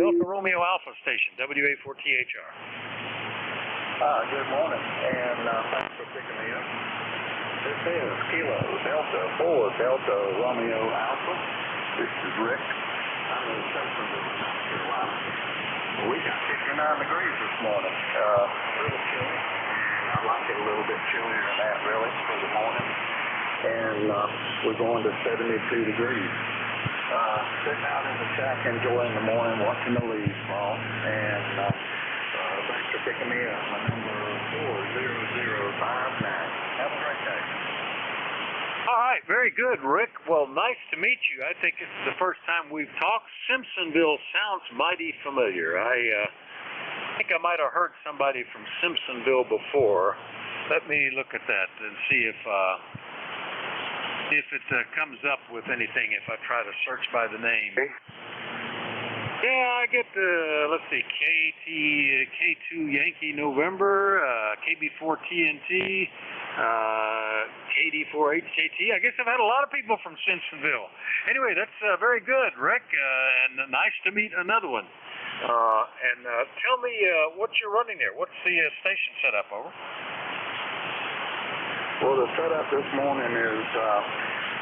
Delta Romeo Alpha Station, WA4THR. Good morning, and thanks for picking me up. This is Kilo Delta 4 Delta Romeo Alpha. This is Rick. I'm in Simpsonville, South Carolina. We got 59 degrees this morning. A little chilly. I like it a little bit chillier than that, really, for the morning. And we're going to 72 degrees. Sitting out in the shack enjoying the morning, watching the leaves fall. And thanks for picking me up. My number 40059. Have a great day. All right, very good, Rick. Well, nice to meet you. I think it's the first time we've talked. Simpsonville sounds mighty familiar. I think I might have heard somebody from Simpsonville before. Let me look at that and see if it comes up with anything if I try to search by the name. Yeah, I get let's see, K2 Yankee November, KB4 TNT, KD4 HKT. I guess I've had a lot of people from Simpsonville. Anyway, that's very good, Rick, and nice to meet another one. And tell me what you're running there. What's the station setup, over? Well, the setup this morning is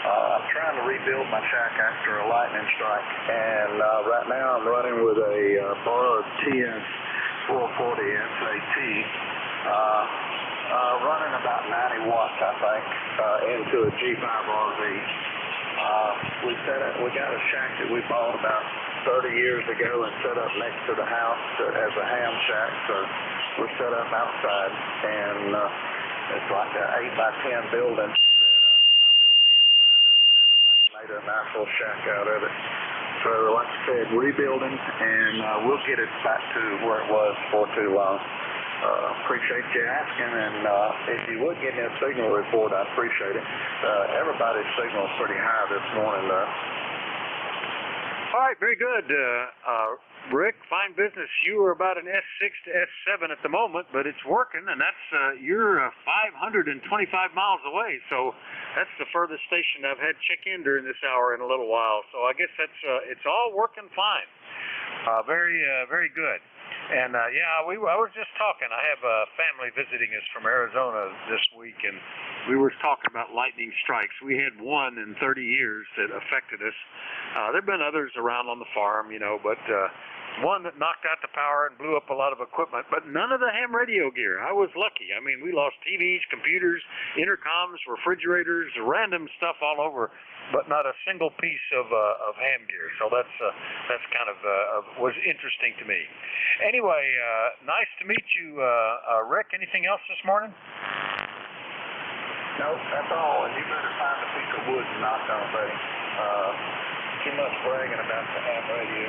I'm trying to rebuild my shack after a lightning strike, and right now I'm running with a borrowed TS440 SAT, running about 90 watts, I think, into a G5 RV. We got a shack that we bought about 30 years ago and set up next to the house as a ham shack, so we're set up outside, and it's like an 8x10 building that I built the inside up and everything, made a nice little shack out of it. So, like I said, rebuilding, and we'll get it back to where it was for too long. Appreciate you asking, and if you would give me a signal report, I'd appreciate it. Everybody's signal is pretty high this morning, though. All right, very good. Rick, fine business. You are about an S6 to S7 at the moment, but it's working, and that's you're 525 miles away. So that's the furthest station I've had check in during this hour in a little while. So I guess that's it's all working fine. Very good. And yeah, I was just talking. I have family visiting us from Arizona this week, and we were talking about lightning strikes. We had one in 30 years that affected us. There have been others around on the farm, you know, but one that knocked out the power and blew up a lot of equipment, but none of the ham radio gear. I was lucky. I mean, we lost TVs, computers, intercoms, refrigerators, random stuff all over, but not a single piece of ham gear. So that's kind of was interesting to me. Anyway, nice to meet you, Rick. Anything else this morning? No, that's all. And you better find a piece of wood and knock on it, buddy. Too much bragging about the ham radio.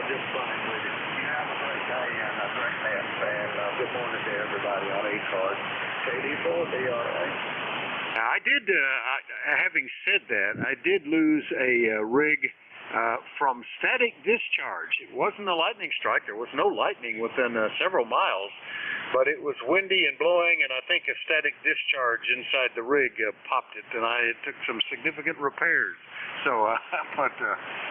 Just funny with you. You have a great day and a great night. And good morning to everybody on ECARS. KD4DRA. I did, having said that, I did lose a rig from static discharge. It wasn't a lightning strike. There was no lightning within several miles, but it was windy and blowing, and I think a static discharge inside the rig popped it, and it took some significant repairs. So, but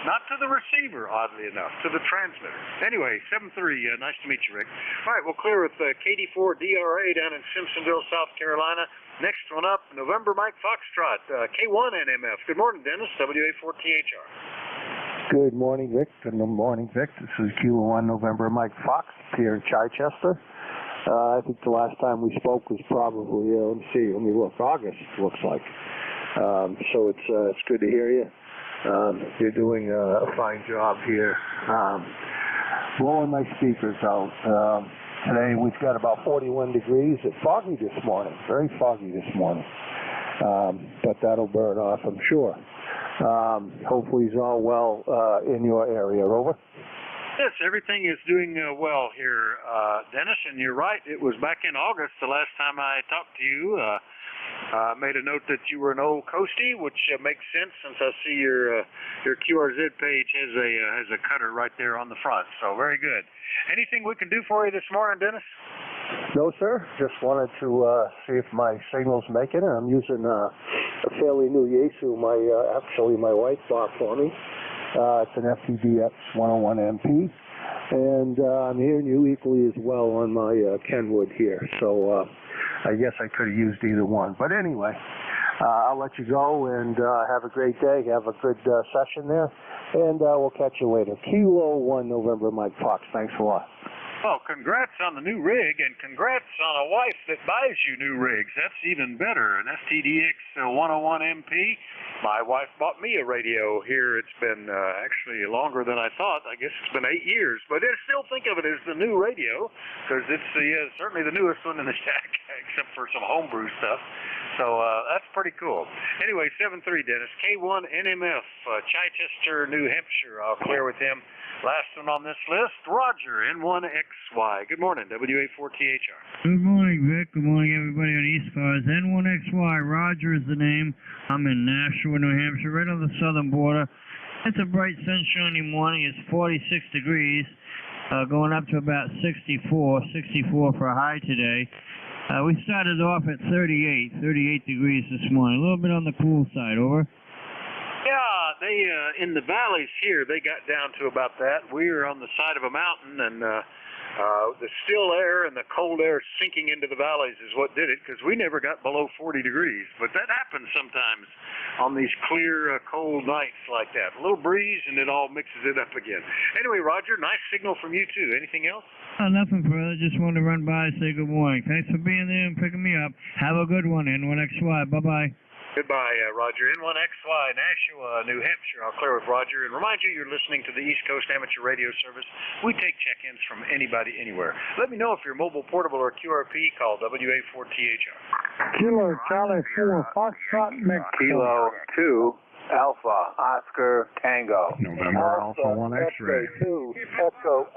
not to the receiver, oddly enough, to the transmitter. Anyway, 7-3, nice to meet you, Rick. All right, we'll clear with KD4DRA down in Simpsonville, South Carolina. Next one up, November Mike Foxtrot, K1NMF. Good morning, Dennis, WA4THR. Good morning, Rick. Good morning, Vic. This is Q1 November Mike Fox here in Chichester. I think the last time we spoke was probably, let me look, August, looks like. So it's good to hear you. You're doing a fine job here. Blowing my speakers out. Today we've got about 41 degrees. It's foggy this morning, very foggy this morning. But that'll burn off, I'm sure. Hopefully it's all well in your area. Over? Yes, everything is doing well here, Dennis, and you're right. It was back in August the last time I talked to you. Made a note that you were an old coastie, which makes sense since I see your QRZ page has a cutter right there on the front. So very good. Anything we can do for you this morning, Dennis? No, sir. Just wanted to see if my signal's making it. I'm using a fairly new Yaesu. Actually, my wife bought for me. It's an FTDX 101MP. And I'm hearing you equally as well on my Kenwood here. So I guess I could have used either one. But anyway, I'll let you go and have a great day. Have a good session there. And we'll catch you later. Kilo 1 November, Mike Fox. Thanks a lot. Well, congrats on the new rig, and congrats on a wife that buys you new rigs. That's even better. An FTDX 101MP. My wife bought me a radio here. It's been actually longer than I thought. I guess it's been 8 years, but I still think of it as the new radio because it's certainly the newest one in the stack, except for some homebrew stuff. So that's pretty cool. Anyway, 7-3, Dennis. K1 NMF, Chichester, New Hampshire. I'll clear with him. Last one on this list, Roger, N1XY. Good morning, WA4THR. Good morning, Vic. Good morning, everybody on ECARS. N1XY, Roger is the name. I'm in Nashua, New Hampshire, right on the southern border. It's a bright, sunshiny morning. It's 46 degrees, going up to about 64 for a high today. We started off at 38 degrees this morning. A little bit on the cool side, over. Yeah, they in the valleys here, they got down to about that. We were on the side of a mountain, and the still air and the cold air sinking into the valleys is what did it, because we never got below 40 degrees. But that happens sometimes on these clear, cold nights like that. A little breeze, and it all mixes it up again. Anyway, Roger, nice signal from you, too. Anything else? Nothing further. Just wanted to run by and say good morning. Thanks for being there and picking me up. Have a good one, N1XY. Bye-bye. Goodbye, Roger. N1XY, Nashua, New Hampshire. I'll clear with Roger and remind you you're listening to the East Coast Amateur Radio Service. We take check-ins from anybody, anywhere. Let me know if you're mobile, portable, or QRP. Call WA4THR. Kilo Charlie 4 Foxtrot Mexico. Kilo 2 Alpha Oscar Tango. November Alpha 1 X-ray. 2 Echo.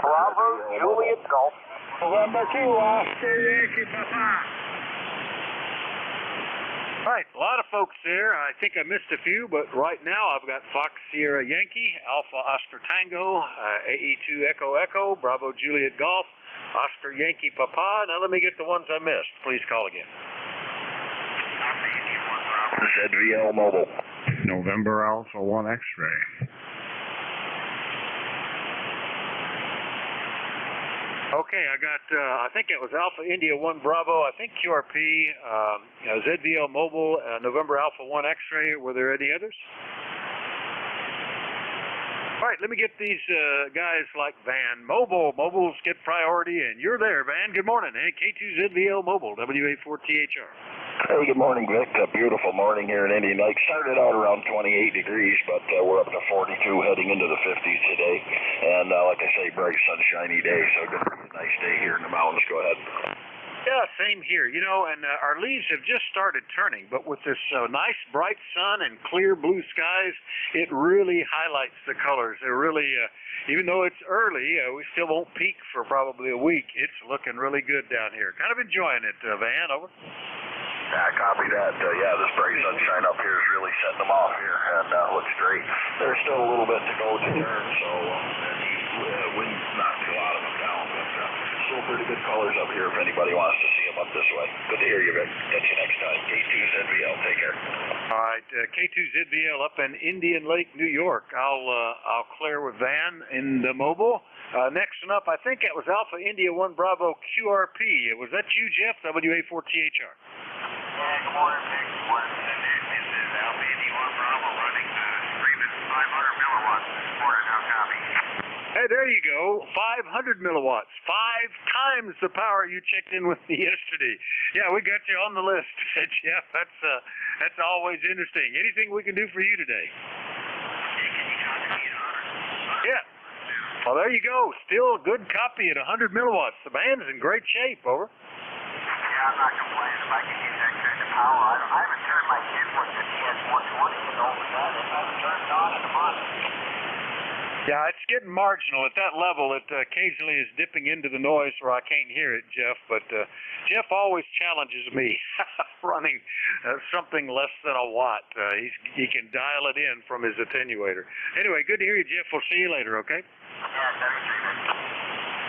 Bravo Juliet Golf. November 2 Oscar Yankee Papa. All right, a lot of folks there. I think I missed a few, but right now I've got Fox Sierra Yankee, Alpha Oscar Tango, AE2 Echo, Bravo Juliet Golf, Oscar Yankee Papa. Now let me get the ones I missed. Please call again. ZVL Mobile. November Alpha 1 X-ray. Okay, I got, I think it was Alpha India 1 Bravo, I think QRP, ZVL Mobile, November Alpha 1 X-ray. Were there any others? All right, let me get these guys like Van. Mobiles get priority, and you're there, Van. Good morning. Hey, K2 ZVL Mobile, WA4THR. Hey, good morning, Vic. A beautiful morning here in Indian Lake. Started out around 28 degrees, but we're up to 42, heading into the 50s today. And like I say, bright, sunshiny day, so going to be a nice day here in the mountains. Go ahead. Yeah, same here. You know, and our leaves have just started turning, but with this nice, bright sun and clear blue skies, it really highlights the colors. They're really, even though it's early, we still won't peak for probably a week. It's looking really good down here. Kind of enjoying it, Van, over. Yeah, copy that. Yeah, this bright sunshine up here is really setting them off here, and looks great. There's still a little bit to go to turn, so wind's not too lot of them down, but still pretty good colors up here if anybody wants to see them up this way. Good to hear you, Vic. Catch you next time. K2ZVL. Take care. All right, K2ZVL up in Indian Lake, New York. I'll clear with Van in the mobile. Next one up, I think it was Alpha India 1 Bravo QRP. Was that you, Jeff? WA4THR. Yeah, good morning, Vic. Good morning. This is Alpha India 1 Bravo running screaming 500 milliwatts this morning. How copy? Hey, there you go. 500 milliwatts. 5 times the power you checked in with me yesterday. Yeah, we got you on the list, Jeff. That's always interesting. Anything we can do for you today? Yeah. Well, there you go. Still a good copy at 100 milliwatts. The band's in great shape, over. Yeah, I'm not complaining if I can get that kind of power. I haven't turned my kid for 120 and over that. I haven't turned it on in a month. Yeah, it's getting marginal at that level. It occasionally is dipping into the noise where I can't hear it, Jeff. But Jeff always challenges me running something less than a watt. He can dial it in from his attenuator. Anyway, good to hear you, Jeff. We'll see you later, okay? Yeah,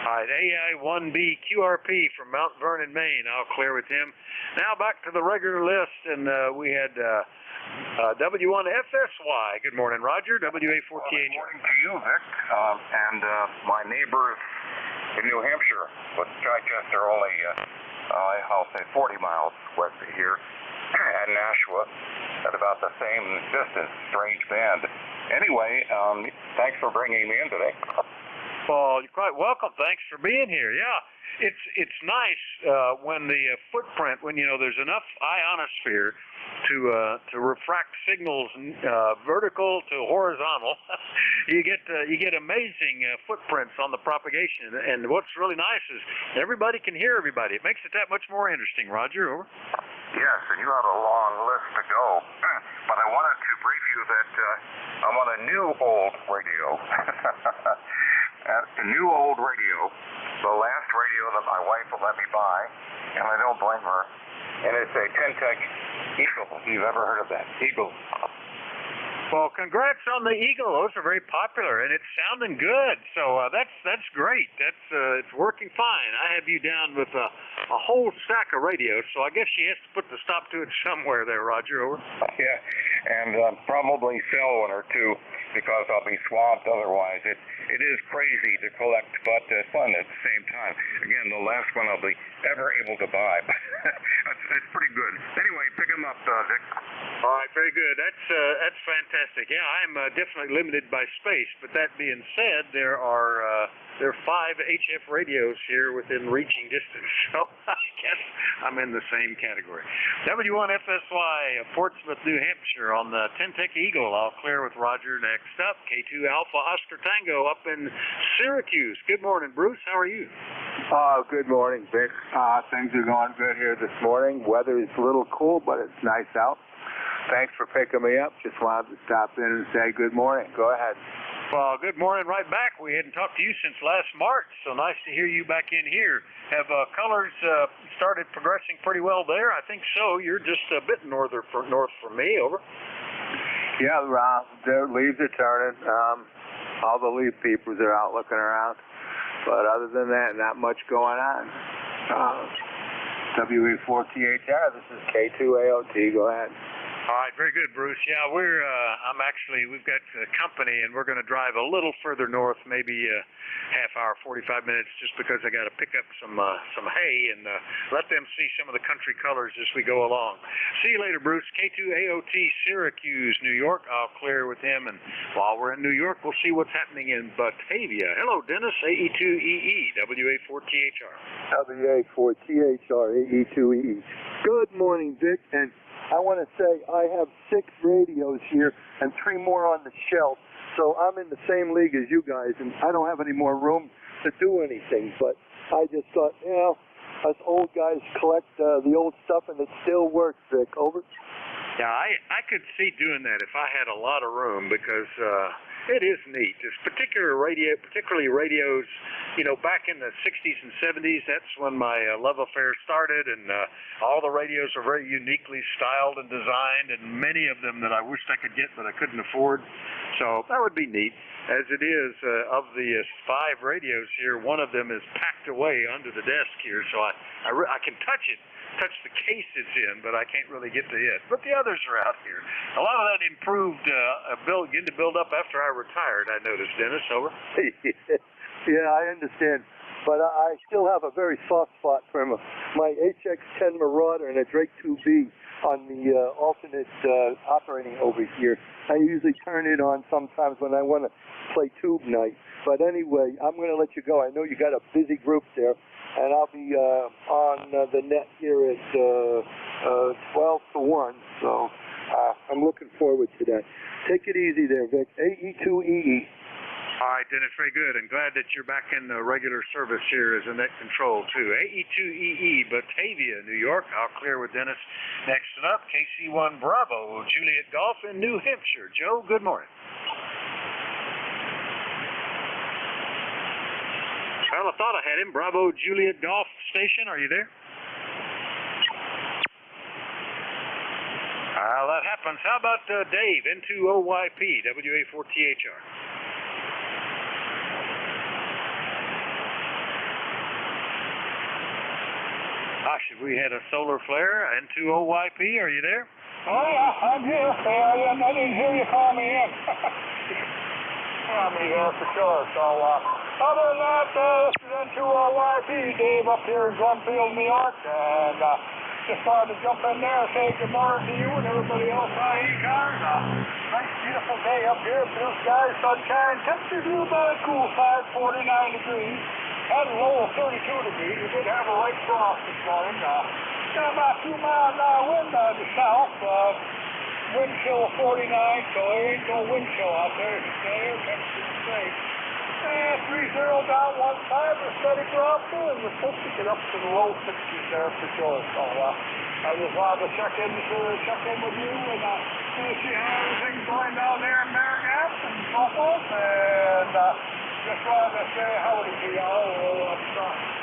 All right, AI1B QRP from Mount Vernon, Maine. I'll clear with him. Now back to the regular list, and we had W1FSY. Good morning, Roger. WA48. Good morning to you, Vic, and my neighbors in New Hampshire, with Chichester only, I'll say 40 miles west of here, and Nashua at about the same distance. Strange band. Anyway, thanks for bringing me in today. Well, you're quite welcome. Thanks for being here. Yeah, it's nice when the footprint, when there's enough ionosphere to refract signals vertical to horizontal. you get amazing footprints on the propagation. And what's really nice is everybody can hear everybody. It makes it that much more interesting. Roger, over. Yes, and you have a long list to go. But I wanted to brief you that I'm on a new old radio. A new old radio. The last radio that my wife will let me buy, and I don't blame her. And it's a Ten-Tech Eagle. You've ever heard of that? Eagle. Well, congrats on the Eagle. Those are very popular, and it's sounding good. So that's great. It's working fine. I have you down with a whole stack of radios, so I guess she has to put the stop to it somewhere there, Roger. Over. Yeah, and probably sell one or two because I'll be swamped otherwise. It is crazy to collect, but fun at the same time. Again, the last one I'll be ever able to buy. It's pretty good. Anyway, pick them up, Vic. All right, very good. That's fantastic. Yeah, I'm definitely limited by space, but that being said, there are 5 HF radios here within reaching distance, so I guess I'm in the same category. W1FSY, Portsmouth, New Hampshire, on the Ten-Tech Eagle. I'll clear with Roger next up. K2 Alpha Oscar Tango up in Syracuse. Good morning, Bruce. How are you? Good morning, Vic. Things are going good here this morning. Weather is a little cool, but it's nice out. Thanks for picking me up. Just wanted to stop in and say good morning. Go ahead. Well, good morning right back. We hadn't talked to you since last March, so nice to hear you back in here. Have colors started progressing pretty well there? I think so. You're just a bit north from me, over. Yeah, their leaves are turning. All the leaf peepers are out looking around. But other than that, not much going on. WA4THR, this is K2AOT. Go ahead. All right, very good, Bruce. Yeah, we've got company, and we're going to drive a little further north, maybe half hour, 45 minutes, just because I got to pick up some hay and let them see some of the country colors as we go along. See you later, Bruce. K2AOT, Syracuse, New York. I'll clear with him, and while we're in New York, we'll see what's happening in Batavia. Hello, Dennis, AE2EE, WA4THR. WA4THR, AE2EE. Good morning, Vic, and I want to say I have 6 radios here and 3 more on the shelf, so I'm in the same league as you guys, and I don't have any more room to do anything, but I just thought, us old guys collect the old stuff, and it still works, Vic. Over? Yeah, I could see doing that if I had a lot of room, because it is neat. It's particularly radios, back in the 60s and 70s, that's when my love affair started, and all the radios are very uniquely styled and designed, and many of them that I wished I could get but I couldn't afford. So that would be neat. As it is, of the 5 radios here, one of them is packed away under the desk here, so I can touch the case it's in, but I can't really get to it. But the others are out here. A lot of that improved getting to build up after I retired, I noticed, Dennis. Over. Yeah, I understand. But I still have a very soft spot for my HX10 Marauder and a Drake 2B on the alternate operating over here. I usually turn it on sometimes when I want to play tube night. But anyway, I'm going to let you go. I know you got a busy group there, and I'll be on the net here at 12 to 1. So I'm looking forward to that. Take it easy there, Vic. AE2EE. All right, Dennis, very good. And glad that you're back in regular service here as a net control, too. AE2EE, Batavia, New York. I'll clear with Dennis. Next up, KC1 Bravo, Juliet Golf in New Hampshire. Joe, good morning. Well, I thought I had him. Bravo, Juliet Golf Station. Are you there? That happens. How about Dave, N2OYP, WA4THR? Gosh, if we had a solar flare, N2OYP, are you there? Oh, yeah, I'm here. I didn't hear you call me in. I'm here for sure. So, other than that, this is N2YP, Dave up here in Glenfield, New York, and just wanted to jump in there and say good morning to you and everybody else on ECARS. Nice, beautiful day up here, blue sky, sunshine, temperature's a little bit cool side, 49 degrees. Had a low of 32 degrees. We did have a light frost this morning. Got about 2 mile an hour wind out of the south. Wind chill of 49, so there ain't no wind chill out there. It's still air temperature's safe. 3-0 down one side, a steady drop through, and we're supposed to get up to the low 60s there for sure. So I just wanted to check in with you and see how everything's going down there in Marigat and so forth. And just wanted to say howdy to y'all.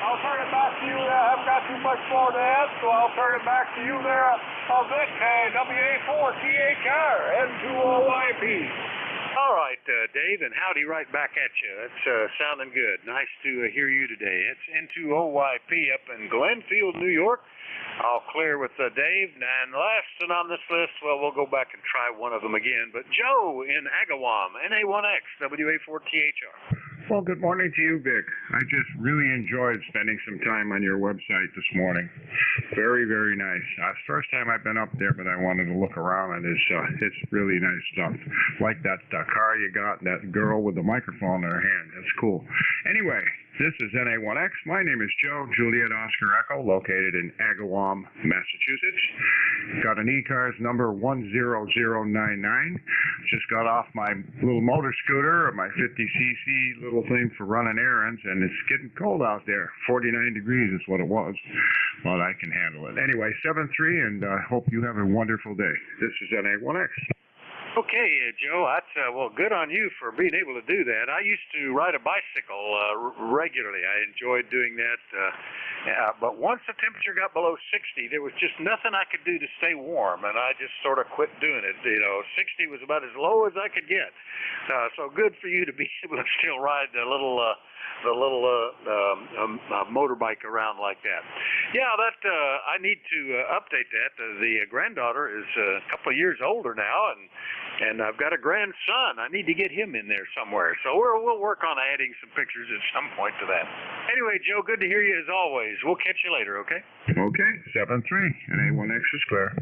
I'll turn it back to you. I haven't got too much more to add, so I'll turn it back to you there, Vic, WA4THR, N2OYP. All right, Dave, and howdy right back at you. That's sounding good. Nice to hear you today. It's N2OYP up in Glenfield, New York. All clear with Dave. And last and on this list, well, we'll go back and try one of them again. But Joe in Agawam, NA1X, WA4THR. Well, good morning to you, Vic. I just really enjoyed spending some time on your website this morning. Very, very nice. It's the first time I've been up there, but I wanted to look around, and it's really nice stuff. Like that car you got, that girl with the microphone in her hand. That's cool. Anyway, this is NA1X. My name is Joe, Juliet Oscar Echo, located in Agawam, Massachusetts. Got an ECARS number 10099. Just got off my little motor scooter, my 50cc little thing for running errands, and it's getting cold out there. 49 degrees is what it was, but I can handle it. Anyway, 7-3, and I hope you have a wonderful day. This is NA1X. Okay, Joe, that's well, good on you for being able to do that. I used to ride a bicycle regularly. I enjoyed doing that. But once the temperature got below 60, there was just nothing I could do to stay warm, and I just sort of quit doing it. 60 was about as low as I could get. So good for you to be able to still ride the little motorbike around like that. Yeah, I need to update that. The granddaughter is a couple of years older now, and I've got a grandson. I need to get him in there somewhere. So we'll work on adding some pictures at some point to that. Anyway, Joe, good to hear you as always. We'll catch you later, okay? Okay, 7-3, NA1X is clear.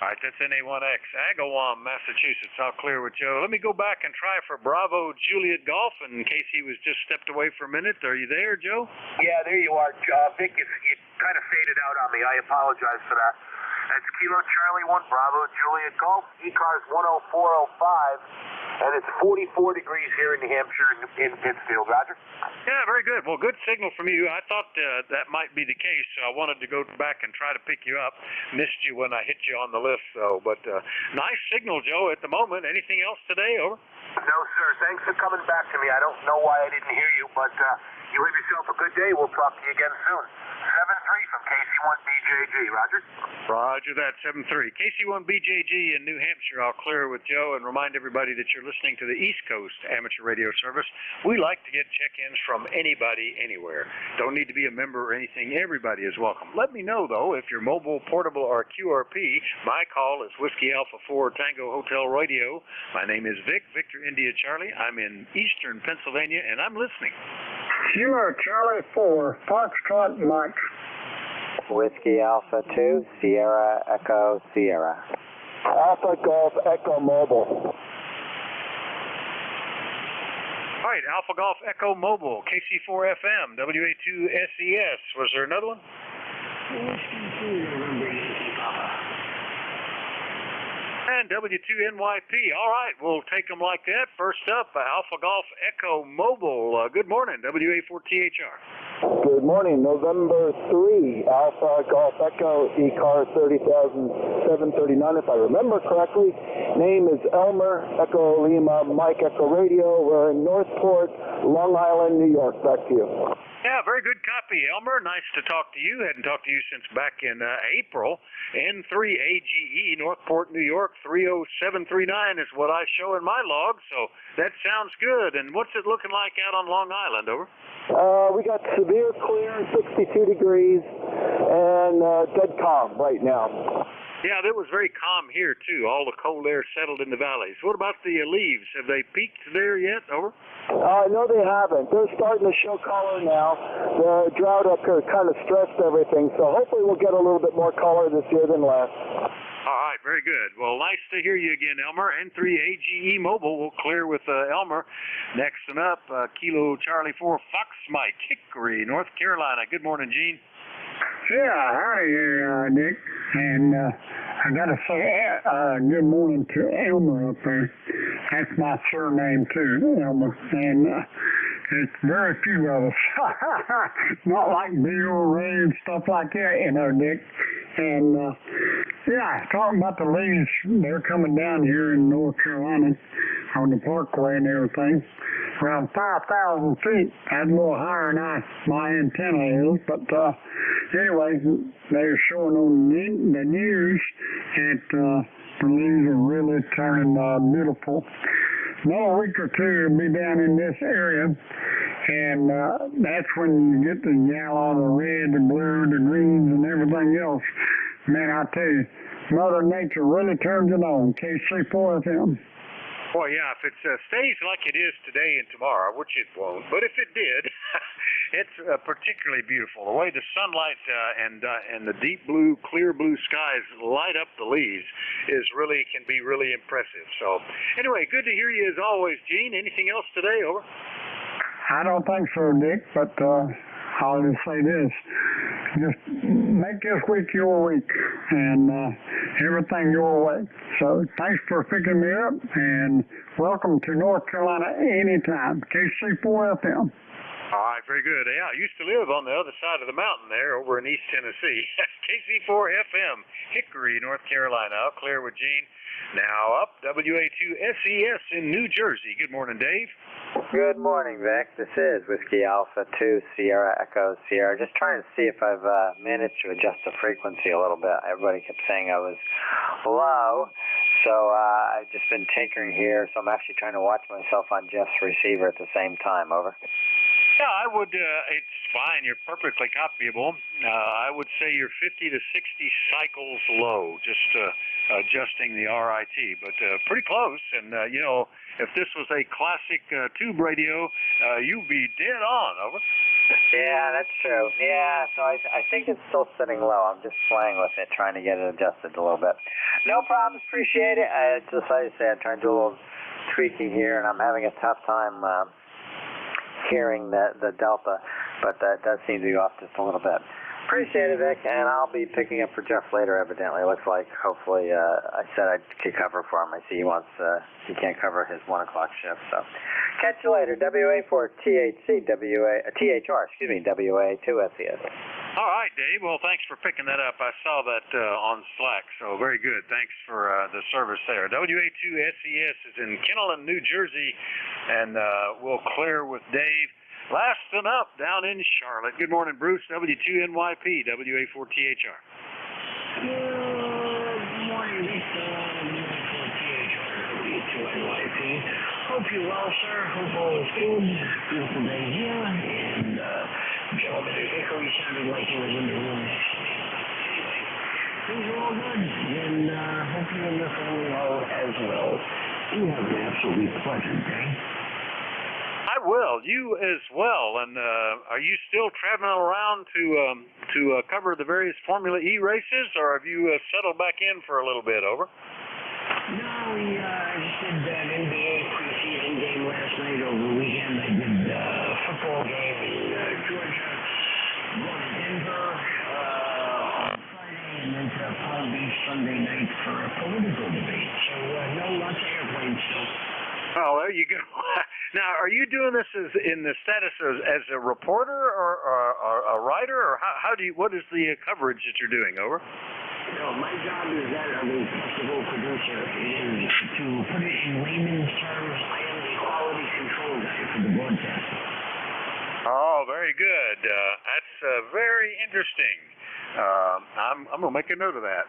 All right, that's NA1X, Agawam, Massachusetts. All clear with Joe. Let me go back and try for Bravo Juliet Golf in case he was just stepped away for a minute. Are you there, Joe? Yeah, there you are. Vic, it kind of faded out on me. I apologize for that. It's Kilo Charlie 1, Bravo Juliet Golf, ECARS 10405, and it's 44 degrees here in New Hampshire in Pittsfield. Roger? Yeah, very good. Well, good signal from you. I thought that might be the case, so I wanted to go back and try to pick you up. Missed you when I hit you on the lift, though. But nice signal, Joe, at the moment. Anything else today? Over? No, sir. Thanks for coming back to me. I don't know why I didn't hear you, but you have yourself a good day. We'll talk to you again soon. 7-3 from KC1BJG. Roger? Roger that, 7-3. KC1BJG in New Hampshire. I'll clear with Joe and remind everybody that you're listening to the East Coast Amateur Radio Service. We like to get check-ins from anybody, anywhere. Don't need to be a member or anything. Everybody is welcome. Let me know, though, if you're mobile, portable, or QRP. My call is Whiskey Alpha 4 Tango Hotel Radio. My name is Vic, Victor India Charlie. I'm in eastern Pennsylvania, and I'm listening. Kilo Charlie 4, Foxtrot Mike. Whiskey Alpha 2, Sierra Echo Sierra. Alpha Golf Echo Mobile. All right, Alpha Golf Echo Mobile, KC4 FM, WA2SES. Was there another one? And W2NYP. All right, we'll take them like that. First up, Alpha Golf Echo Mobile. Good morning, WA4THR. Good morning, November 3, Alpha Golf Echo, ECARS 30,739, if I remember correctly. Name is Elmer, Echo Lima, Mike Echo Radio. We're in Northport, Long Island, New York. Back to you. Yeah, very good copy, Elmer. Nice to talk to you. Hadn't talked to you since back in April. N3AGE, Northport, New York, 30739 is what I show in my log, so that sounds good. And what's it looking like out on Long Island, over? We got severe clear, 62 degrees, and dead calm right now. Yeah, it was very calm here, too. All the cold air settled in the valleys. What about the leaves? Have they peaked there yet? Over? No, they haven't. They're starting to show color now. The drought up here kind of stressed everything, so hopefully we'll get a little bit more color this year than last. All right, very good. Well, nice to hear you again, Elmer. N3AGE Mobile will clear with Elmer. Next one up, Kilo Charlie 4 Fox Mike, Hickory, North Carolina. Good morning, Gene. Yeah, howdy there, Dick. And I got to say good morning to Elmer up there. That's my surname, too, Elmer. And it's very few of us. Not like Bill, Ray, and stuff like that, you know, Dick. And, yeah, talking about the leaves, they're coming down here in North Carolina on the parkway and everything. Around 5,000 feet. That's a little higher than my antenna is. But anyway, they're showing on the news that the leaves are really turning beautiful. Another week or two will be down in this area. And that's when you get the yellow, the red, the blue, the greens, and everything else. Man, I tell you, Mother Nature really turns it on. KC4 FM. Well, yeah, if it stays like it is today and tomorrow, which it won't, but if it did, it's particularly beautiful. The way the sunlight and the deep blue, clear blue skies light up the leaves can be really impressive. So, anyway, good to hear you as always, Gene. Anything else today? Over. I don't think so, Dick, but I'll just say this. Just make this week your week and everything your way. So thanks for picking me up and welcome to North Carolina anytime. KC4 FM. All right, very good. Yeah, I used to live on the other side of the mountain there over in East Tennessee. KC4 FM, Hickory, North Carolina. I'll clear with Gene. Now up, WA2SES in New Jersey. Good morning, Dave. Good morning, Vic. This is Whiskey Alpha 2 Sierra Echo Sierra. Just trying to see if I've managed to adjust the frequency a little bit. Everybody kept saying I was low, so I've just been tinkering here, so I'm actually trying to watch myself on Jeff's receiver at the same time. Over. Yeah, I would, it's fine. You're perfectly copyable. I would say you're 50 to 60 cycles low, just adjusting the RIT, but pretty close. And, you know, if this was a classic tube radio, you'd be dead on. Over. Yeah, that's true. Yeah, so I think it's still sitting low. I'm just playing with it, trying to get it adjusted a little bit. No problems. Appreciate it. Just like I said, I'm trying to do a little tweaking here, and I'm having a tough time hearing the delta, but that does seem to be off just a little bit. Appreciate it, Vic, and I'll be picking up for Jeff later, evidently. It looks like, hopefully, I said I could cover for him. I see he can't cover his 1 o'clock shift, so. Catch you later. WA4THC, WA2SES. All right, Dave. Well, thanks for picking that up. I saw that on Slack, so very good. Thanks for the service there. WA2SES is in Kennelland, New Jersey, and we'll clear with Dave. Last one up, down in Charlotte. Good morning, Bruce. W2NYP, WA4THR. Good morning, W4THR, W2NYP. Hope you're well, sir. Hope all is good. Beautiful day here, and gentleman at Hickory sounded like he was in the room next to me. Anyway, things are all good, and hope you and your family are as well. You have an absolutely pleasant day. I will. You as well. And are you still traveling around to cover the various Formula E races, or have you settled back in for a little bit? Over. No, I just did that NBA preseason game last night over the weekend. I did a football game in Georgia, going to Denver on Friday, and then to Palm Beach Sunday night for a political debate. So, no, lots of airplanes still. Oh, there you go. Now, are you doing this in the status as a reporter or a writer, or what is the coverage that you're doing? Over. No, my job is that of a festival producer is to put it in layman's terms. I am the quality control guy for the broadcast. Oh, very good. That's very interesting. I'm going to make a note of that.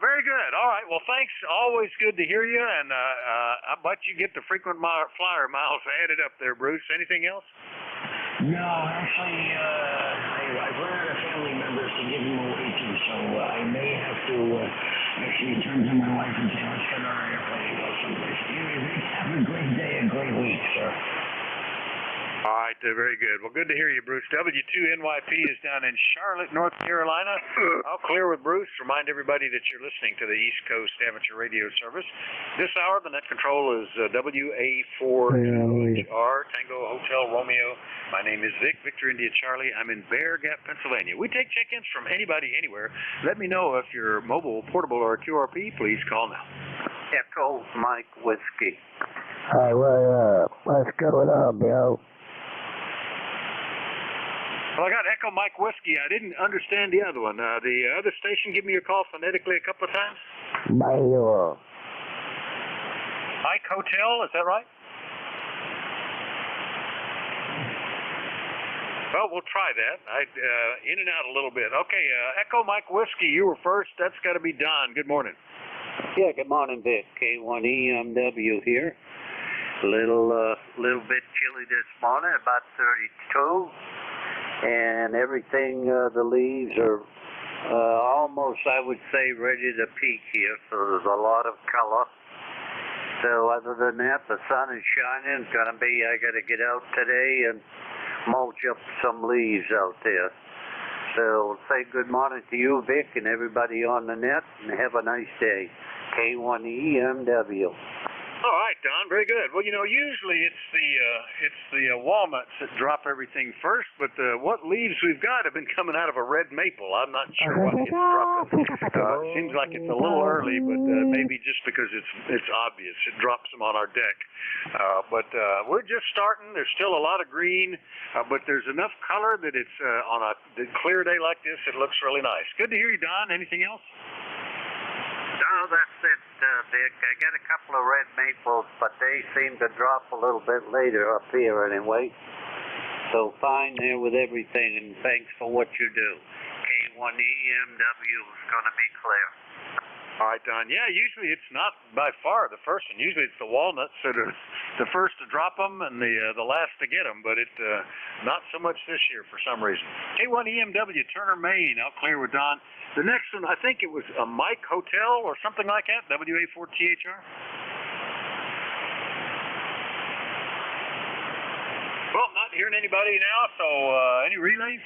Very good. All right. Well, thanks. Always good to hear you. And I bet you get the frequent flyer miles added up there, Bruce. Anything else? No, actually, I've run out of family members to give them away to, so I may have to actually turn to my wife and say, let's get our airplane and go someplace. Anyway, Rick, have a great day, a great week, sir. All right, very good. Well, good to hear you, Bruce. W2NYP is down in Charlotte, North Carolina. I'll clear with Bruce. Remind everybody that you're listening to the East Coast Amateur Radio Service. This hour, the net control is WA4HR, Tango Hotel Romeo. My name is Vic, Victor India Charlie. I'm in Bear Gap, Pennsylvania. We take check-ins from anybody, anywhere. Let me know if you're mobile, portable, or QRP. Please call now. Echo Mike Whiskey. Hi, what's going on, Bill? Well, I got Echo Mike Whiskey. I didn't understand the other one. The other station gave me a call phonetically a couple of times. Mayor. Mike Hotel, is that right? Well, we'll try that. In and out a little bit. Okay, Echo Mike Whiskey, you were first. That's got to be Don. Good morning. Yeah, good morning, Vic. K1EMW here. A little bit chilly this morning, about 32. And everything, the leaves are almost, I would say, ready to peak here, so there's a lot of color. So other than that, the sun is shining. It's going to be, I got to get out today and mulch up some leaves out there. So say good morning to you, Vic, and everybody on the net, and have a nice day. K1EMW. All right, Don, very good. Well, usually it's the walnuts that drop everything first, but what leaves we've got have been coming out of a red maple. I'm not sure why it's dropping. Seems like it's a little early, but maybe just because it's obvious. It drops them on our deck. But we're just starting. There's still a lot of green, but there's enough color that it's on a clear day like this, it looks really nice. Good to hear you, Don. Anything else? No, that's it, Vic. I got a couple of red maples, but they seem to drop a little bit later up here anyway. So fine there with everything, and thanks for what you do. K1EMW is going to be clear. All right, Don. Yeah, usually it's not by far the first one. Usually it's the walnuts that are the first to drop them and the last to get them, but not so much this year for some reason. K1EMW, Turner, Maine. I'll clear with Don. The next one, I think it was a Mike Hotel or something like that, WA4THR. Well, not hearing anybody now, so any relays?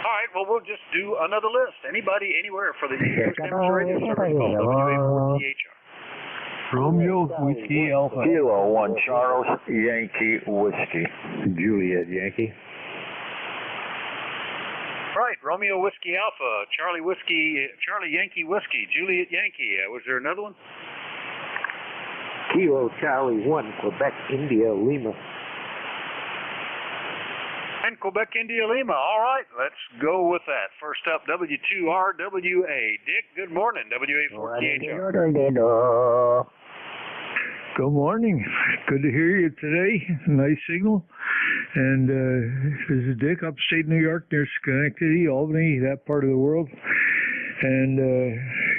All right, well, we'll just do another list. Anybody, anywhere for the East Coast Amateur Radio Service called WA4THR. Romeo Whiskey Alpha. Kilo 1 Charles Yankee Whiskey. Juliet Yankee. Right, Romeo Whiskey Alpha, Charlie Yankee Whiskey, Juliet Yankee. Was there another one? Kilo Charlie 1, Quebec, India, Lima. And Quebec, India, Lima. All right, let's go with that. First up, W2RWA. Dick, good morning, WA4THR. Good morning. Good to hear you today. Nice signal. And this is Dick, upstate New York, near Schenectady, Albany, that part of the world. And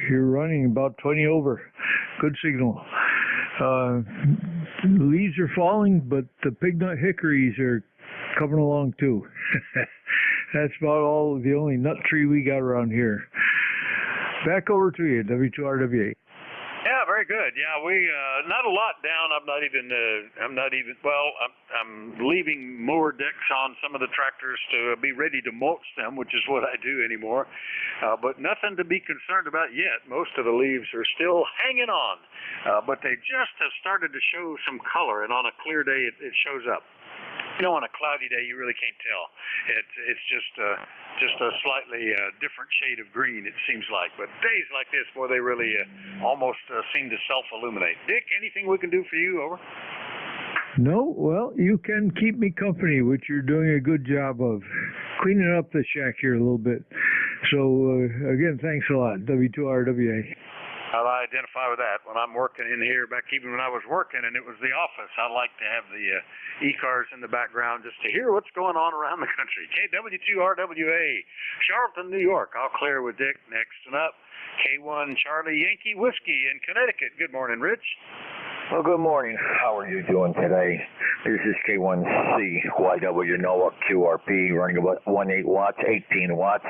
you're running about 20 over. Good signal. Leaves are falling, but the pignut hickories are coming along too. That's about the only nut tree we got around here. Back over to you, W2RWA. Yeah, very good. Yeah, we not a lot down. I'm leaving mower decks on some of the tractors to be ready to mulch them, which is what I do anymore. But nothing to be concerned about yet. Most of the leaves are still hanging on, but they just have started to show some color, and on a clear day, it shows up. On a cloudy day, you really can't tell. It's just a slightly different shade of green, it seems like. But days like this, boy, they really almost seem to self-illuminate. Dick, anything we can do for you? Over. No, well, you can keep me company, which you're doing a good job of. Cleaning up the shack here a little bit. So, again, thanks a lot, W2RWA. I'll identify with that. When I'm working in here, even when I was working and it was the office, I like to have the ECARS in the background just to hear what's going on around the country. KW2RWA, Charlton, New York. I'll clear with Dick. Next one up, K1 Charlie Yankee Whiskey in Connecticut. Good morning, Rich. Well, good morning. How are you doing today? This is K1CYW Noah QRP running about 18 watts.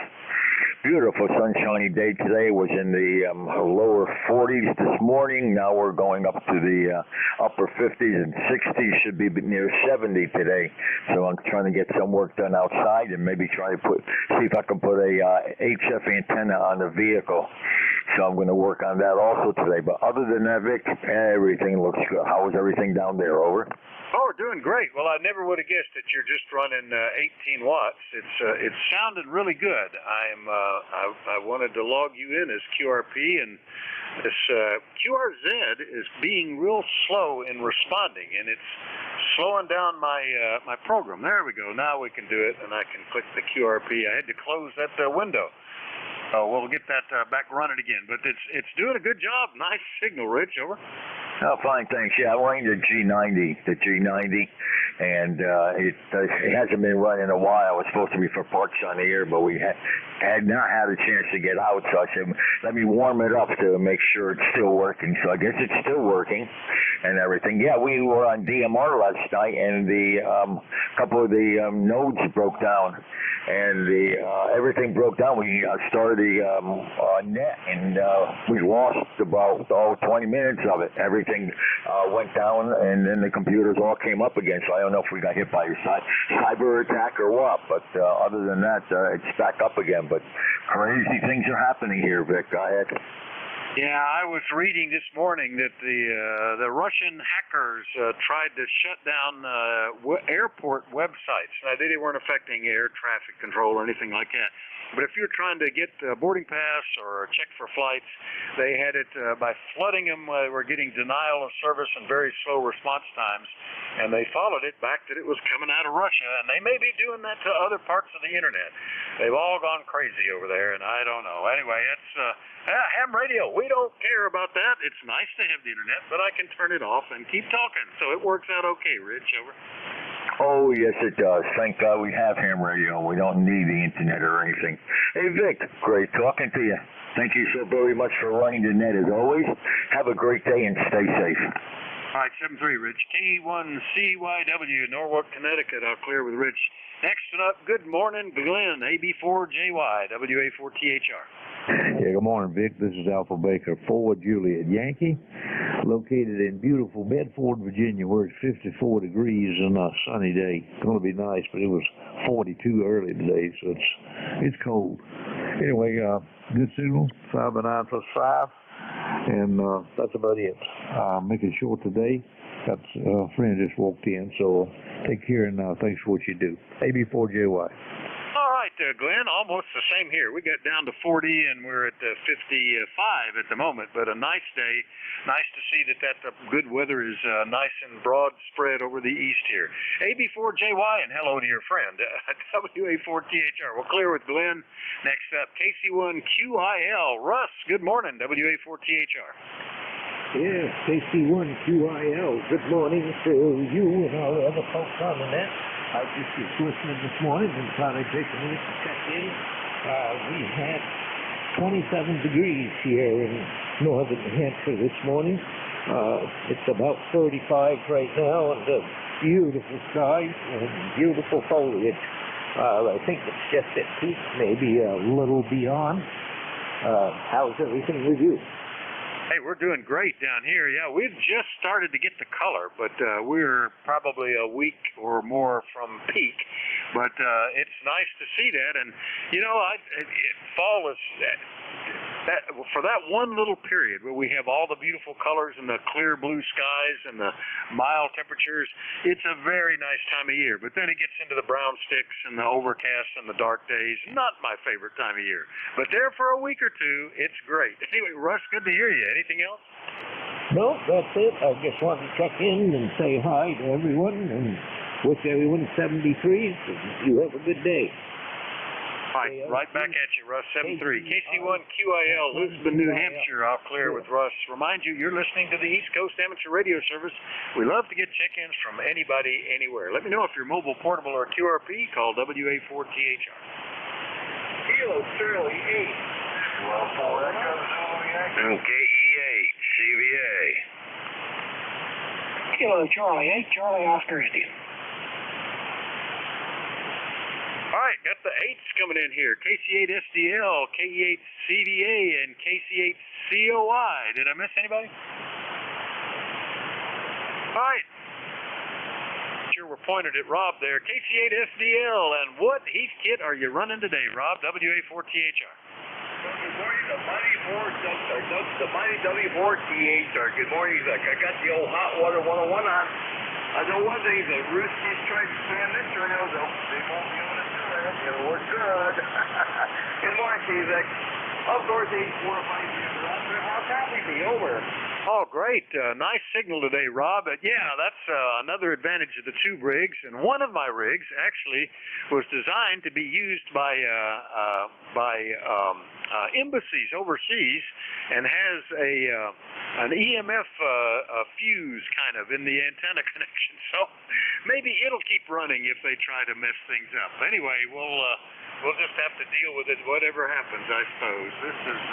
Beautiful sunshiny day today. Was in the lower 40s this morning. Now we're going up to the upper 50s and 60s. Should be near 70 today. So I'm trying to get some work done outside and maybe try to see if I can put a HF antenna on the vehicle. So I'm going to work on that also today. But other than that, Vic, everything looks good. How is everything down there? Over. Oh, we're doing great. Well, I never would have guessed that you're just running 18 watts. It sounded really good. I wanted to log you in as QRP, and this QRZ is being real slow in responding, and it's slowing down my program. There we go. Now we can do it, and I can click the QRP. I had to close that window. We'll get that back running again. But it's doing a good job. Nice signal, Rich. Over. Oh, fine, thanks. Yeah, I'm running the G90, and it hasn't been running in a while. It's supposed to be for parts on the air, but we had not had a chance to get out, so I said, let me warm it up to make sure it's still working. So I guess it's still working and everything. Yeah, we were on DMR last night, and the couple of the nodes broke down, and everything broke down. We started the net, and we lost about 20 minutes of it. Everything went down, and then the computers all came up again. So I don't know if we got hit by a cyber attack or what, but other than that, it's back up again. But crazy things are happening here, Vic. Go ahead. Yeah, I was reading this morning that the Russian hackers tried to shut down airport websites. Now, they weren't affecting air traffic control or anything like that. But if you're trying to get a boarding pass or check for flights, they had it by flooding them. They were getting denial of service and very slow response times. And they followed it back that it was coming out of Russia. And they may be doing that to other parts of the internet. They've all gone crazy over there, and I don't know. Anyway, it's ham radio. We don't care about that. It's nice to have the internet, but I can turn it off and keep talking. So it works out okay, Rich. Over. Oh, yes, it does. Thank God we have ham radio. We don't need the internet or anything. Hey, Vic, great talking to you. Thank you so very much for running the net as always. Have a great day and stay safe. All right, 7-3, Rich. K1CYW, Norwalk, Connecticut. I'll clear with Rich. Next up, good morning, Glenn, AB4JY, WA4THR. Yeah, good morning, Vic. This is Alpha Baker, Forward Juliet Yankee, located in beautiful Bedford, Virginia, where it's 54 degrees and a sunny day. It's going to be nice, but it was 42 early today, so it's cold. Anyway, good signal, 5 and 9 plus 5, and that's about it. Making sure today. Got a friend just walked in, so take care and thanks for what you do. AB4JY. All right, Glenn, almost the same here. We got down to 40 and we're at 55 at the moment, but a nice day. Nice to see that good weather is nice and broad spread over the east here. AB4JY, and hello to your friend, WA4THR. We'll clear with Glenn. Next up, KC1QIL. Russ, good morning, WA4THR. Yes, KC1QIL. Good morning to you and all the other folks on the net. I just was listening this morning and thought I'd take a minute to check in. We had 27 degrees here in northern New Hampshire this morning. It's about 35 right now, and beautiful skies and beautiful foliage. I think it's just at peak, maybe a little beyond. How's everything with you? Hey, we're doing great down here. Yeah, we've just started to get the color, but we're probably a week or more from peak. But it's nice to see that. And, you know, fall is for that one little period where we have all the beautiful colors and the clear blue skies and the mild temperatures, it's a very nice time of year. But then it gets into the brown sticks and the overcast and the dark days. Not my favorite time of year. But there for a week or two, it's great. Anyway, Russ, good to hear you. Anything else? No, that's it. I just wanted to check in and say hi to everyone and wish everyone 73s. You have a good day. Right back at you, Russ. 7-3. KC1QIL, Lisbon, New Hampshire. I'll clear with Russ. Remind you, you're listening to the East Coast Amateur Radio Service. We love to get check-ins from anybody, anywhere. Let me know if you're mobile, portable, or QRP. Call WA4THR. Kilo Charlie 8. Well, that goes KE8, CVA. Kilo Charlie 8, Charlie Oscar Indian. All right, right, got the 8s coming in here. KC8SDL, KE8CDA, and KC8COI. Did I miss anybody? All right. Sure we're pointed at Rob there. KC8SDL, and what heat kit are you running today, Rob? WA4THR. Good morning, the Mighty W4THR. Good morning, Vic. I got the old hot water 101 on. I know one thing, the Rooskies tried to spam this trail, though. They won't be able to do it. It'll work good. Good morning to you, Vic. Of course, 8453. How's happy be over? Oh, great. Nice signal today, Rob. Yeah, that's another advantage of the tube rigs. And one of my rigs actually was designed to be used by embassies overseas and has an EMF fuse kind of in the antenna connection. So maybe it'll keep running if they try to mess things up. Anyway, we'll just have to deal with it, whatever happens, I suppose. This is,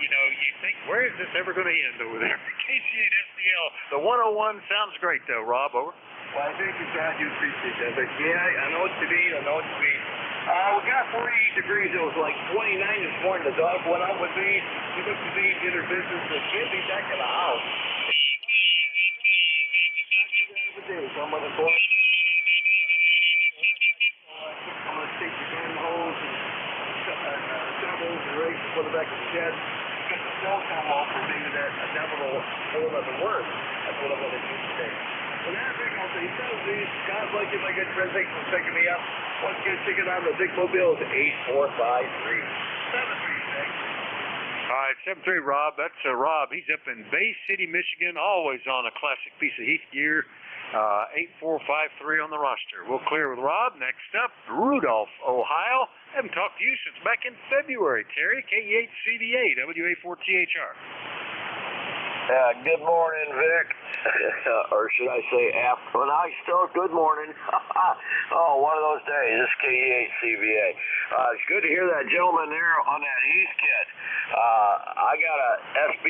you think, where is this ever going to end over there? KC8SDL, the 101 sounds great, though, Rob, over. Well, I think you appreciate that. But yeah, I know it's to be. We got 48 degrees. It was like 29 this morning. The dog went out with me. He took the bees, did her business. The kid be back in the house. So I'm going to go. I'm going to take the gun hose and shovels and rakes and put it back in the shed. Get the cell come off for maybe that inevitable whole other word. That's what I'm going to do today. And that's it. I'll say, God bless you, my good friend. Thanks for picking me up. Once again, ticket on the Dick Mobile is 8453. All right, 73 Rob. That's Rob. He's up in Bay City, Michigan, always on a classic piece of heat gear. 8453 on the roster. We'll clear with Rob. Next up, Rudolph, Ohio. Haven't talked to you since back in February. Terry, KE8CDA, WA4THR. Good morning, Vic. Or should I say afternoon? I still good morning. Oh, one of those days. This KE8CVA. It's good to hear that gentleman there on that heat kit. I got a SB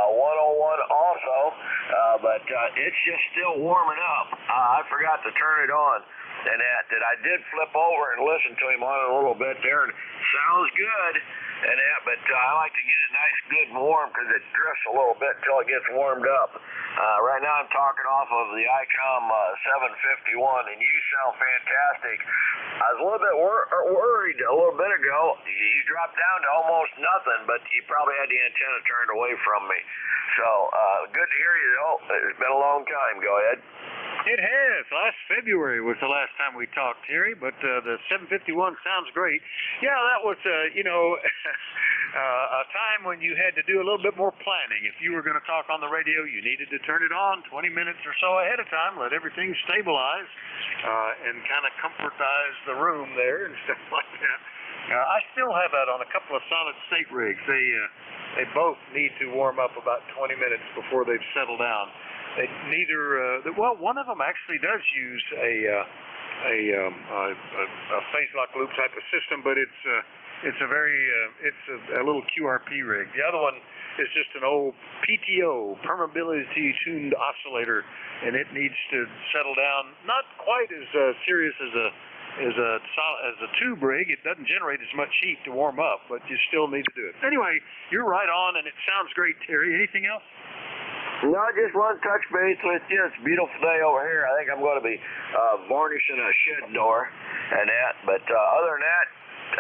101 also, but it's just still warming up. I forgot to turn it on. And that I did flip over and listen to him on it a little bit there, and sounds good. And that, but I like to get it nice, good, and warm because it drifts a little bit until it gets warmed up. Right now I'm talking off of the ICOM 751, and you sound fantastic. I was a little bit worried a little bit ago. You dropped down to almost nothing, but you probably had the antenna turned away from me. So good to hear you, though. It's been a long time. Go ahead. It has. Last February was the last time we talked, Terry, but the 751 sounds great. Yeah, that was, a time when you had to do a little bit more planning. If you were going to talk on the radio, you needed to turn it on 20 minutes or so ahead of time, let everything stabilize, and kind of comfortize the room there and stuff like that. I still have that on a couple of solid state rigs. They both need to warm up about 20 minutes before they've settled down. They neither, one of them actually does use a phase lock loop type of system, but it's a little QRP rig. The other one is just an old PTO, permeability tuned oscillator, and it needs to settle down. Not quite as serious as a tube rig. It doesn't generate as much heat to warm up, but you still need to do it. Anyway, you're right on, and it sounds great, Terry. Anything else? No, I just want to touch base with you. It's a beautiful day over here. I think I'm going to be varnishing a shed door and that. But other than that,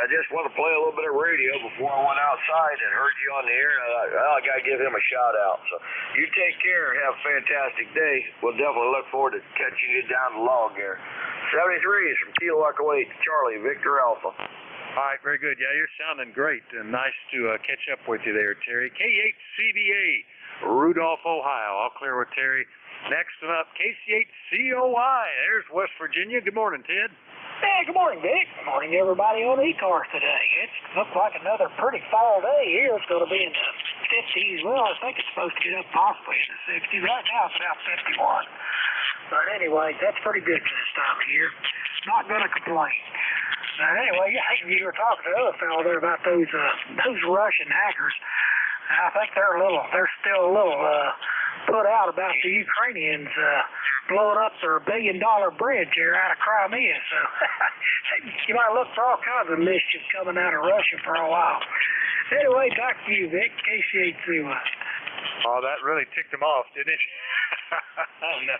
I just want to play a little bit of radio before I went outside and heard you on the air. And I got to give him a shout out. So you take care. Have a fantastic day. We'll definitely look forward to catching you down the log here. 73 is from Kilo Echo 8, Charlie, Victor Alpha. All right, very good. Yeah, you're sounding great, and nice to catch up with you there, Terry. K8CDA. Rudolph, Ohio. I'll clear with Terry. Next up, KC8COI. There's West Virginia. Good morning, Ted. Hey, good morning, Vic. Good morning, everybody on ECARS today. It looks like another pretty fall day here. It's going to be in the 50s. Well, I think it's supposed to get up possibly in the 60s. Right now, it's about 51. But anyway, that's pretty good for this time of year. Not going to complain. Anyway, you were talking to the other fellow there about those Russian hackers. I think they're still a little put out about the Ukrainians blowing up their $1 billion bridge there out of Crimea. So you might look for all kinds of mischief coming out of Russia for a while. Anyway, back to you, Vic, KCH2US. Oh, that really ticked them off, didn't it? No.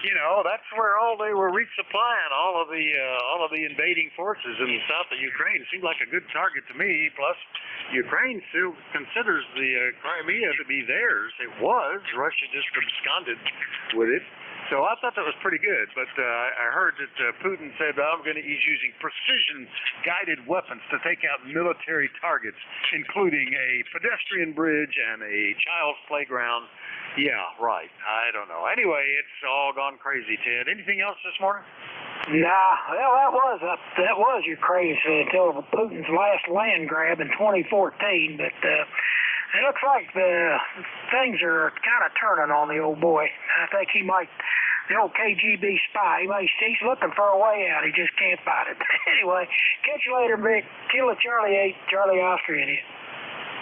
You know, that's where all they were resupplying all of the invading forces in the south of Ukraine. It seemed like a good target to me. Plus, Ukraine still considers the Crimea to be theirs. It was. Russia just absconded with it. So I thought that was pretty good. But I heard that Putin said he's using precision-guided weapons to take out military targets, including a pedestrian bridge and a child's playground. Yeah, right. I don't know. Anyway, it's all gone crazy, Ted. Anything else this morning? Nah, well, that was Ukraine until Putin's last land grab in 2014. But it looks like things are kind of turning on the old boy. I think the old KGB spy, he's looking for a way out. He just can't find it. Anyway, catch you later, Vic. Kilo Charlie 8, Charlie Oscar, India.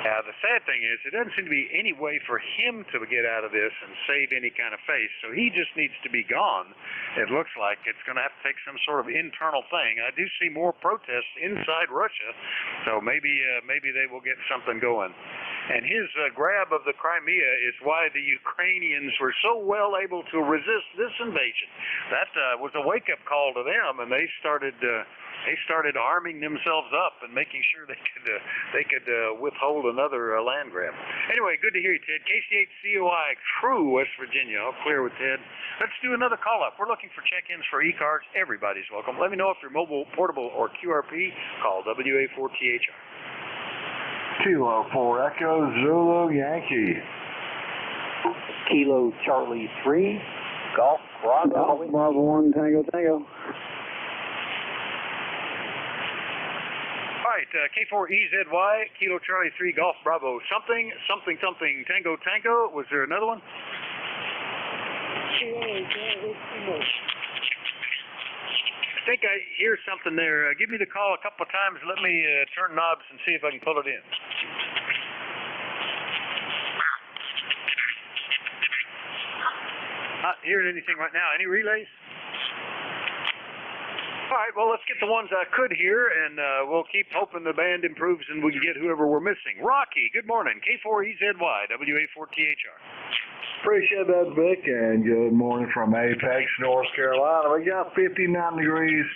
Now, the sad thing is, there doesn't seem to be any way for him to get out of this and save any kind of face, so he just needs to be gone. It looks like it's going to have to take some sort of internal thing. I do see more protests inside Russia, so maybe they will get something going. And his grab of the Crimea is why the Ukrainians were so well able to resist this invasion. That was a wake-up call to them, and they started arming themselves up and making sure they could withhold another land grab. Anyway, good to hear you, Ted. KC8COI, True, West Virginia. All clear with Ted. Let's do another call-up. We're looking for check-ins for ECARS. Everybody's welcome. Let me know if you're mobile, portable, or QRP. Call WA4THR. Kilo 4 Echo Zulu Yankee. Kilo Charlie 3, Golf Bravo. Bravo 1, Tango Tango. All right, K4EZY, Kilo Charlie 3, Golf Bravo, something, Tango Tango. Was there another one? I think I hear something there. Give me the call a couple of times. Let me turn knobs and see if I can pull it in. Not hearing anything right now. Any relays? All right, well, let's get the ones I could hear, and we'll keep hoping the band improves and we can get whoever we're missing. Rocky, good morning. K4EZY, WA4THR. Appreciate that, Vic, and good morning from Apex, North Carolina. We got 59 degrees.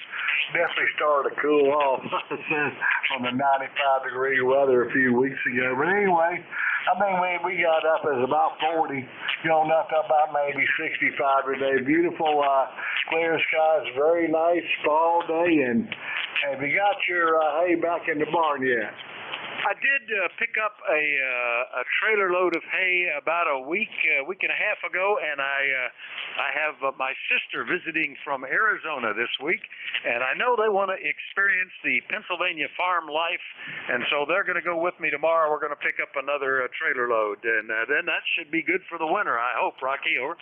Definitely started to cool off from the 95-degree weather a few weeks ago. But anyway, I mean, we got up as about 40, going up to about maybe 65 today. Beautiful clear skies, very nice fall day. And have you got your hay back in the barn yet? I did pick up a trailer load of hay about a week and a half ago, and I have my sister visiting from Arizona this week, and I know they want to experience the Pennsylvania farm life, and so they're going to go with me tomorrow. We're going to pick up another trailer load, and then that should be good for the winter, I hope. Rocky, over.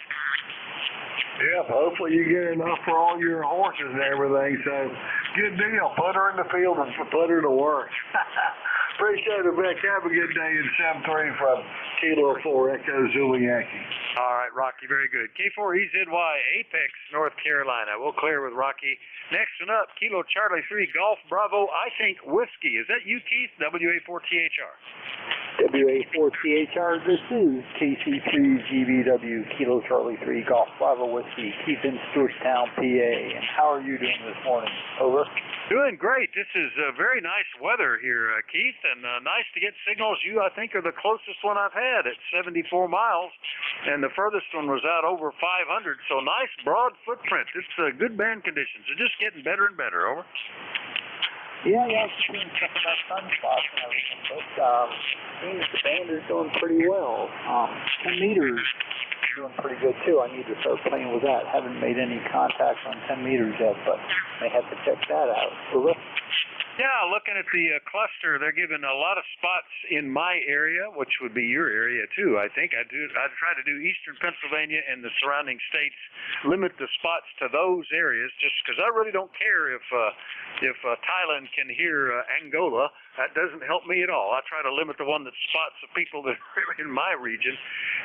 Yeah, hopefully you get enough for all your horses and everything, so good deal. Put her in the field and put her to work. Appreciate it, Vic. Have a good day in 7-3 from Kilo 4 Echo Zulu Yankee. All right, Rocky, very good. K4EZY, Apex, North Carolina. We'll clear with Rocky. Next one up, Kilo Charlie 3, Golf Bravo, I think Whiskey. Is that you, Keith? WA4THR. WA4THR, this is KC3GBW, Kilo Charlie 3, Golf Bravo Whiskey, Keith in Georgetown, PA. And how are you doing this morning? Over. Doing great. This is very nice weather here, Keith, and nice to get signals. You, I think, are the closest one I've had at 74 miles, and the furthest one was out over 500, so nice broad footprint. It's good band conditions. They're just getting better and better. Over. Yeah, just doing stuff about sunspots and everything, but seems the band is doing pretty well. 10 meters doing pretty good too. I need to start playing with that. Haven't made any contact on 10 meters yet, but may have to check that out. Over. Yeah, looking at the cluster, they're giving a lot of spots in my area, which would be your area too. I think I try to do eastern Pennsylvania and the surrounding states, limit the spots to those areas, just because I really don't care if Thailand can hear Angola. That doesn't help me at all. I try to limit the one that spots the people that are in my region,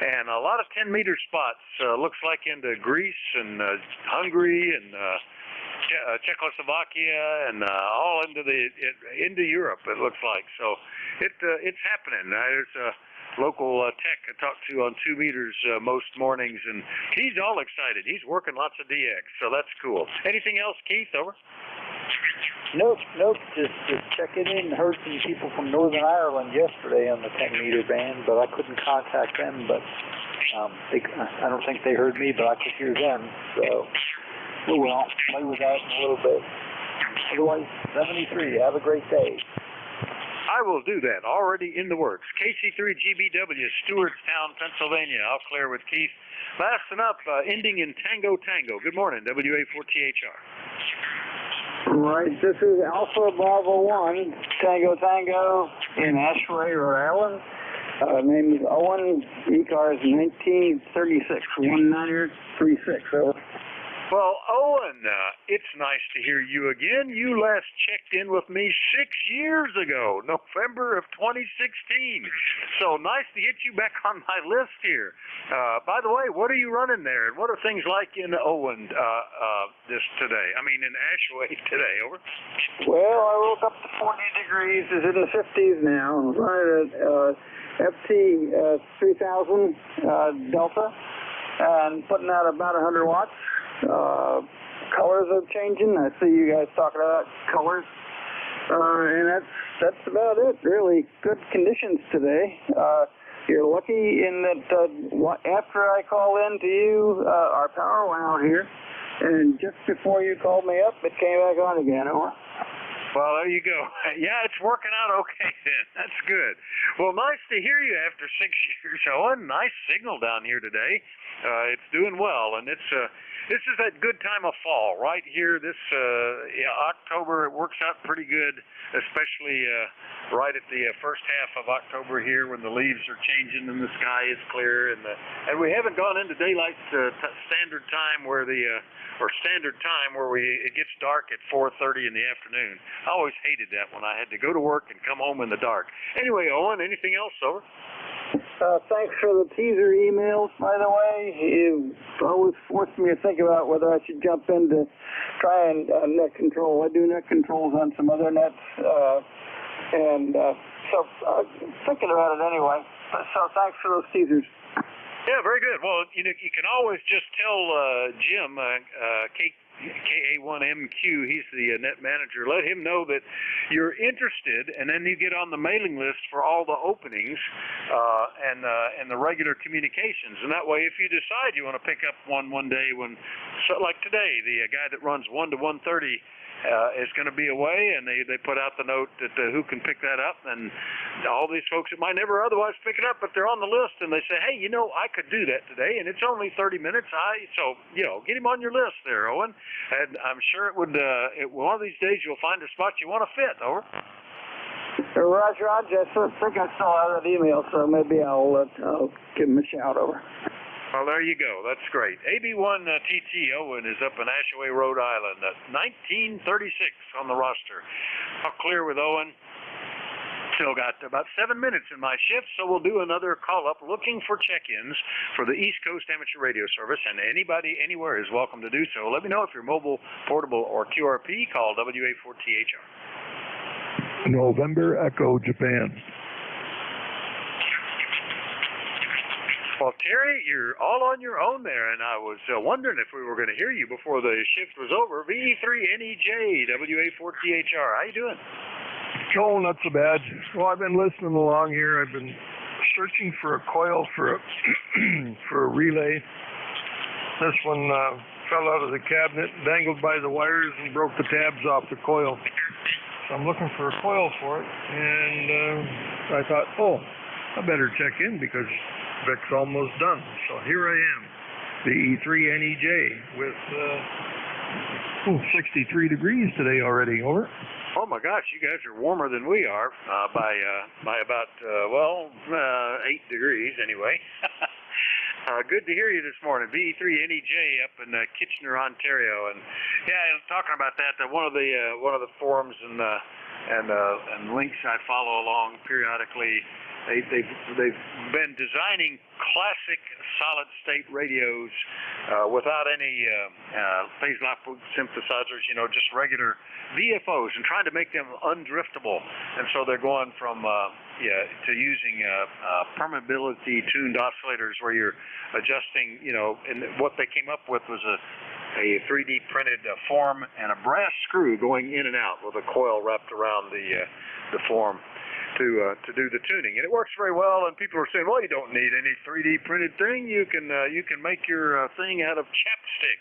and a lot of 10-meter spots. Looks like into Greece and Hungary and Czechoslovakia and all into Europe. It looks like so. It's happening. There's a local tech I talk to on 2 meters most mornings, and he's all excited. He's working lots of DX, so that's cool. Anything else, Keith? Over. Nope. Just checking in. Heard some people from Northern Ireland yesterday on the 10-meter band, but I couldn't contact them. But I don't think they heard me, but I could hear them. So. Oh, well, play with that in a little bit. Otherwise, 73. Have a great day. I will do that. Already in the works. KC3GBW, Stewartstown, Pennsylvania. I'll clear with Keith. Lasting up, ending in Tango Tango. Good morning, WA4THR. Right, this is Alpha Bravo 1, Tango Tango in Ashway, Rhode Island. Name is Owen, ECARS 1936, 1936. Over. Well, Owen, it's nice to hear you again. You last checked in with me 6 years ago, November of 2016. So nice to get you back on my list here. By the way, what are you running there, and what are things like in Owen in Ashway today? Over. Well, I woke up to 40 degrees. It's in the 50s now. I'm running at FT 3000 Delta and putting out about 100 watts. Colors are changing. I see you guys talking about colors, and that's about it. Really good conditions today. You're lucky in that after I call in to you, our power went out here, and just before you called me up, it came back on again. Over. Well, there you go. Yeah, it's working out okay then. That's good. Well, nice to hear you after 6 years, Owen. Nice signal down here today. It's doing well, and this is that good time of fall right here. This October, it works out pretty good, especially right at the first half of October here when the leaves are changing and the sky is clear, and we haven't gone into daylight standard time where it gets dark at 4:30 in the afternoon. I always hated that when I had to go to work and come home in the dark. Anyway, Owen, anything else? Over. Thanks for the teaser emails, by the way. You always forced me to think about whether I should jump in to try and net control. I do net controls on some other nets, so thinking about it anyway. So thanks for those teasers. Yeah, very good. Well, you can always just tell Jim, KA1MQ, he's the net manager, let him know that you're interested, and then you get on the mailing list for all the openings and the regular communications. And that way, if you decide you want to pick up one day like today, the guy that runs 1 to 1:30 is going to be away, and they put out the note that who can pick that up, and all these folks that might never otherwise pick it up, but they're on the list, and they say, hey, I could do that today, and it's only 30 minutes. So get him on your list there, Owen, and I'm sure it would. One of these days you'll find a spot you want to fit. Over. Roger, I think I still have that email, so maybe I'll give him a shout. Over. Well, there you go. That's great. AB1TT Owen is up in Ashaway, Rhode Island. 1936 on the roster. I'll clear with Owen. Still got about 7 minutes in my shift, so we'll do another call-up looking for check-ins for the East Coast Amateur Radio Service, and anybody anywhere is welcome to do so. Let me know if you're mobile, portable, or QRP. Call WA4THR. November Echo, Japan. Well, Terry, you're all on your own there, and I was wondering if we were going to hear you before the shift was over. VE3NEJ, WA4THR. How you doing? Oh, not so bad. Well, I've been listening along here. I've been searching for a coil for a relay. This one fell out of the cabinet, dangled by the wires, and broke the tabs off the coil. So I'm looking for a coil for it, and I thought, I better check in because Vic's almost done. So here I am, the E3NEJ with Oh, 63 degrees today already. Over. Oh my gosh, you guys are warmer than we are by about 8 degrees anyway. Good to hear you this morning. VE3 NEJ up in Kitchener, Ontario, and yeah, talking about that. One of the forums and links I follow along periodically. They've been designing classic solid-state radios without any phase lock synthesizers, just regular VFOs, and trying to make them undriftable. And so they're going from to using permeability-tuned oscillators where you're adjusting, and what they came up with was a 3D printed form and a brass screw going in and out with a coil wrapped around the form to do the tuning, and it works very well. And people are saying, well, you don't need any 3D printed thing. You can make your thing out of chapstick.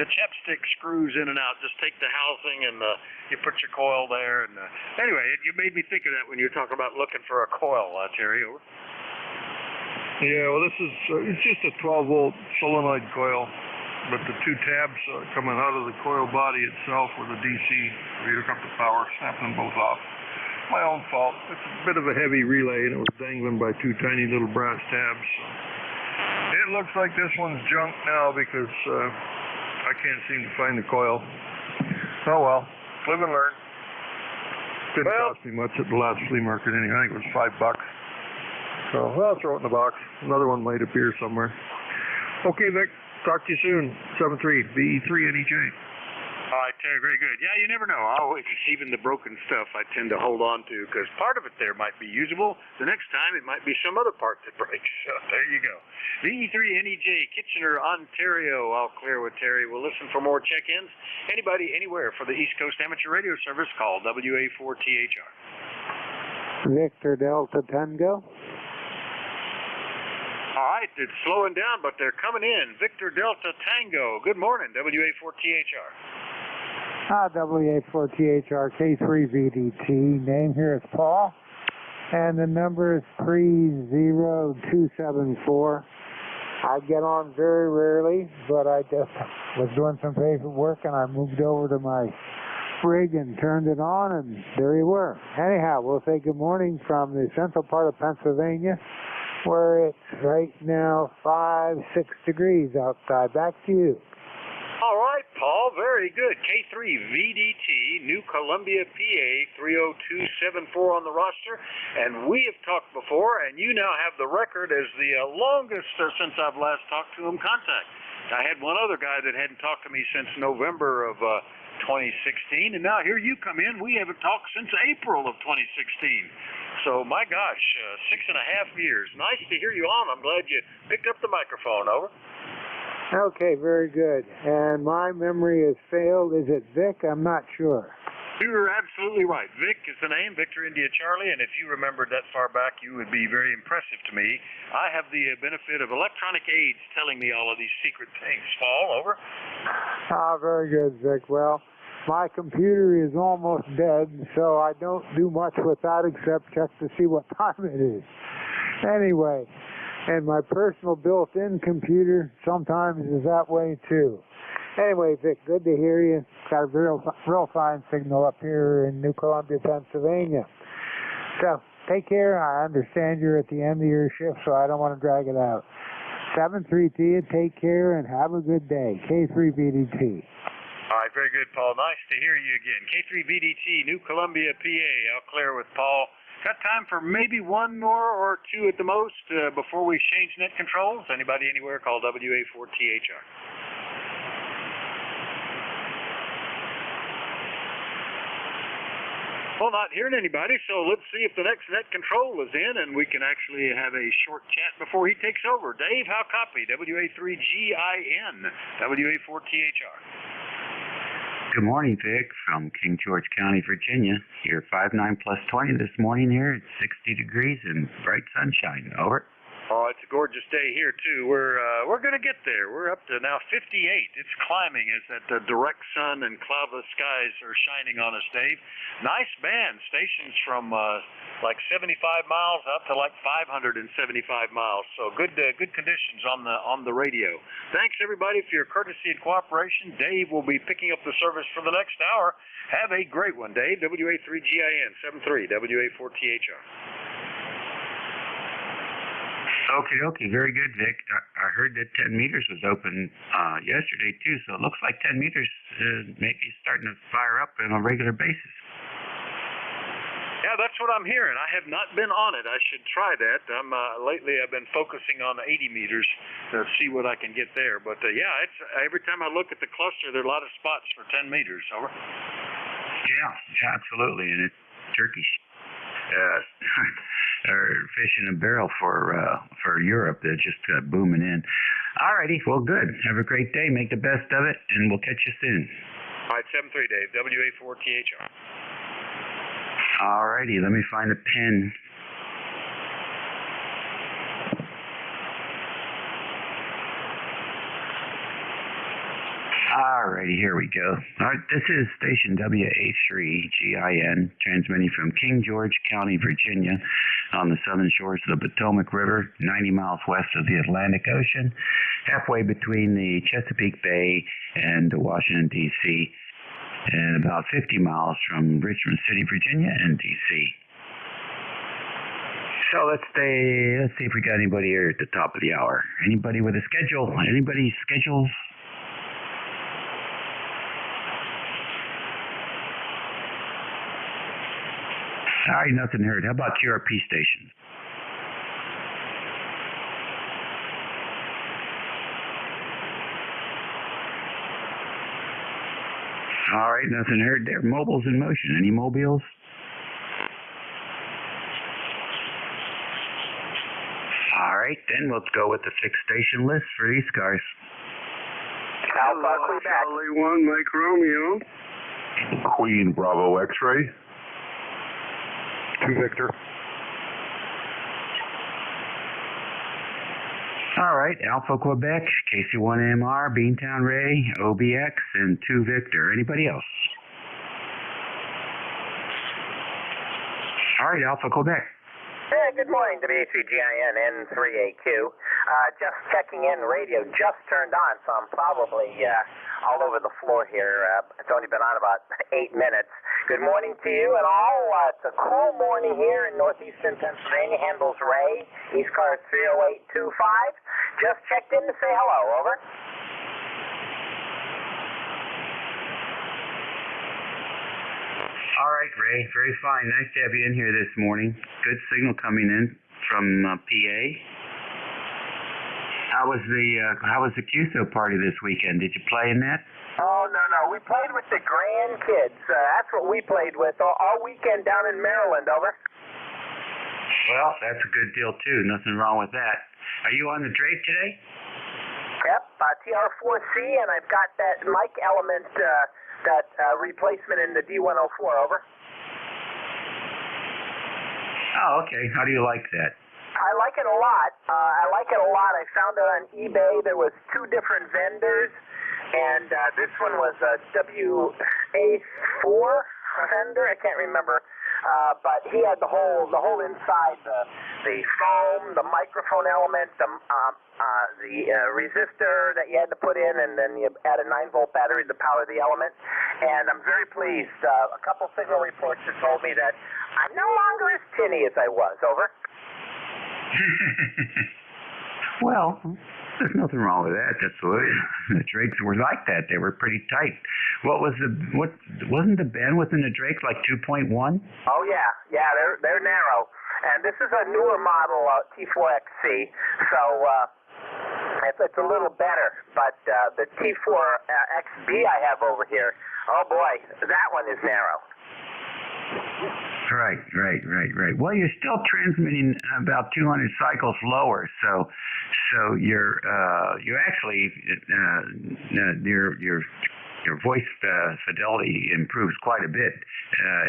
The chapstick screws in and out. Just take the housing and you put your coil there. And anyway, you made me think of that when you were talking about looking for a coil, Terry. Over. Yeah, well, this is it's just a 12-volt solenoid coil, but the two tabs coming out of the coil body itself with a DC, where you hook up the power, snap them both off. My own fault. It's a bit of a heavy relay, and it was dangling by two tiny little brass tabs. So it looks like this one's junk now because I can't seem to find the coil. Oh well, live and learn. Didn't cost me much at the last flea market anyway. I think it was $5. So I'll throw it in the box. Another one might appear somewhere. Okay, Vic. Talk to you soon. 73 VE3 NEJ. All right, Terry, very good. Yeah, you never know. Even the broken stuff I tend to hold on to because part of it there might be usable. The next time it might be some other part that breaks. So there you go. VE3 NEJ, Kitchener, Ontario. All clear with Terry. We'll listen for more check-ins. Anybody, anywhere for the East Coast Amateur Radio Service, call WA4THR. Victor Delta Tango. All right, it's slowing down, but they're coming in. Victor Delta Tango. Good morning, WA4THR. WA4THR K3VDT. Name here is Paul, and the number is 30274. I get on very rarely, but I just was doing some paperwork, and I moved over to my rig and turned it on, and there you were. Anyhow, we'll say good morning from the central part of Pennsylvania, where it's right now 5-6 degrees outside. Back to you. All right, Paul, very good. K3VDT, New Columbia, PA, 30274 on the roster. And we have talked before, and you now have the record as the longest since I've last talked to him contact. I had one other guy that hadn't talked to me since November of 2016, and now here you come in. We haven't talked since April of 2016. So, my gosh, 6.5 years. Nice to hear you on. I'm glad you picked up the microphone. Over. Okay, very good. And my memory has failed. Is it Vic? I'm not sure. You're absolutely right. Vic is the name, Victor India Charlie, and if you remembered that far back, you would be very impressive to me. I have the benefit of electronic aids telling me all of these secret things. Paul, over. Very good, Vic. Well, my computer is almost dead, so I don't do much with that except check to see what time it is. Anyway, and my personal built-in computer sometimes is that way too. Anyway, Vic, good to hear you. Got a real fine signal up here in New Columbia, Pennsylvania. So, take care. I understand you're at the end of your shift, so I don't want to drag it out. 7-3 to you. Take care and have a good day. K3VDT. All right, very good, Paul. Nice to hear you again. K3VDT, New Columbia, PA. I'll clear with Paul. Got time for maybe one more or two at the most before we change net controls? Anybody anywhere, call WA4THR. Well, not hearing anybody, so let's see if the next net control is in and we can actually have a short chat before he takes over. Dave, how copy? WA3GIN, WA4THR. Good morning, Vic, from King George County, Virginia. You're 59 plus 20 this morning here. It's 60 degrees and bright sunshine. Over. Oh, it's a gorgeous day here too. We're going to get there. We're up to now 58. It's climbing as that direct sun and cloudless skies are shining on us, Dave. Nice band. Stations from like 75 miles up to like 575 miles. So good conditions on the radio. Thanks everybody for your courtesy and cooperation. Dave will be picking up the service for the next hour. Have a great one, Dave. WA3GIN 73 WA4THR. Okay, very good, Vic. I heard that 10 meters was open yesterday, too, so it looks like 10 meters may be starting to fire up on a regular basis. Yeah, that's what I'm hearing. I have not been on it. I should try that. Lately I've been focusing on 80 meters to see what I can get there. But, yeah, it's every time I look at the cluster, there are a lot of spots for 10 meters. Over. Yeah, absolutely, and it's turkeys. Or fish in a barrel for Europe. They're just booming in. Alrighty, well, good. Have a great day. Make the best of it, and we'll catch you soon. All right, 73, Dave. WA4THR. Alrighty, let me find a pen. Alrighty, here we go. Alright, this is station WA3GIN, transmitting from King George County, Virginia, on the southern shores of the Potomac River, 90 miles west of the Atlantic Ocean, halfway between the Chesapeake Bay and Washington, D.C., and about 50 miles from Richmond City, Virginia, and D.C. So let's see if we got anybody here at the top of the hour. Anybody with a schedule? Anybody's schedules? All right, nothing heard. How about QRP stations? All right, nothing heard there. Mobiles in motion. Any mobiles? All right, then let's go with the fixed station list for ECARS. Alpha, Quebec. Charlie 1, Mike Romeo. Queen Bravo X-ray. 2 Victor. All right, Alpha Quebec, KC1MR, Beantown Ray, OBX, and 2 Victor. Anybody else? All right, Alpha Quebec. Hey, good morning, W3GIN N3AQ. Just checking in, radio just turned on, so I'm probably all over the floor here. It's only been on about 8 minutes. Good morning to you and all. It's a cool morning here in northeastern Pennsylvania. Handles Ray, ECARS 30825. Just checked in to say hello, over. All right, Ray. Very fine. Nice to have you in here this morning. Good signal coming in from PA. How was the QSO party this weekend? Did you play in that? Oh, no. We played with the grandkids. That's what we played with all weekend down in Maryland, over. Well, that's a good deal, too. Nothing wrong with that. Are you on the Drake today? Yep, TR4C, and I've got that mic element, that replacement in the D104, over. Oh, okay. How do you like that? I like it a lot. I found it on eBay. There was 2 different vendors, and this one was a WA4 vendor. I can't remember, but he had the whole inside, the foam, the microphone element, the resistor that you had to put in, and then you add a 9-volt battery to power the element. And I'm very pleased. A couple signal reports have told me that I'm no longer as tinny as I was, over. Well, there's nothing wrong with that. That's the way the Drakes were like that. They were pretty tight. Wasn't the bandwidth in the Drake like 2.1? Oh yeah, they're narrow. And this is a newer model, T4XC, so it's a little better. But the T4XB I have over here, oh boy, that one is narrow. Right. Well, you're still transmitting about 200 cycles lower, so you're actually your voice fidelity improves quite a bit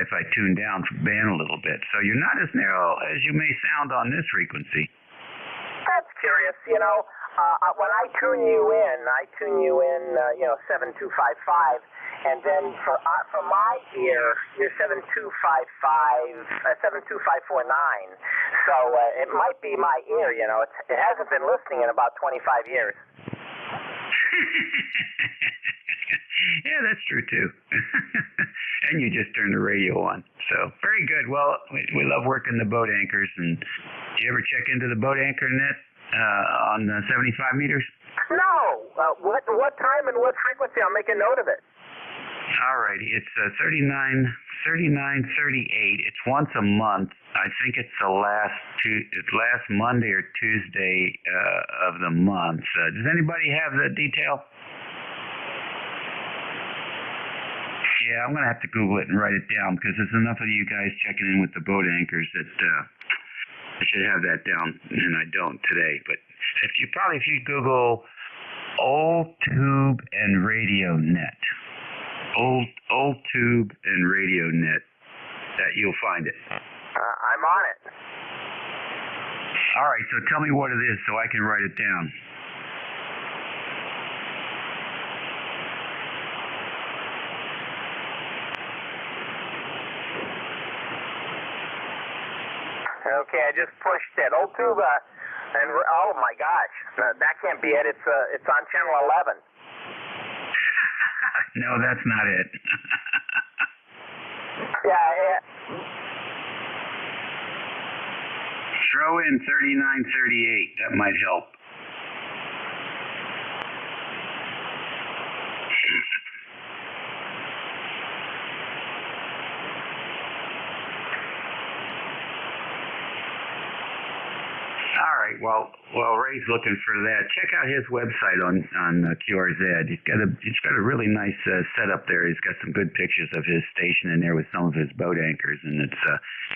if I tune down the band a little bit. So you're not as narrow as you may sound on this frequency. curious. When I tune you in, 7255, and then for my ear, you're 72549. So it might be my ear. It hasn't been listening in about 25 years. Yeah, that's true too. And you just turned the radio on. So very good. Well, we love working the boat anchors. And do you ever check into the boat anchor net on the 75 meters? No. What time and what frequency? I'll make a note of it. All righty. It's 3938. It's once a month. I think it's the last Monday or Tuesday of the month. Does anybody have the detail? Yeah, I'm going to have to Google it and write it down because there's enough of you guys checking in with the boat anchors that I should have that down, and I don't today. But if you Google old tube and radio net, old tube and radio net, that you'll find it. I'm on it. All right, so tell me what it is so I can write it down. Okay, I just pushed it. Old tube, and oh my gosh, that can't be it. It's on channel 11. No, that's not it. Yeah. Throw in 3938. That might help. All right. Well, Ray's looking for that. Check out his website on QRZ. He's got a really nice setup there. He's got some good pictures of his station in there with some of his boat anchors, and it's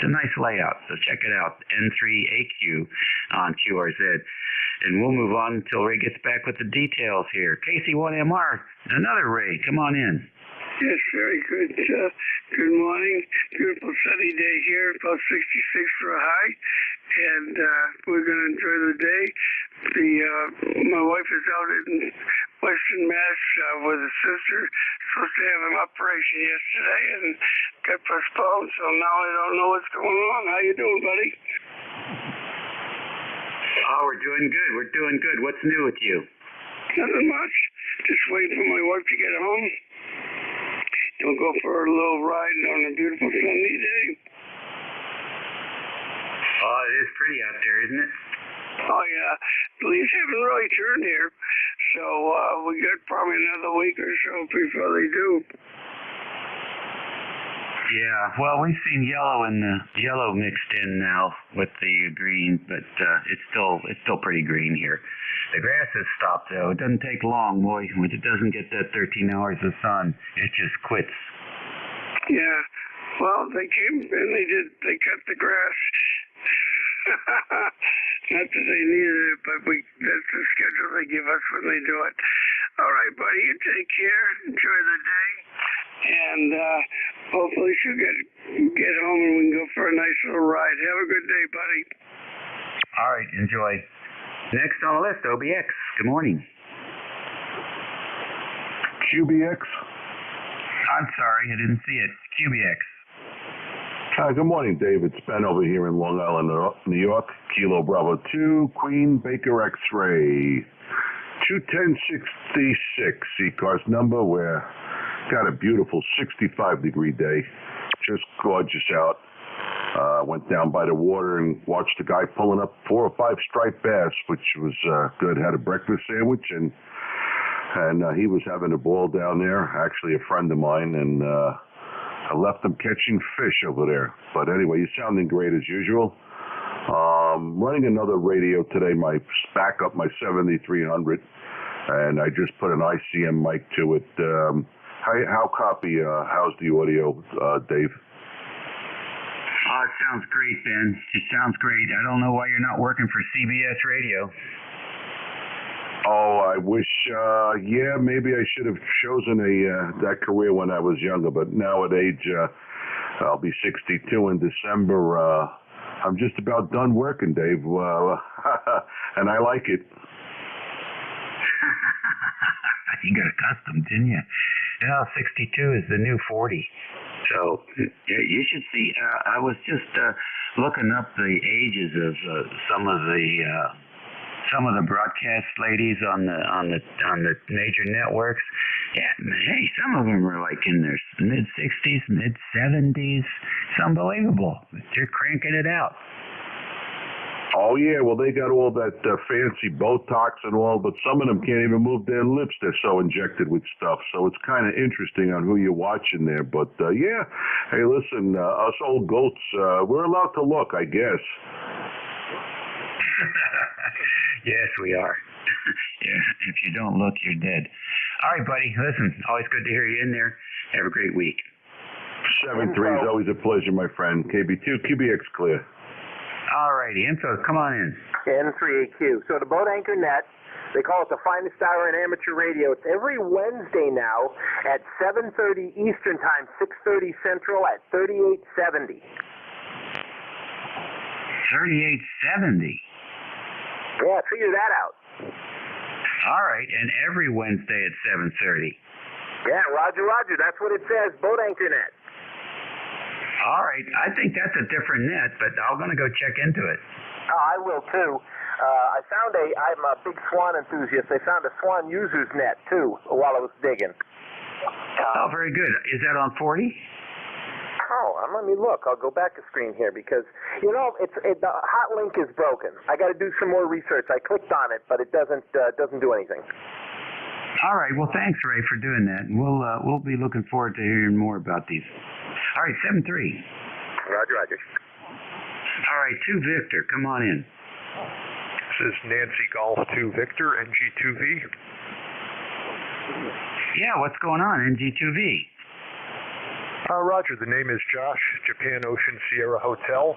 a nice layout. So check it out. N3AQ on QRZ, and we'll move on until Ray gets back with the details here. KC1MR, another Ray. Come on in. Yes, very good. Good morning. Beautiful sunny day here, about 66 for a high, and we're going to enjoy the day. My wife is out in Western Mass with a sister, supposed to have an operation yesterday, and got postponed, so now I don't know what's going on. How you doing, buddy? Oh, we're doing good. We're doing good. What's new with you? Nothing much. Just waiting for my wife to get home. We'll go for a little ride on a beautiful sunny day. Oh, it is pretty out there, isn't it? Oh, yeah. The leaves haven't really turned here, so we got probably another week or so before they do. Yeah, well, we've seen yellow mixed in now with the green, but it's still pretty green here. The grass has stopped though. It doesn't take long, boy. When it doesn't get that 13 hours of sun, it just quits. Yeah. Well, they came and they cut the grass. Not that they needed it, but that's the schedule they give us when they do it. All right, buddy, you take care. Enjoy the day. And hopefully she'll get home and we can go for a nice little ride. Have a good day, buddy. All right, enjoy. Next on the list, OBX. Good morning. QBX? I'm sorry, I didn't see it. QBX. Hi, good morning, Dave. It's Ben over here in Long Island, New York. Kilo Bravo 2, Queen Baker X-Ray. 21066, ECARS number. We're got a beautiful 65-degree day. Just gorgeous out. Went down by the water and watched a guy pulling up 4 or 5 striped bass, which was good. Had a breakfast sandwich, and he was having a ball down there. Actually, a friend of mine, and I left him catching fish over there. But anyway, you're sounding great as usual. Running another radio today, my backup, my 7300, and I just put an ICM mic to it. How's the audio, Dave? Oh, it sounds great, Ben. It sounds great. I don't know why you're not working for CBS Radio. Oh, I wish, maybe I should have chosen that career when I was younger, but now at age, I'll be 62 in December, I'm just about done working, Dave. And I like it. You got accustomed, didn't you? 62 is the new 40. So you should see. I was just looking up the ages of some of the broadcast ladies on the major networks. Yeah, hey, some of them are like in their mid 60s, mid 70s. It's unbelievable. They're cranking it out. Oh, yeah, well, they got all that fancy Botox and all, but some of them can't even move their lips. They're so injected with stuff. So it's kind of interesting on who you're watching there. But, yeah, hey, listen, us old goats, we're allowed to look, I guess. Yes, we are. Yeah, if you don't look, you're dead. All right, buddy, listen, always good to hear you in there. Have a great week. 7-3 is always a pleasure, my friend. KB2, QBX clear. All righty, info, come on in. N3AQ. So the Boat Anchor Net, they call it the finest hour in amateur radio. It's every Wednesday now at 7:30 Eastern Time, 6:30 Central at 3870. 3870? Yeah, figure that out. All right, and every Wednesday at 7:30. Yeah, Roger, that's what it says, Boat Anchor Net. All right, I think that's a different net, but I'm going to go check into it. Oh, I will too. I'm a big swan enthusiast. I found a swan user's net too while I was digging. Oh, very good. Is that on 40? Oh, let me look. I'll go back a screen here because, the hot link is broken. I got to do some more research. I clicked on it, but it doesn't do anything. All right. Well, thanks, Ray, for doing that. We'll be looking forward to hearing more about these. All right, 7-3. Roger. All right, 2 Victor, come on in. This is Nancy Golf 2 Victor, NG2V. Yeah, what's going on, NG2V? Roger, the name is Josh, Japan Ocean Sierra Hotel.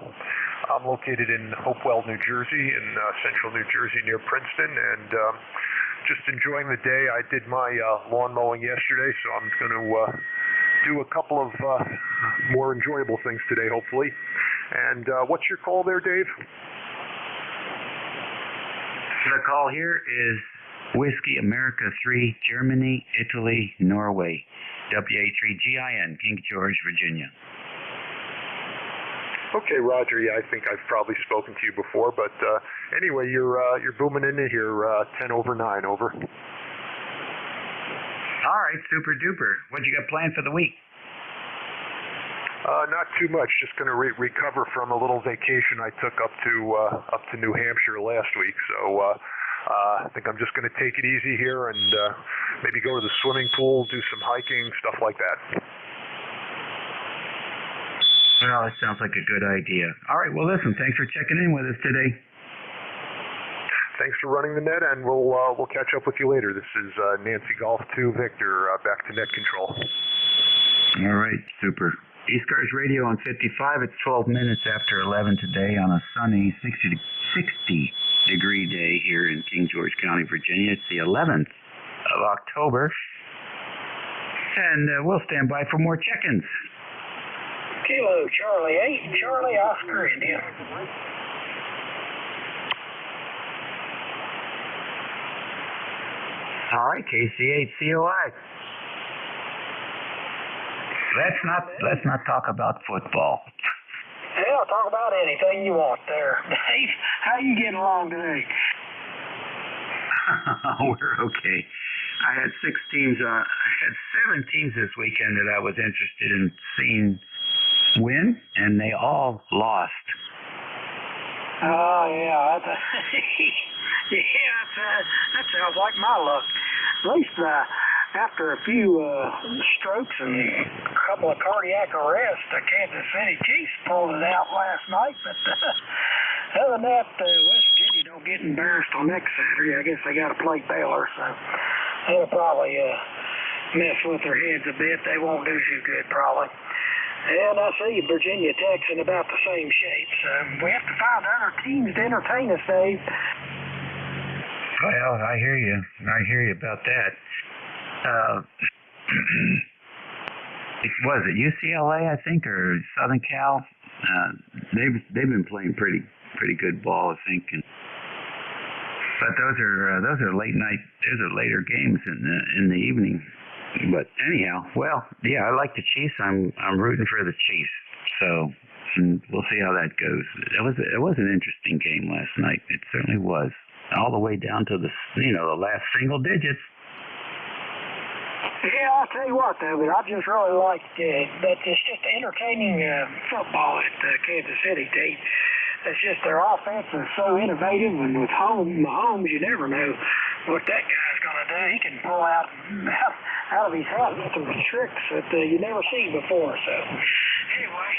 I'm located in Hopewell, New Jersey, in central New Jersey near Princeton, and just enjoying the day. I did my lawn mowing yesterday, so I'm going to do a couple of more enjoyable things today, hopefully. And what's your call there, Dave? The call here is Whiskey America 3, Germany, Italy, Norway, WA3GIN, King George, Virginia. Okay, Roger. Yeah, I think I've probably spoken to you before, but anyway, you're booming into here. 10 over 9, over. All right, super duper. What you got planned for the week? Not too much. Just going to recover from a little vacation I took up to New Hampshire last week. So I think I'm just going to take it easy here and maybe go to the swimming pool, do some hiking, stuff like that. Well, that sounds like a good idea. All right, well, listen, thanks for checking in with us today. Thanks for running the net, and we'll catch up with you later. This is Nancy Golf 2 Victor, back to net control. All right, super. ECARS Radio on 55. It's 12 minutes after 11 today on a sunny 60-degree day here in King George County, Virginia. It's the 11th of October, and we'll stand by for more check-ins. Kilo Charlie 8, Charlie Oscar India. All right, KC8COI. Let's not talk about football. Hell, talk about anything you want there. Dave, how you getting along today? We're okay. I had 7 teams this weekend that I was interested in seeing win, and they all lost. Oh, yeah. That sounds like my luck. At least after a few strokes and a couple of cardiac arrests, the Kansas City Chiefs pulled it out last night. But other than that, West Virginia don't get embarrassed on next Saturday. I guess they got to play Baylor, so they'll probably mess with their heads a bit. They won't do too good, probably. And I see Virginia Tech's in about the same shape, so we have to find other teams to entertain us, Dave. Well, I hear you. About that. Was it UCLA, I think, or Southern Cal? They've been playing pretty good ball, I think. But those are late night. Those are later games in the evening. But anyhow, well, yeah, I like the Chiefs. I'm rooting for the Chiefs. So we'll see how that goes. It was an interesting game last night. It certainly was, all the way down to the last single digits. Yeah, I'll tell you what, though, I just really like that it's just entertaining football at Kansas City, Tate. It's just their offense is so innovative, and with Mahomes, you never know what that guy's going to do. He can pull out of his hat some tricks that you never seen before. So, anyway,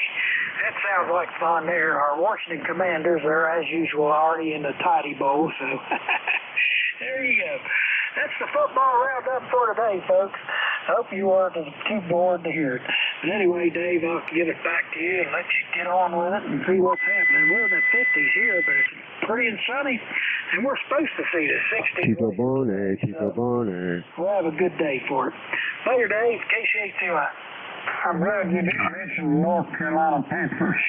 that sounds like fun there. Our Washington Commanders are, as usual, already in the Tidy Bowl, so there you go. That's the football roundup for today, folks. Hope you weren't too bored to hear it. But anyway, Dave, I'll give it back to you and let you get on with it and see what's happening. We're in the 50s here, but it's pretty and sunny, and we're supposed to see the 60s. Keep up on it, keep up on it. We'll have a good day for it. Later, Dave. KC2US. I'm glad you didn't mention North Carolina Panthers.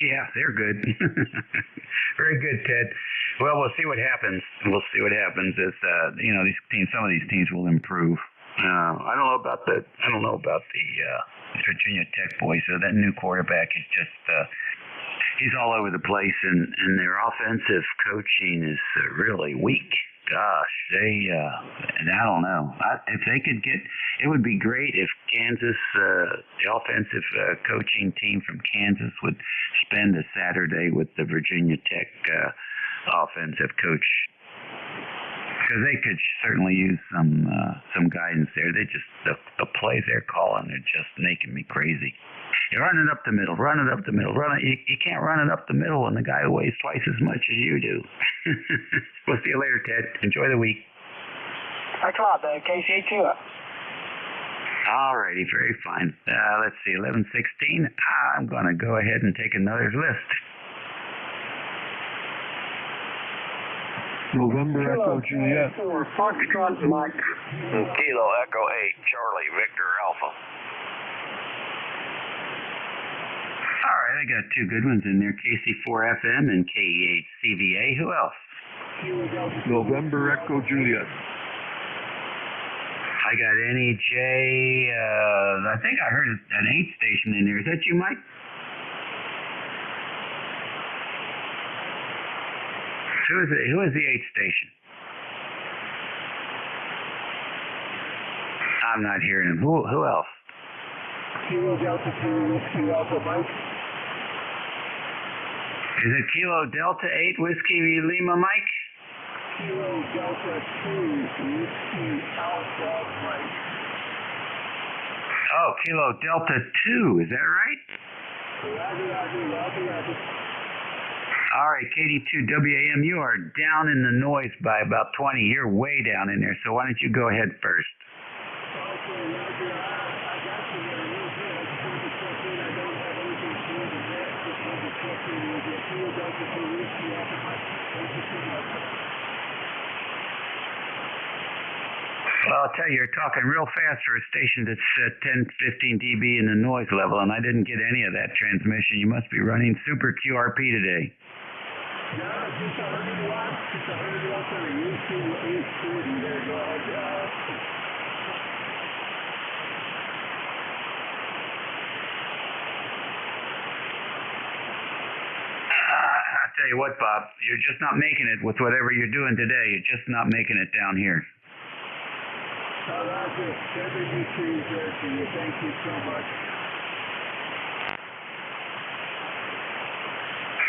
Yeah, they're good. Very good, Ted. Well, we'll see what happens. We'll see what happens as these teams. Some of these teams will improve. I don't know about the Virginia Tech boys. So that new quarterback is just he's all over the place, and their offensive coaching is really weak. Gosh, and I don't know. If they could get, it would be great if Kansas, the offensive coaching team from Kansas would spend a Saturday with the Virginia Tech offensive coach, because they could certainly use some guidance there. They just the plays they're calling are just making me crazy. You run it up the middle, run it up the middle, you can't run it up the middle when the guy weighs twice as much as you do. We'll see you later, Ted. Enjoy the week. Thanks a lot, Dave. KC2US. All righty, very fine. Let's see, 11:16. I'm going to go ahead and take another list. November Echo Juliet. Foxtrot Mike. Kilo Echo 8, Charlie, Victor Alpha. All right, I got two good ones in there, KC4FM and KE8CVA. Who else? November Echo Juliet. I got NEJ, I think I heard an 8 station in there. Is that you, Mike? Who is the 8 station? I'm not hearing him. Who else? Kilo Delta 2, Whiskey Alpha Mike. Is it Kilo Delta 8 Whiskey Lima Mike? Kilo Delta 2, Whiskey Alpha Mike. Oh, Kilo Delta 2, is that right? Roger. All right, KD2WAM, you are down in the noise by about 20. You're way down in there, so why don't you go ahead first? Okay, Roger. I got you there. Real good. I just wanted to check in. I don't have anything for the net. Just wanted to check in with you. Kilo Delta 2, Whiskey Alpha Mike. Thank you so much. Well, I'll tell you, you're talking real fast for a station that's 10, 15 dB in the noise level, and I didn't get any of that transmission. You must be running super QRP today. No, just 100 watts. Just 100 watts on a UC830 there. Go ahead. I'll tell you what, Bob, you're just not making it with whatever you're doing today. You're just not making it down here. Roger. WBC there to you. Thank you so much.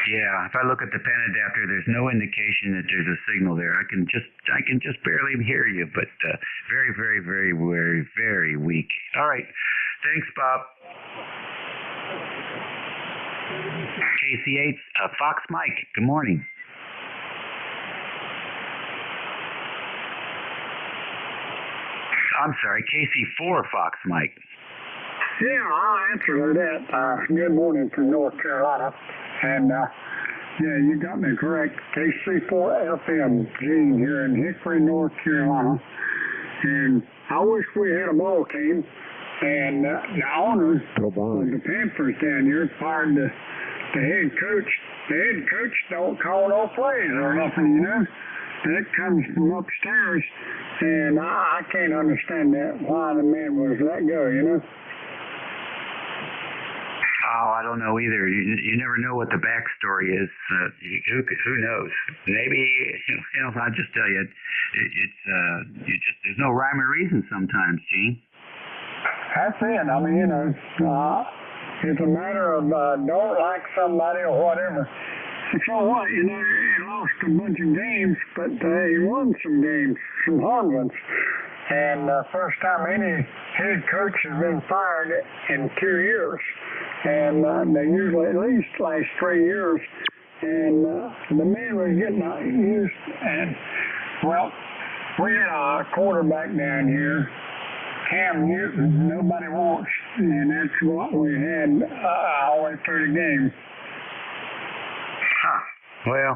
Yeah, if I look at the pen adapter, there's no indication that there's a signal there. I can just barely hear you, but very, very, very, very, very weak. All right. Thanks, Bob. KC8, Fox Mike, good morning. I'm sorry, KC4 Fox Mike. Yeah, I'll answer that. Good morning from North Carolina. And, yeah, you got me correct. KC4FM, Gene here in Hickory, North Carolina. And I wish we had a ball team. And the owner of the Panthers down here fired the head coach. The head coach don't call no plays or nothing, you know. That comes from upstairs, and I can't understand that, why the man was let go, you know. Oh, I don't know either. You never know what the backstory is. Who knows? Maybe, I'll just tell you, there's no rhyme or reason sometimes, Gene. That's it. I mean, it's a matter of don't like somebody or whatever. So what? You know, he lost a bunch of games, but he won some games, some hard ones. And first time any head coach has been fired in 2 years. And they usually at least last 3 years. And the man was getting used. And, well, we had a quarterback down here, Cam Newton, nobody wants. And that's what we had all the way through the game. Huh. Well,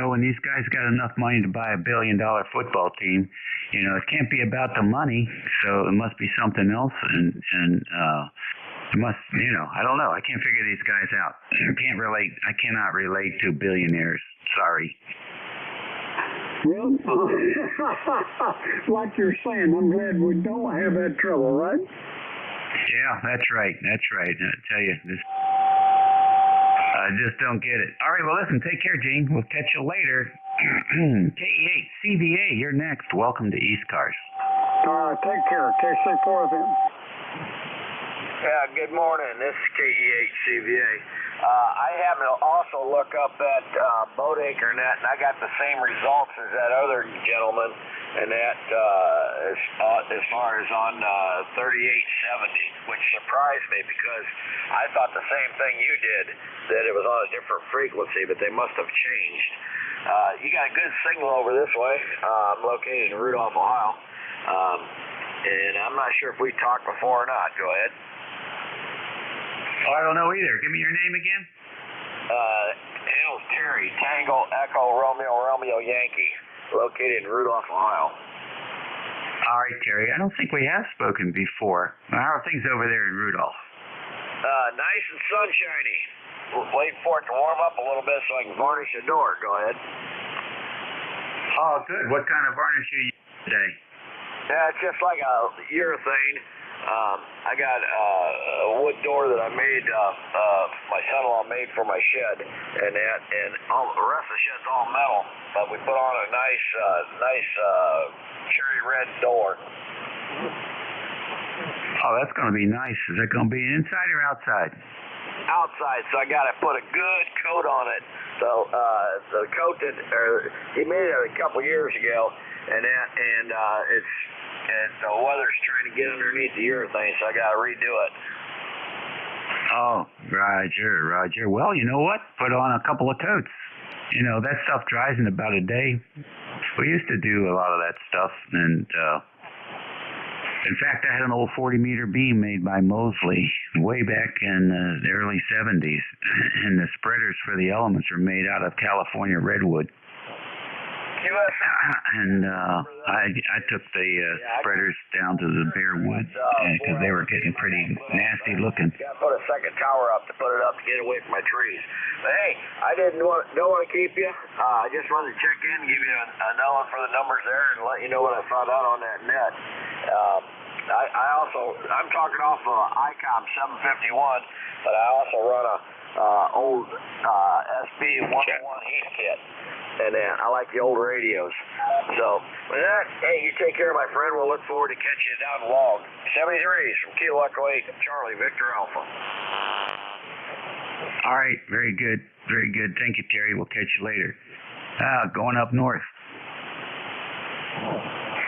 when these guys got enough money to buy $1 billion football team, it can't be about the money, so it must be something else, and it must, I don't know. I can't figure these guys out. I cannot relate to billionaires. Sorry. Well, like you're saying, I'm glad we don't have that trouble, right? Yeah, that's right. I tell you, I just don't get it. All right, well, listen, take care, Gene. We'll catch you later. KE8, CVA, you're next. Welcome to ECARS. Take care. KC4 then. Yeah, good morning. This is KE8 CVA. I happened to also look up at Boat Anchor Net, and I got the same results as that other gentleman, and that as far as on 3870, which surprised me because I thought the same thing you did, that it was on a different frequency, but they must have changed. You got a good signal over this way. I'm located in Rudolph, Ohio, and I'm not sure if we talked before or not. Go ahead. Oh, I don't know either. Give me your name again. Hail's Terry, Tango, Echo, Romeo, Yankee, located in Rudolph, Ohio. All right, Terry. I don't think we have spoken before. How are things over there in Rudolph? Nice and sunshiny. We're waiting for it to warm up a little bit so I can varnish the door. Go ahead. Oh, good. What kind of varnish are you using today? Yeah, it's just like a urethane. I got a wood door that I made, my son-in-law made for my shed, and all the rest of the shed's all metal, but we put on a nice cherry red door. Oh, that's going to be nice. Is it going to be inside or outside? Outside, so I got to put a good coat on it. So the coat he made it a couple years ago, and the weather's trying to get underneath the urethane, so I got to redo it. Oh, Roger. Well, you know what? Put on a couple of coats. That stuff dries in about a day. We used to do a lot of that stuff, and in fact, I had an old 40-meter beam made by Mosley way back in the early 70s, and the spreaders for the elements are made out of California redwood. And I took the spreaders down to the bare wood because they were getting pretty nasty looking. Got to put a second tower up to put it up to get away from my trees. But hey, I don't want to keep you. I just wanted to check in, give you a knowing for the numbers there, and let you know what I found out on that net. I'm talking off of ICOM 751, but I also run a old SB 101 heat kit. And I like the old radios. So, with that, hey, you take care, my friend. We'll look forward to catching you down the log. 73s from Kilo Echo 8, Charlie, Victor Alpha. All right, very good. Thank you, Terry. We'll catch you later. Going up north.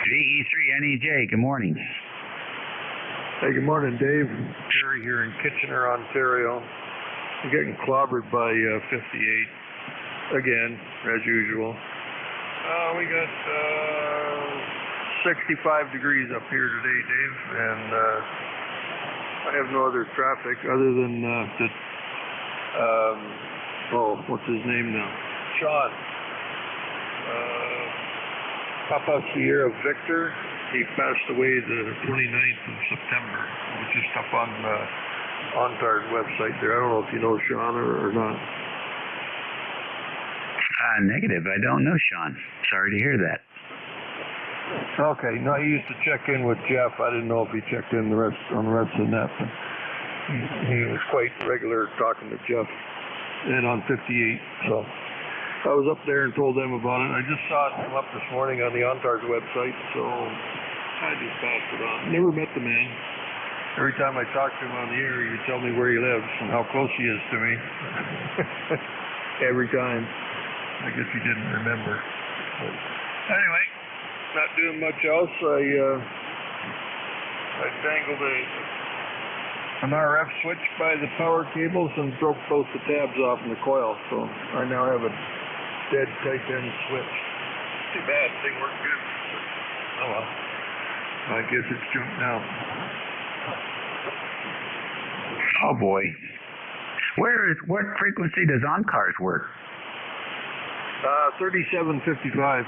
VE3 NEJ, good morning. Hey, good morning, Dave. Terry here in Kitchener, Ontario. I'm getting clobbered by 58. Again, as usual. We got 65 degrees up here today, Dave, and I have no other traffic other than what's his name now? Sean. Papa Sierra Victor, He passed away the 29th of September. It was just up on ONTAR's website there. I don't know if you know Sean or not. Negative. I don't know Sean. Sorry to hear that. Okay. No, he used to check in with Jeff. I didn't know if he checked in on the rest of the net. But he was quite regular talking to Jeff and on 58. So I was up there and told them about it. I just saw it come up this morning on the ONTAR's website, so I just passed it on. Never met the man. Every time I talk to him on the air, he tell me where he lives and how close he is to me. Every time. I guess he didn't remember. But anyway, not doing much else. I dangled an RF switch by the power cables and broke both the tabs off in the coil, so I now have a dead type N switch. Too bad, thing worked good. Oh well. I guess it's junk now. Oh boy. What frequency does ECARS work? 3755.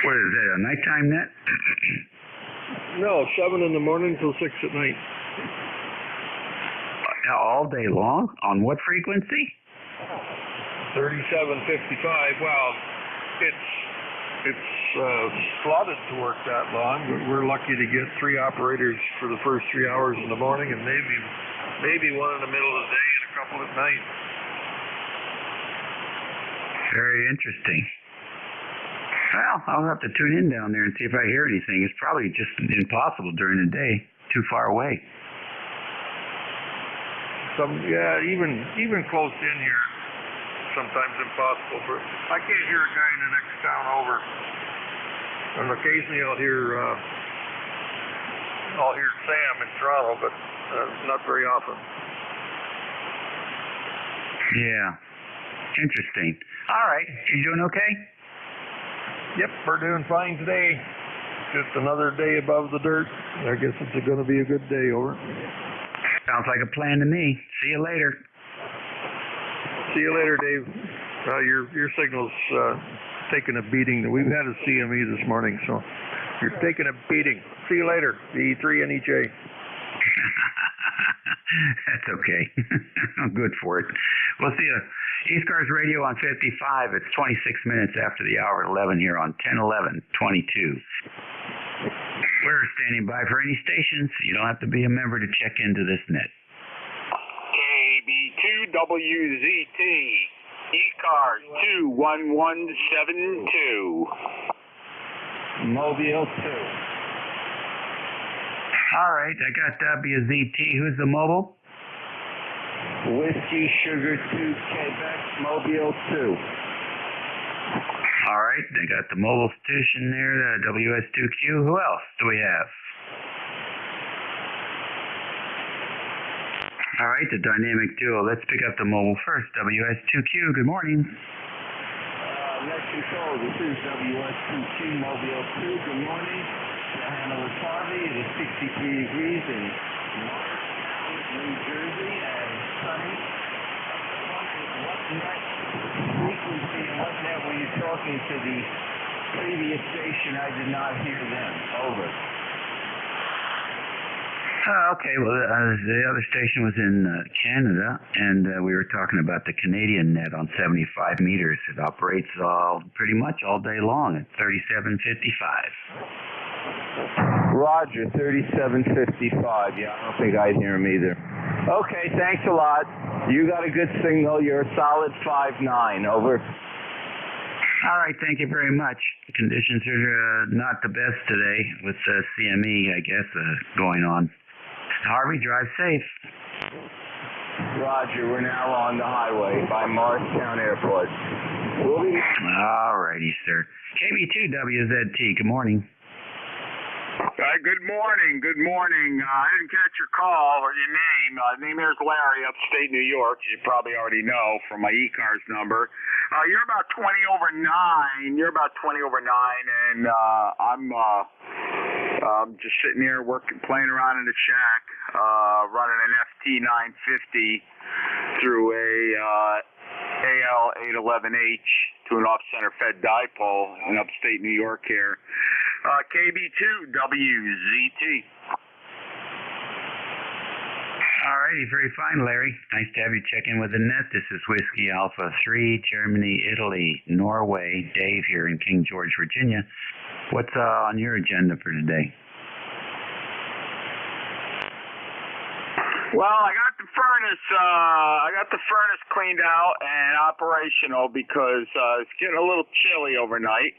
What is that, a nighttime net? No, 7 in the morning till 6 at night. All day long? On what frequency? 3755. Well, it's slotted to work that long, but we're lucky to get 3 operators for the first 3 hours in the morning and maybe one in the middle of the day and a couple at night. Very interesting. Well, I'll have to tune in down there and see if I hear anything. It's probably just impossible during the day. Too far away. Even close in here, sometimes impossible. I can't hear a guy in the next town over. And occasionally I'll hear Sam in Toronto, but not very often. Yeah. Interesting. All right. You doing okay? Yep, we're doing fine today. Just another day above the dirt. I guess it's going to be a good day, over. Sounds like a plan to me. See you later. See you later, Dave. Your signal's taking a beating. We've had a CME this morning, so you're taking a beating. See you later, the E3 and EJ. That's okay. I'm good for it. We'll see you. ECARS Radio on 55. It's 26 minutes after the hour at 11 here on 1011-22. We're standing by for any stations. You don't have to be a member to check into this net. KB2WZT, ECARS 21172. Mobile 2. All right, I got WZT. Who's the mobile? Whiskey Sugar 2 Quebec, Mobile 2. All right, they got the mobile station there, the WS2Q. Who else do we have? All right, the dynamic duo. Let's pick up the mobile first. WS2Q, good morning. Net Control, this is WS2Q Mobile 2. Good morning. The handle is Harvey. It is 63 degrees in New Jersey and sunny. What net frequency and what net were you talking to the previous station? I did not hear them. Over. Okay, well, the other station was in Canada, and we were talking about the Canadian net on 75 meters. It operates pretty much all day long at 3755. Roger, 3755. Yeah, I don't think I'd hear him either. Okay, thanks a lot. You got a good signal. You're a solid 5'9". Over. All right, thank you very much. Conditions are not the best today with CME, I guess, going on. Harvey, drive safe. Roger, we're now on the highway by Morristown Airport. We'll be... All righty, sir. KB2WZT, good morning. Good morning. Good morning. I didn't catch your call or your name. Name here's Larry, upstate New York. You probably already know from my ECARS number. You're about 20 over 9. You're about 20 over 9, and I'm just sitting here playing around in the shack, running an FT950 through a AL811H to an off-center fed dipole in upstate New York here. KB2WZT. Alrighty, very fine, Larry. Nice to have you check in with the net. This is Whiskey Alpha 3, Germany, Italy, Norway. Dave here in King George, Virginia. What's on your agenda for today? Well, I got the furnace cleaned out and operational because it's getting a little chilly overnight,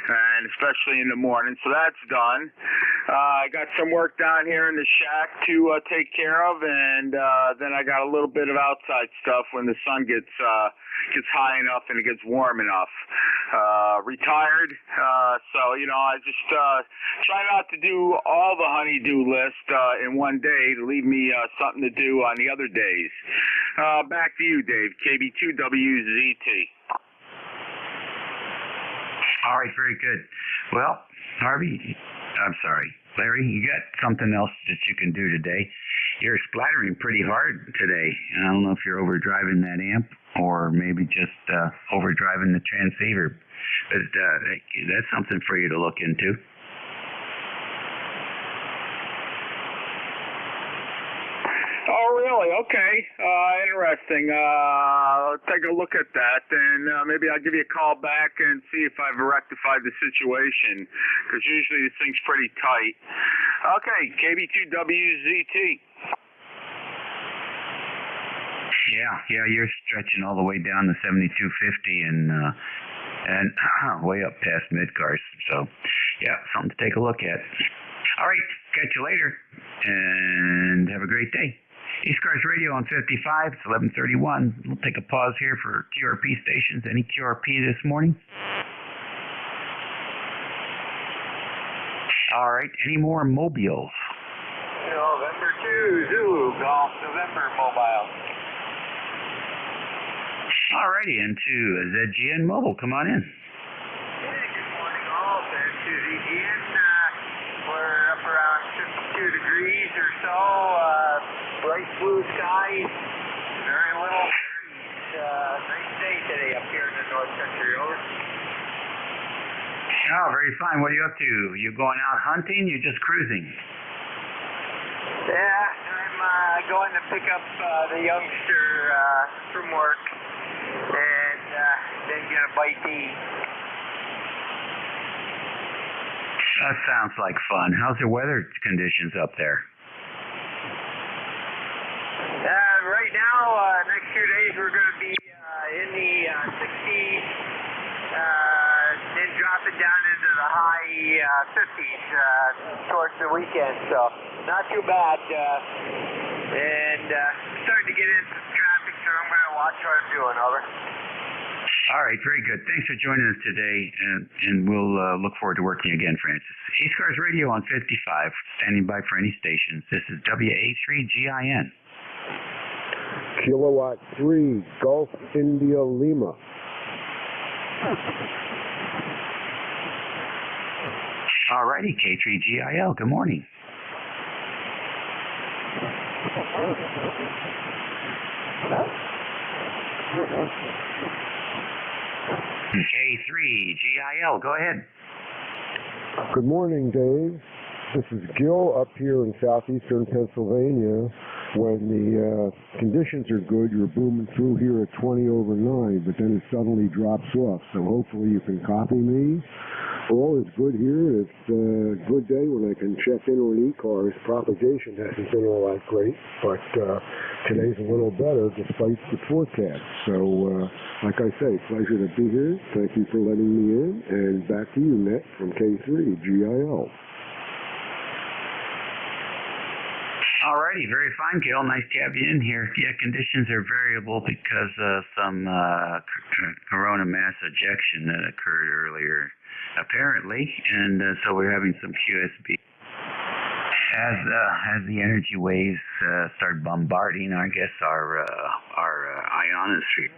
and especially in the morning. So that's done. I got some work down here in the shack to take care of, and then I got a little bit of outside stuff when the sun gets high enough and it gets warm enough. Retired, so I just try not to do all the honey-do list in one day to leave me something to do on the other days. Back to you, Dave. KB2WZT. All right, very good. Well, Larry, you got something else that you can do today. You're splattering pretty hard today. I don't know if you're overdriving that amp or maybe just overdriving the transceiver. But that's something for you to look into. Oh, really? Okay. Interesting. Take a look at that, and maybe I'll give you a call back and see if I've rectified the situation, because usually this thing's pretty tight. Okay, KB2WZT. Yeah, you're stretching all the way down to 7250 and way up past mid-cars. So, yeah, something to take a look at. All right, catch you later, and have a great day. ECARS Radio on 55, it's 11:31. We'll take a pause here for QRP stations. Any QRP this morning? All right, any more mobiles? November 2, Zulu, Golf, November, mobile. All righty, into ZGN Mobile. Come on in. Hey, good morning, all. Thanks to ZGN. We're up around 52 degrees or so. Bright blue skies. Very little breeze. Nice day today up here in the North Country. Over. Oh, very fine. What are you up to? You going out hunting? You just cruising? Yeah, I'm going to pick up the youngster from work and then get a bite to eat. That sounds like fun. How's the weather conditions up there? Right now, next few days we're going to be in the 60s, then dropping down into the high 50s towards the weekend. So not too bad. And starting to get into some traffic, so I'm going to watch what I'm doing. Over. All right, very good. Thanks for joining us today, and we'll look forward to working again, Francis. ECARS Radio on 55, standing by for any stations. This is WA3GIN. Kilowatt 3, Gulf India Lima. All righty, K3GIL, good morning. K3GIL, go ahead. Good morning, Dave. This is Gil up here in southeastern Pennsylvania. When the conditions are good, you're booming through here at 20 over 9, but then it suddenly drops off. So hopefully you can copy me. All is good here. It's a good day when I can check in on ECARS. Propagation hasn't been all that great, but today's a little better despite the forecast. So, like I say, pleasure to be here. Thank you for letting me in. And back to you, Net, from K3GIL. All righty, very fine, Gil. Nice to have you in here. Yeah, conditions are variable because of some corona mass ejection that occurred earlier, apparently, and so we're having some QSB. As the energy waves start bombarding, I guess, our ionosphere.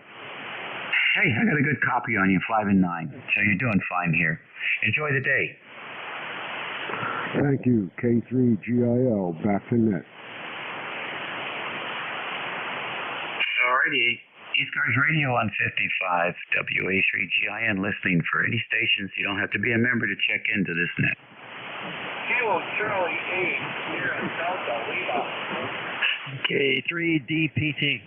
Hey, I got a good copy on you, 5 and 9, so you're doing fine here. Enjoy the day. Thank you, K3GIL. Back to Net. Alrighty, ECARS Radio on 55 WA3GIN, listening for any stations. You don't have to be a member to check into this net. Kilo Charlie 8 here in Delta Lima. K3DPT.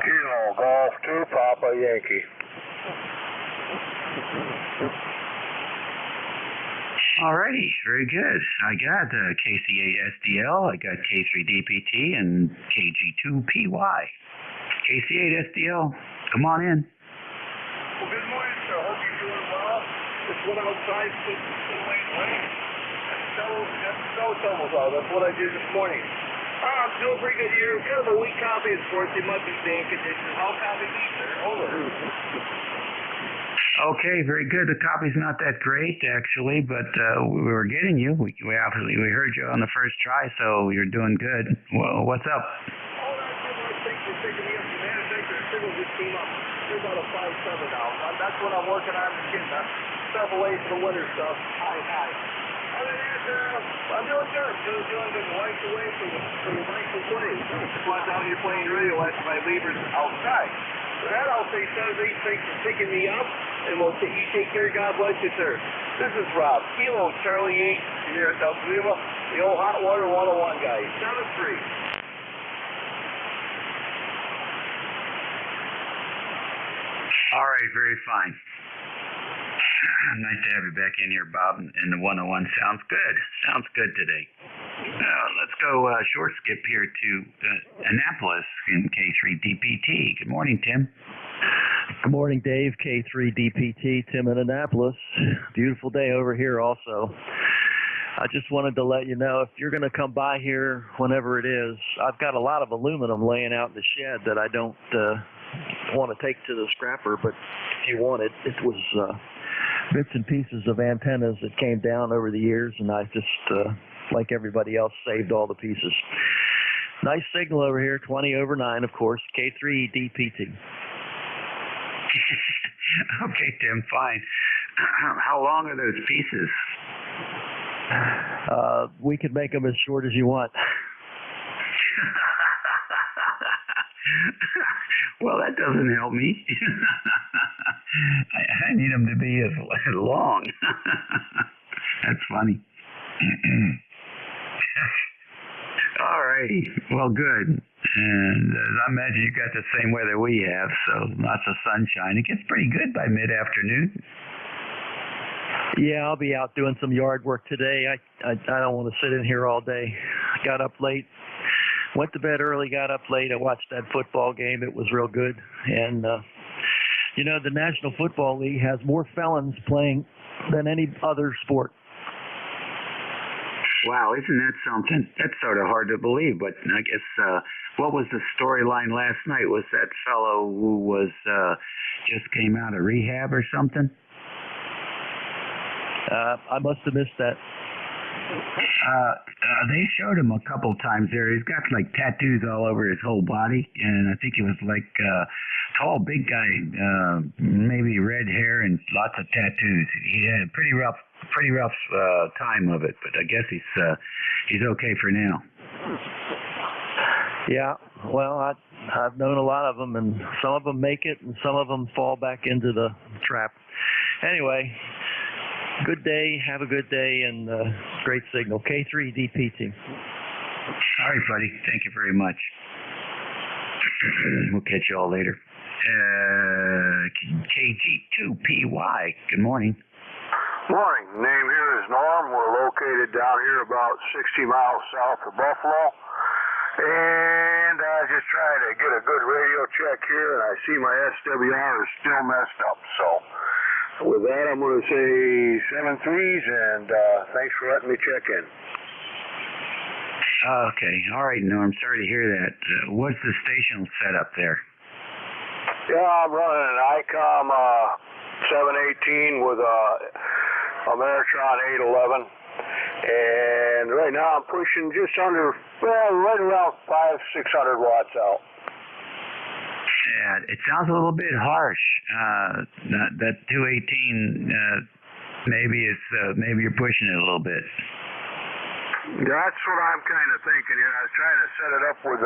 Kilo Golf 2 Papa Yankee. Alrighty, very good. I got KC8SDL, I got K3DPT, and KG2PY. KC8SDL, come on in. Well, good morning, sir. Hope you're doing well. Just went outside, put away the rain. Got the snow tumbles out. That's what I did this morning. I'm doing pretty good here. Kind of a weak copy of sports. It might be bad conditions. How copy me, sir? Over. Okay, very good. The copy's not that great, actually, but we were getting you. We heard you on the first try, so you're doing good. Well, what's up? Oh, that's good. I think you're picking me up. The manufacturer signal just came up. They're about a 5.7 now. That's what I'm working on to get stuff away for the winter stuff. Hi. Other than that, I'm doing good. Doing good. The wife's away from the nightly plays. Just went out here playing radio after my leavers outside. For that, I'll say, Saturday, thanks for picking me up, and you take care. God bless you, sir. This is Rob, Kilo Charlie 8, here at South Lima, the old Hot Water 101 guy, 7-3. All right, very fine. Nice to have you back in here, Bob, and the 101 sounds good. Sounds good today. Let's go short skip here to Annapolis in K3DPT. Good morning, Tim. Good morning, Dave. K3DPT, Tim in Annapolis. Beautiful day over here also. I just wanted to let you know, if you're going to come by here whenever it is, I've got a lot of aluminum laying out in the shed that I don't want to take to the scrapper, but if you want it, it was bits and pieces of antennas that came down over the years, and I just, like everybody else, saved all the pieces. Nice signal over here, 20 over 9, of course, K3DPT. Okay, Tim, fine. How long are those pieces? We could make them as short as you want. Well, that doesn't help me. I need them to be as long. That's funny. All righty. Well, good. And I imagine you got the same weather we have, so lots of sunshine. It gets pretty good by mid-afternoon. Yeah, I'll be out doing some yard work today. I don't want to sit in here all day. I got up late. Went to bed early, got up late. I watched that football game. It was real good. And, you know, the National Football League has more felons playing than any other sport. Wow, isn't that something? That's sort of hard to believe, but I guess what was the storyline last night? Was that fellow who was just came out of rehab or something? I must have missed that. They showed him a couple times there. He's got like tattoos all over his whole body, and I think he was like tall, big guy, maybe red hair and lots of tattoos. He had a pretty rough time of it, but I guess he's okay for now. Yeah, well, I've known a lot of them, and some of them make it, and some of them fall back into the trap. Anyway. Good day, have a good day, and great signal. K3DPT. All right, buddy. Thank you very much. We'll catch you all later. KG2PY. Good morning. Morning. Name here is Norm. We're located down here about 60 miles south of Buffalo. And I was just trying to get a good radio check here, and I see my SWR is still messed up, so... With that, I'm going to say 7 threes, and thanks for letting me check in. Okay. All right, Norm. Sorry to hear that. What's the station set up there? Yeah, I'm running an ICOM 718 with a Ameritron 811. And right now I'm pushing just under, right around 500-600 watts out. Yeah, it sounds a little bit harsh. That 218, maybe you're pushing it a little bit. That's what I'm kind of thinking. You know, I was trying to set it up with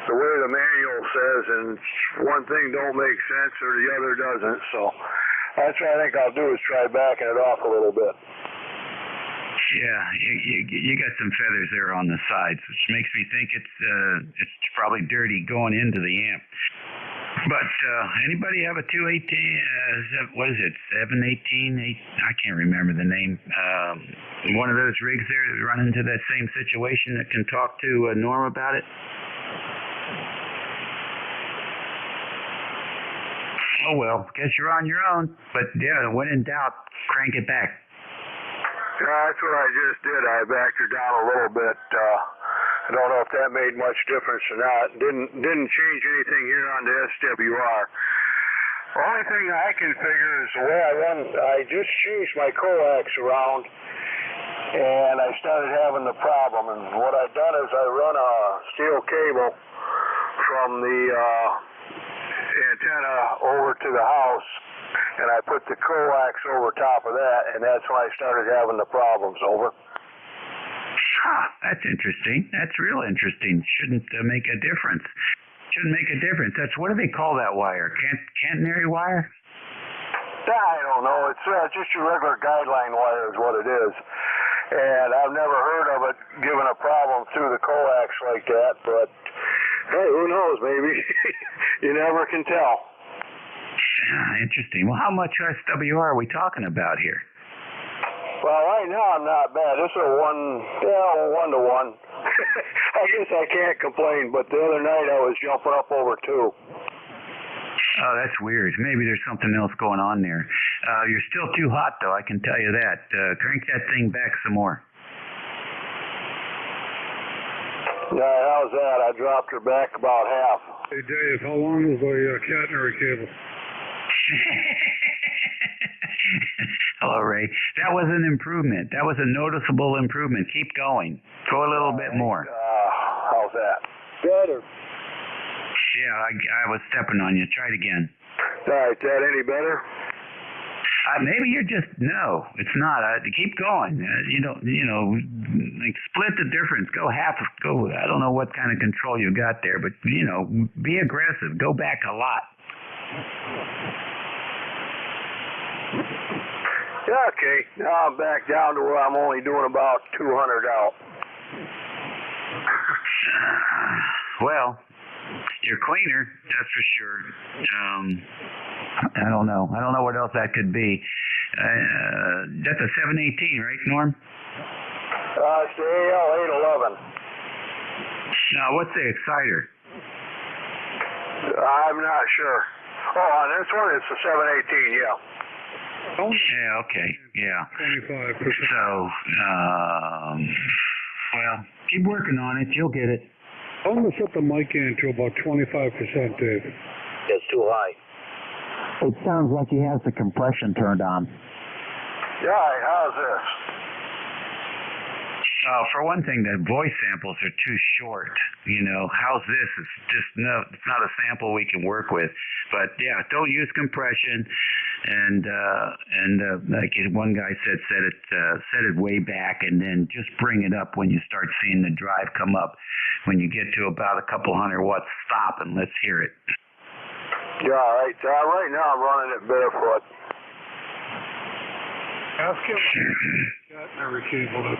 the way the manual says, and one thing don't make sense or the other doesn't. So that's what I think I'll do is try backing it off a little bit. Yeah, you got some feathers there on the sides, which makes me think it's probably dirty going into the amp. But anybody have a 218? What is it? 718? I can't remember the name. One of those rigs there that run into that same situation that can talk to Norm about it. Oh well, guess you're on your own. But yeah, when in doubt, crank it back. That's what I just did. I backed her down a little bit. I don't know if that made much difference or not. Didn't change anything here on the SWR. The only thing I can figure is the way I run. I just changed my coax around, and I started having the problem. And what I've done is I run a steel cable from the antenna over to the house, and I put the coax over top of that, and that's when I started having the problems. Over. Huh, that's interesting. That's real interesting. Shouldn't make a difference. Shouldn't make a difference. That's, what do they call that wire? Catenary wire? I don't know. It's just your regular guideline wire is what it is. And I've never heard of it giving a problem through the coax like that, but hey, who knows, maybe. You never can tell. Interesting. Well, how much SWR are we talking about here? Well, right now I'm not bad. This is a 1-to-1. I guess I can't complain, but the other night I was jumping up over 2. Oh, that's weird. Maybe there's something else going on there. You're still too hot, though, I can tell you that. Crank that thing back some more. Yeah, how's that? I dropped her back about half. Hey, Dave, how long is the catenary cable? Hello, Ray. That was an improvement. That was a noticeable improvement. Keep going. Go a little bit more. How's that? Better. Yeah, I was stepping on you. Try it again. All right, that any better? Maybe you're just, no, it's not. Keep going. Like split the difference. Go half. Go. I don't know what kind of control you got there, but be aggressive. Go back a lot. Yeah, okay. Now I'm back down to where I'm only doing about 200 out. Well, you're cleaner, that's for sure. I don't know. I don't know what else that could be. That's a 718, right, Norm? It's the AL811. Now, what's the exciter? I'm not sure. Oh, on this one, it's a 718, yeah. Yeah, okay, yeah. 25%. So, well, keep working on it. You'll get it. I'm going to set the mic in to about 25%, Dave. It's too high. It sounds like he has the compression turned on. Yeah, how's this? For one thing, the voice samples are too short. How's this? It's just it's not a sample we can work with. But yeah, don't use compression. And like one guy said, set it way back, and then just bring it up when you start seeing the drive come up. When you get to about a couple hundred watts, stop and let's hear it. Yeah, right. Right now I'm running it barefoot. Ask him catenary cable.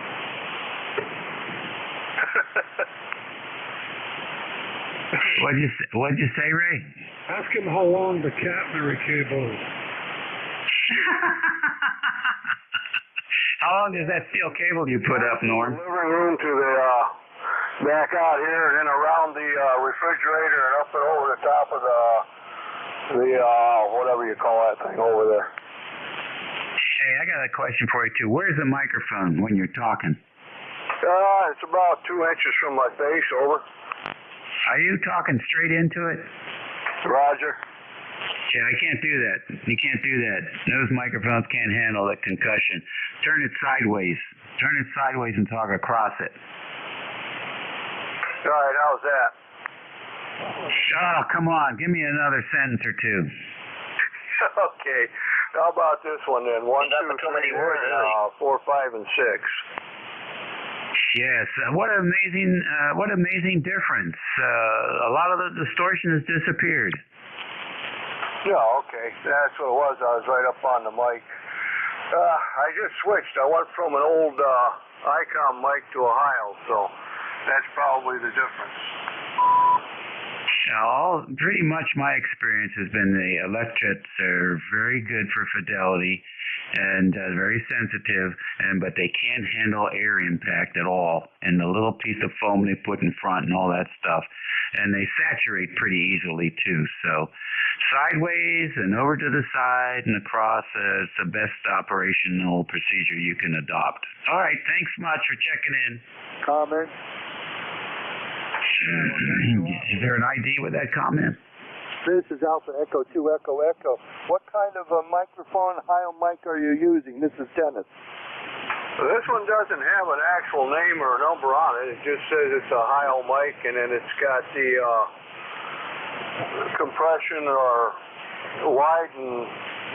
What'd you say, Ray? Ask him how long the catenary cable is. How long is that steel cable you put up, Norm? From the living room to the back out here, and then around the refrigerator, and up and over the top of the whatever you call that thing over there. Hey, I got a question for you too. Where's the microphone when you're talking? It's about 2 inches from my face, over. Are you talking straight into it? Roger. Yeah, I can't do that. You can't do that. Those microphones can't handle that concussion. Turn it sideways. Turn it sideways and talk across it. All right, how's that? Oh, come on. Give me another sentence or two. Okay. How about this one then? 1, 2, 3, 4, 5, and 6. Yes, what amazing difference. A lot of the distortion has disappeared. Yeah, okay. That's what it was. I was right up on the mic. I just switched. I went from an old ICOM mic to a Heil, so that's probably the difference. Pretty much my experience has been the electrets are very good for fidelity and very sensitive, but they can't handle air impact at all. And the little piece of foam they put in front and all that stuff, and they saturate pretty easily too. So sideways and over to the side and across, it's the best operational procedure you can adopt. All right, thanks much for checking in. Comment? Is there an ID with that comment? This is Alpha Echo 2 Echo Echo. What kind of a microphone, Heil mic, are you using? This is Dennis. This one doesn't have an actual name or a number on it. It just says it's a Heil mic, and then it's got the compression or wide and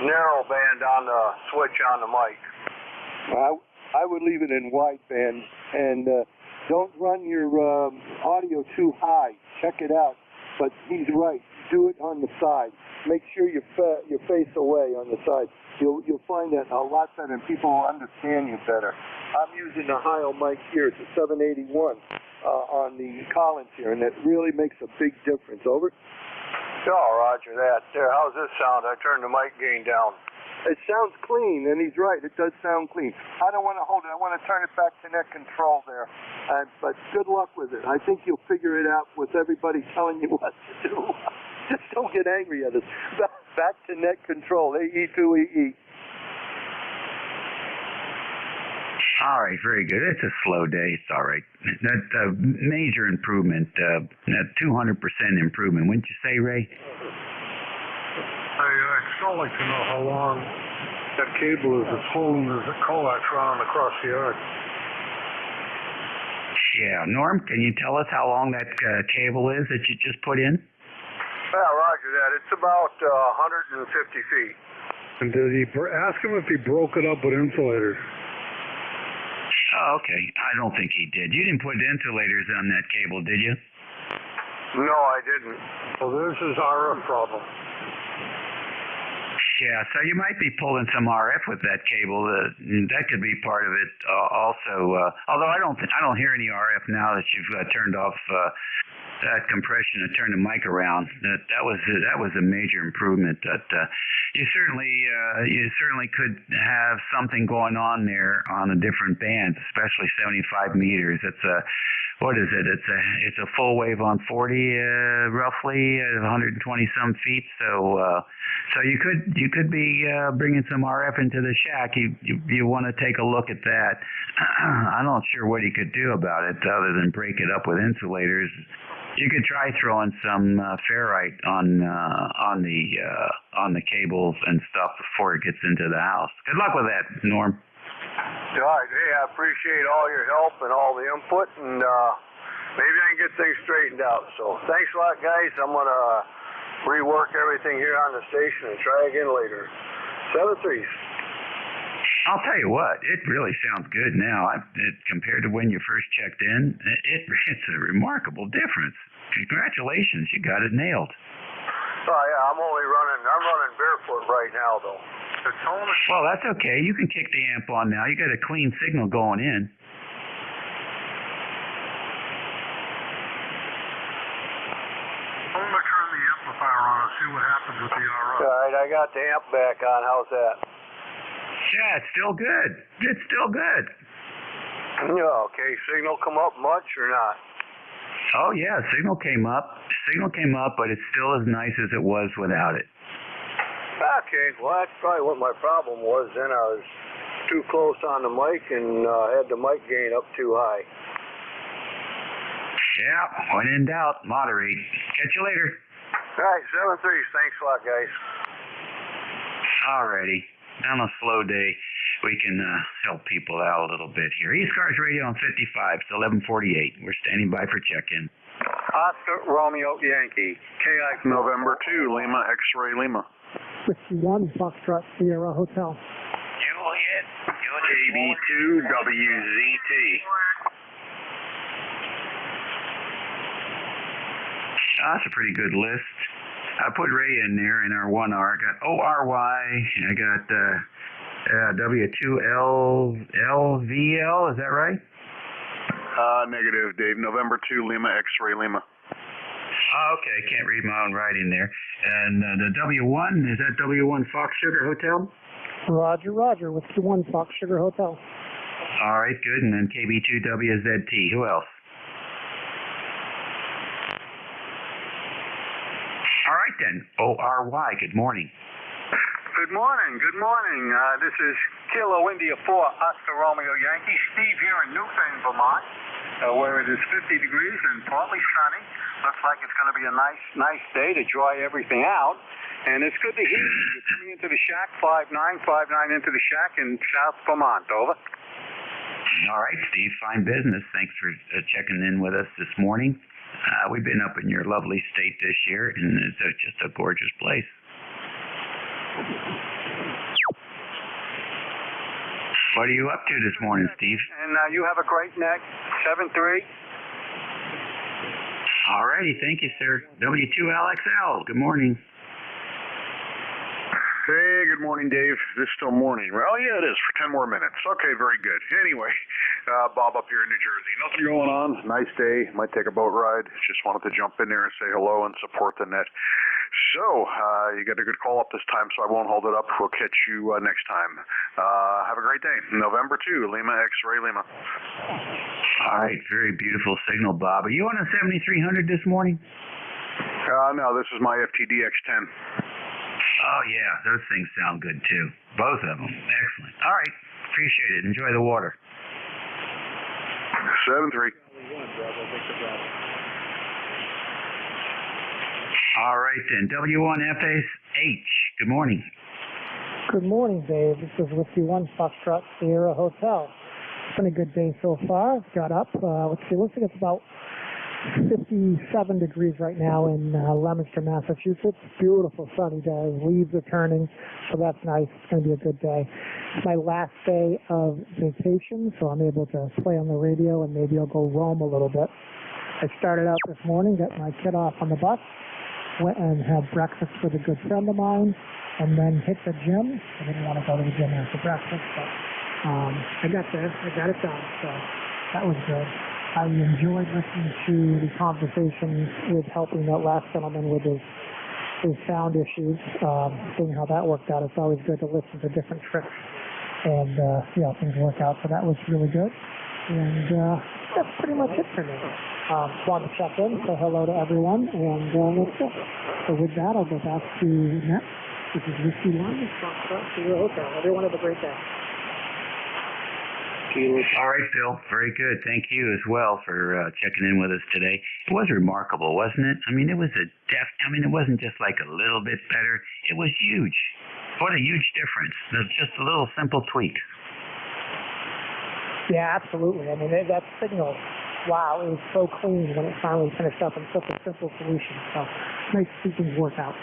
narrow band on the switch on the mic. I would leave it in wide band, and don't run your audio too high. Check it out. But he's right. Do it on the side. Make sure you face away on the side. You'll find that a lot better, and people will understand you better. I'm using the Heil mic here. It's a 781 on the Collins here, and that really makes a big difference. Over. Oh, roger that. There, how's this sound? I turned the mic gain down. It sounds clean, and he's right. It does sound clean. I don't want to hold it. I want to turn it back to net control there. But good luck with it. I think you'll figure it out with everybody telling you what to do. Just don't get angry at us. Back to net control. AE2EE. All right, very good. It's a slow day. It's all right. That major improvement, that 200% improvement. Wouldn't you say, Ray? I'd still like to know how long that cable is that's holding the coax round across the arc. Yeah, Norm, can you tell us how long that cable is that you just put in? Yeah, roger that. It's about 150 feet. And did he ask him if he broke it up with insulators? Oh, okay. I don't think he did. You didn't put insulators on that cable, did you? No, I didn't. Well, there's his RF problem. Yeah, so you might be pulling some RF with that cable. That could be part of it also. Although I don't hear any RF now that you've turned off that compression and turned the mic around. That was a major improvement. That you certainly could have something going on there on the different bands, especially 75 meters. It's a what is it? It's a full wave on 40, roughly 120 some feet. So you could be bringing some RF into the shack. You want to take a look at that. I'm not sure what he could do about it other than break it up with insulators. You could try throwing some ferrite on the cables and stuff before it gets into the house. Good luck with that, Norm. All right. Hey, I appreciate all your help and all the input, and maybe I can get things straightened out. So thanks a lot, guys. I'm going to rework everything here on the station and try again later. 7-3. I'll tell you what, it really sounds good now. Compared to when you first checked in, it's a remarkable difference. Congratulations, you got it nailed. Oh yeah, I'm running barefoot right now though. Well, that's okay. You can kick the amp on now. You got a clean signal going in. I'm going to turn the amplifier on and see what happens with the RF. All right, I got the amp back on. How's that? Yeah, it's still good. It's still good. Yeah, okay. Signal come up much or not? Oh, yeah, signal came up. But it's still as nice as it was without it. Okay, well, that's probably what my problem was. Then I was too close on the mic and had the mic gain up too high. Yeah, when in doubt, moderate. Catch you later. All right, 7-3. Thanks a lot, guys. Alrighty. On a slow day, we can help people out a little bit here. ECARS Radio on 55, it's 11:48. We're standing by for check-in. Oscar Romeo Yankee, KI November 2, Lima X-Ray Lima. 61 Foxtrot Sierra Hotel. Juliet, KB2 WZT. That's a pretty good list. I put Ray in there in our 1R. I got ORY. I got W2LVL. Is that right? Negative, Dave. November 2, Lima, X-ray, Lima. Okay, can't read my own writing there. And the W1, is that W1 Fox Sugar Hotel? Roger, with Q1 Fox Sugar Hotel. All right, good. And then KB2WZT. Who else? All right, then. ORY. Good morning. Good morning. This is Kilo India 4, Oscar Romeo Yankee. Steve here in Newfane, Vermont, where it is 50 degrees and partly sunny. Looks like it's going to be a nice day to dry everything out. And it's good to hear you. You're coming into the shack, 5959 into the shack in South Vermont. Over. All right, Steve. Fine business. Thanks for checking in with us this morning. We've been up in your lovely state this year, and it's just a gorgeous place. What are you up to this morning, Steve? And you have a great night. 7-3. All righty. Thank you, sir. W2LXL. Good morning. Hey, good morning, Dave. Is this still morning? Well, yeah, it is for 10 more minutes. Okay, very good. Anyway, Bob up here in New Jersey. Nothing going on. Nice day. Might take a boat ride. Just wanted to jump in there and say hello and support the net. So, you got a good call up this time, so I won't hold it up. We'll catch you next time. Have a great day. November 2, Lima, X-ray, Lima. All right, very beautiful signal, Bob. Are you on a 7300 this morning? No, this is my FTD X10. Oh, yeah, those things sound good, too. Both of them. Excellent. All right, appreciate it. Enjoy the water. 7-3. All right, then. W1FSH. Good morning. Good morning, Dave. This is with Q1 Foxtrot Sierra Hotel. It's been a good day so far. Got up. Looks like it's about 57 degrees right now in Leominster, Massachusetts. Beautiful sunny day. Leaves are turning, so that's nice. It's going to be a good day. It's my last day of vacation, so I'm able to play on the radio and maybe I'll go roam a little bit. I started out this morning, got my kid off on the bus, went and had breakfast with a good friend of mine, and then hit the gym. I didn't want to go to the gym after breakfast, but I got there. I got it done, so that was good. I enjoyed listening to the conversation with helping that last gentleman with his sound issues, seeing how that worked out. It's always good to listen to different tricks and see how things work out. So that was really good. And that's pretty much it for me. Wanted to check in, say hello to everyone, and that's it. So with that, I'll go back to Net. This is Whiskey One, to your hotel. Everyone have a great day. All right, Bill. Very good. Thank you as well for checking in with us today. It was remarkable, wasn't it? I mean, it was it wasn't just like a little bit better. It was huge. What a huge difference. There's just a little simple tweak. Yeah, absolutely. I mean, that signal, wow, it was so clean when it finally finished up in such a simple solution. So nice to see things work out.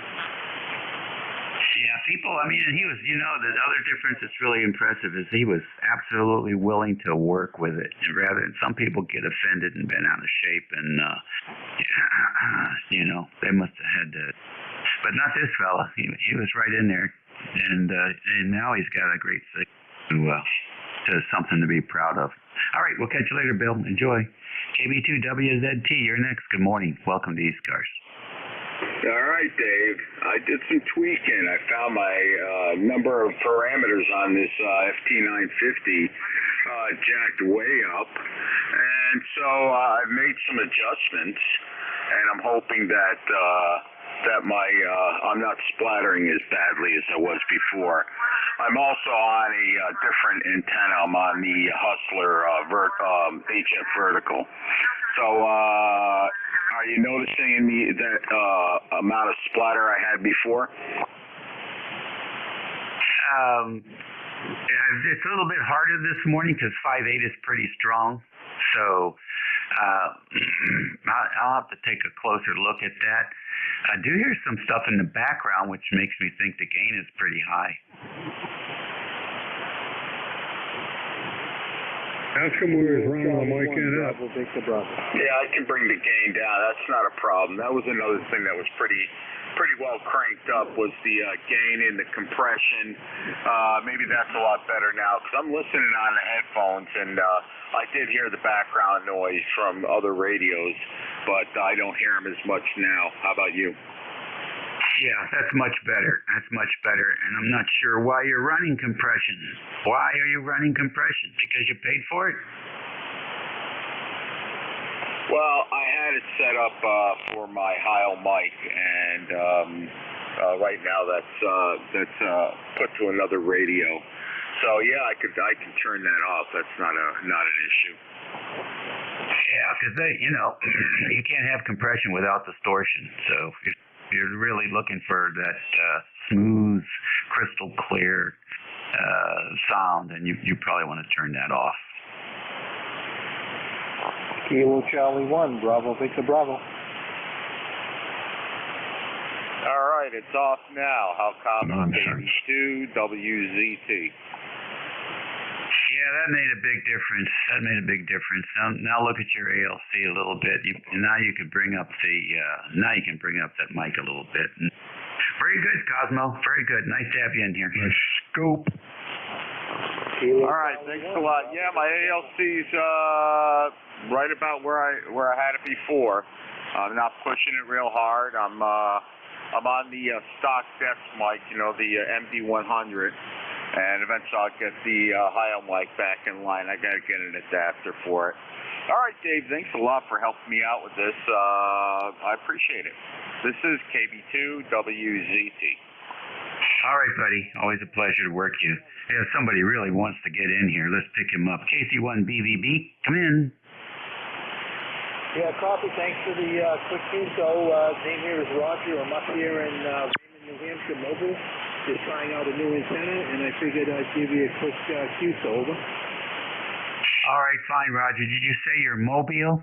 Yeah, people, I mean, he was, the other difference that's really impressive is he was absolutely willing to work with it. Rather than some people get offended and bent out of shape and, they must have had to, but not this fella. He was right in there. And now he's got a great thing to something to be proud of. All right, we'll catch you later, Bill. Enjoy. KB2WZT, you're next. Good morning. Welcome to ECARS. All right, Dave. I did some tweaking. I found my number of parameters on this FT950 jacked way up. And so I've made some adjustments, and I'm hoping that I'm not splattering as badly as I was before. I'm also on a different antenna. I'm on the Hustler HF vertical. So are you noticing that amount of splatter I had before? It's a little bit harder this morning because 5.8 is pretty strong. So I'll have to take a closer look at that. I do hear some stuff in the background, which makes me think the gain is pretty high. How come we was running the mic in up? Yeah, I can bring the gain down. That's not a problem. That was another thing that was pretty well cranked up was the gain in the compression. Maybe that's a lot better now because I'm listening on the headphones and I did hear the background noise from other radios, but I don't hear them as much now. How about you? Yeah, that's much better. That's much better. And I'm not sure why you're running compression. Why are you running compression? Because you paid for it? Well, I had it set up for my Heil mic, and right now that's put to another radio. So yeah, I can turn that off. That's not an issue. Yeah, because you can't have compression without distortion. So if you're really looking for that smooth, crystal clear sound, and you probably want to turn that off. Kilo Charlie 1, Bravo Victor Bravo. All right, it's off now. How copy? 2 WZT. Yeah, that made a big difference. Now look at your ALC a little bit. Now you can bring up that mic a little bit. Very good, Cosmo. Very good. Nice to have you in here. Nice scope. All right, thanks a lot. Yeah, my ALC's right about where I had it before. I'm not pushing it real hard. I'm on the stock desk mic, the MD100. And eventually I'll get the Heil mic back in line. I got to get an adapter for it. All right, Dave, thanks a lot for helping me out with this. I appreciate it. This is KB2WZT. All right, buddy. Always a pleasure to work you. Hey, if somebody really wants to get in here, let's pick him up. KC1BVB, come in. Yeah, copy. Thanks for the quick info. Name here is Roger. I'm up here in Raymond, New Hampshire, mobile. Just trying out a new antenna, and I figured I'd give you a quick cue, so over. All right, fine, Roger. Did you say you're mobile?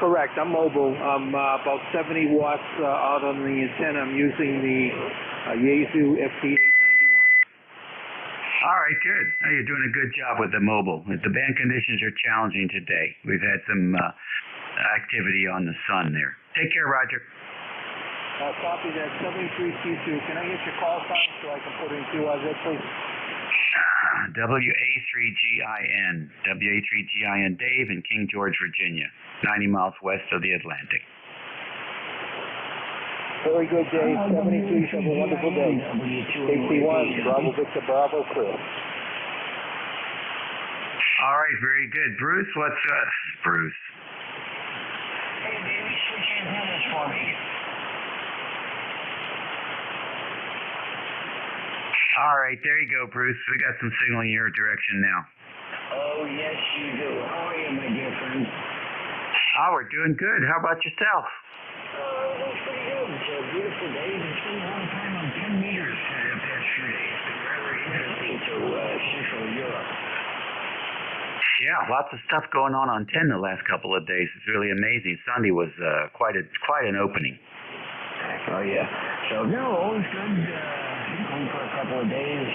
Correct. I'm mobile. I'm about 70 watts out on the antenna. I'm using the Yaesu FT891. All right, good. Oh, you're doing a good job with the mobile. The band conditions are challenging today. We've had some activity on the sun there. Take care, Roger. Copy that. 73Q2. Can I get your call sign so I can put in QRZ, please? WA3GIN. WA3GIN Dave in King George, Virginia. 90 miles west of the Atlantic. Very good, Dave. 73. Have a wonderful day. KC1, Bravo Victor Bravo, Chris. All right, very good. Bruce, what's up? Bruce. Hey, baby, switch antennas for me. All right, there you go, Bruce. We got some signal in your direction now. Oh, yes, you do. How are you, my dear friend? Oh, we're doing good. How about yourself? That's pretty good. It's a beautiful day. It's been a long time on 10 meters for the past few days. It's been rather interesting to Central Europe. Yeah, lots of stuff going on 10 the last couple of days. It's really amazing. Sunday was quite an opening. Oh, yeah. So, no, always good. Home for a couple of days.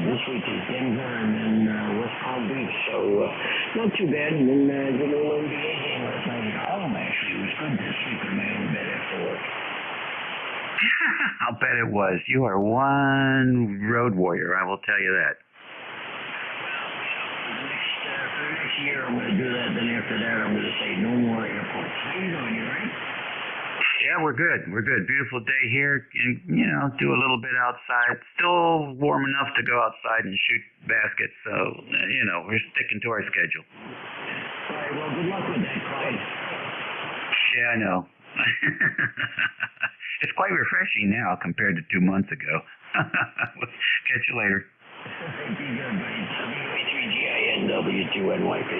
This week is Denver and then West Palm Beach. So, not too bad. And then did a little NBA game last night at home, actually. It was good to sleep in my own bed after work. I'll bet it was. You are one road warrior, I will tell you that. For the next year, I'm going to do that. Then after that, I'm going to say no more airports. How you doing? You all right? Yeah, we're good. We're good. Beautiful day here, and do a little bit outside. Still warm enough to go outside and shoot baskets. So, we're sticking to our schedule. All right. Well, good luck with that, Clyde. Yeah, I know. It's quite refreshing now compared to 2 months ago. Catch you later. Thank you, good buddy. WA3GIN W2NYP.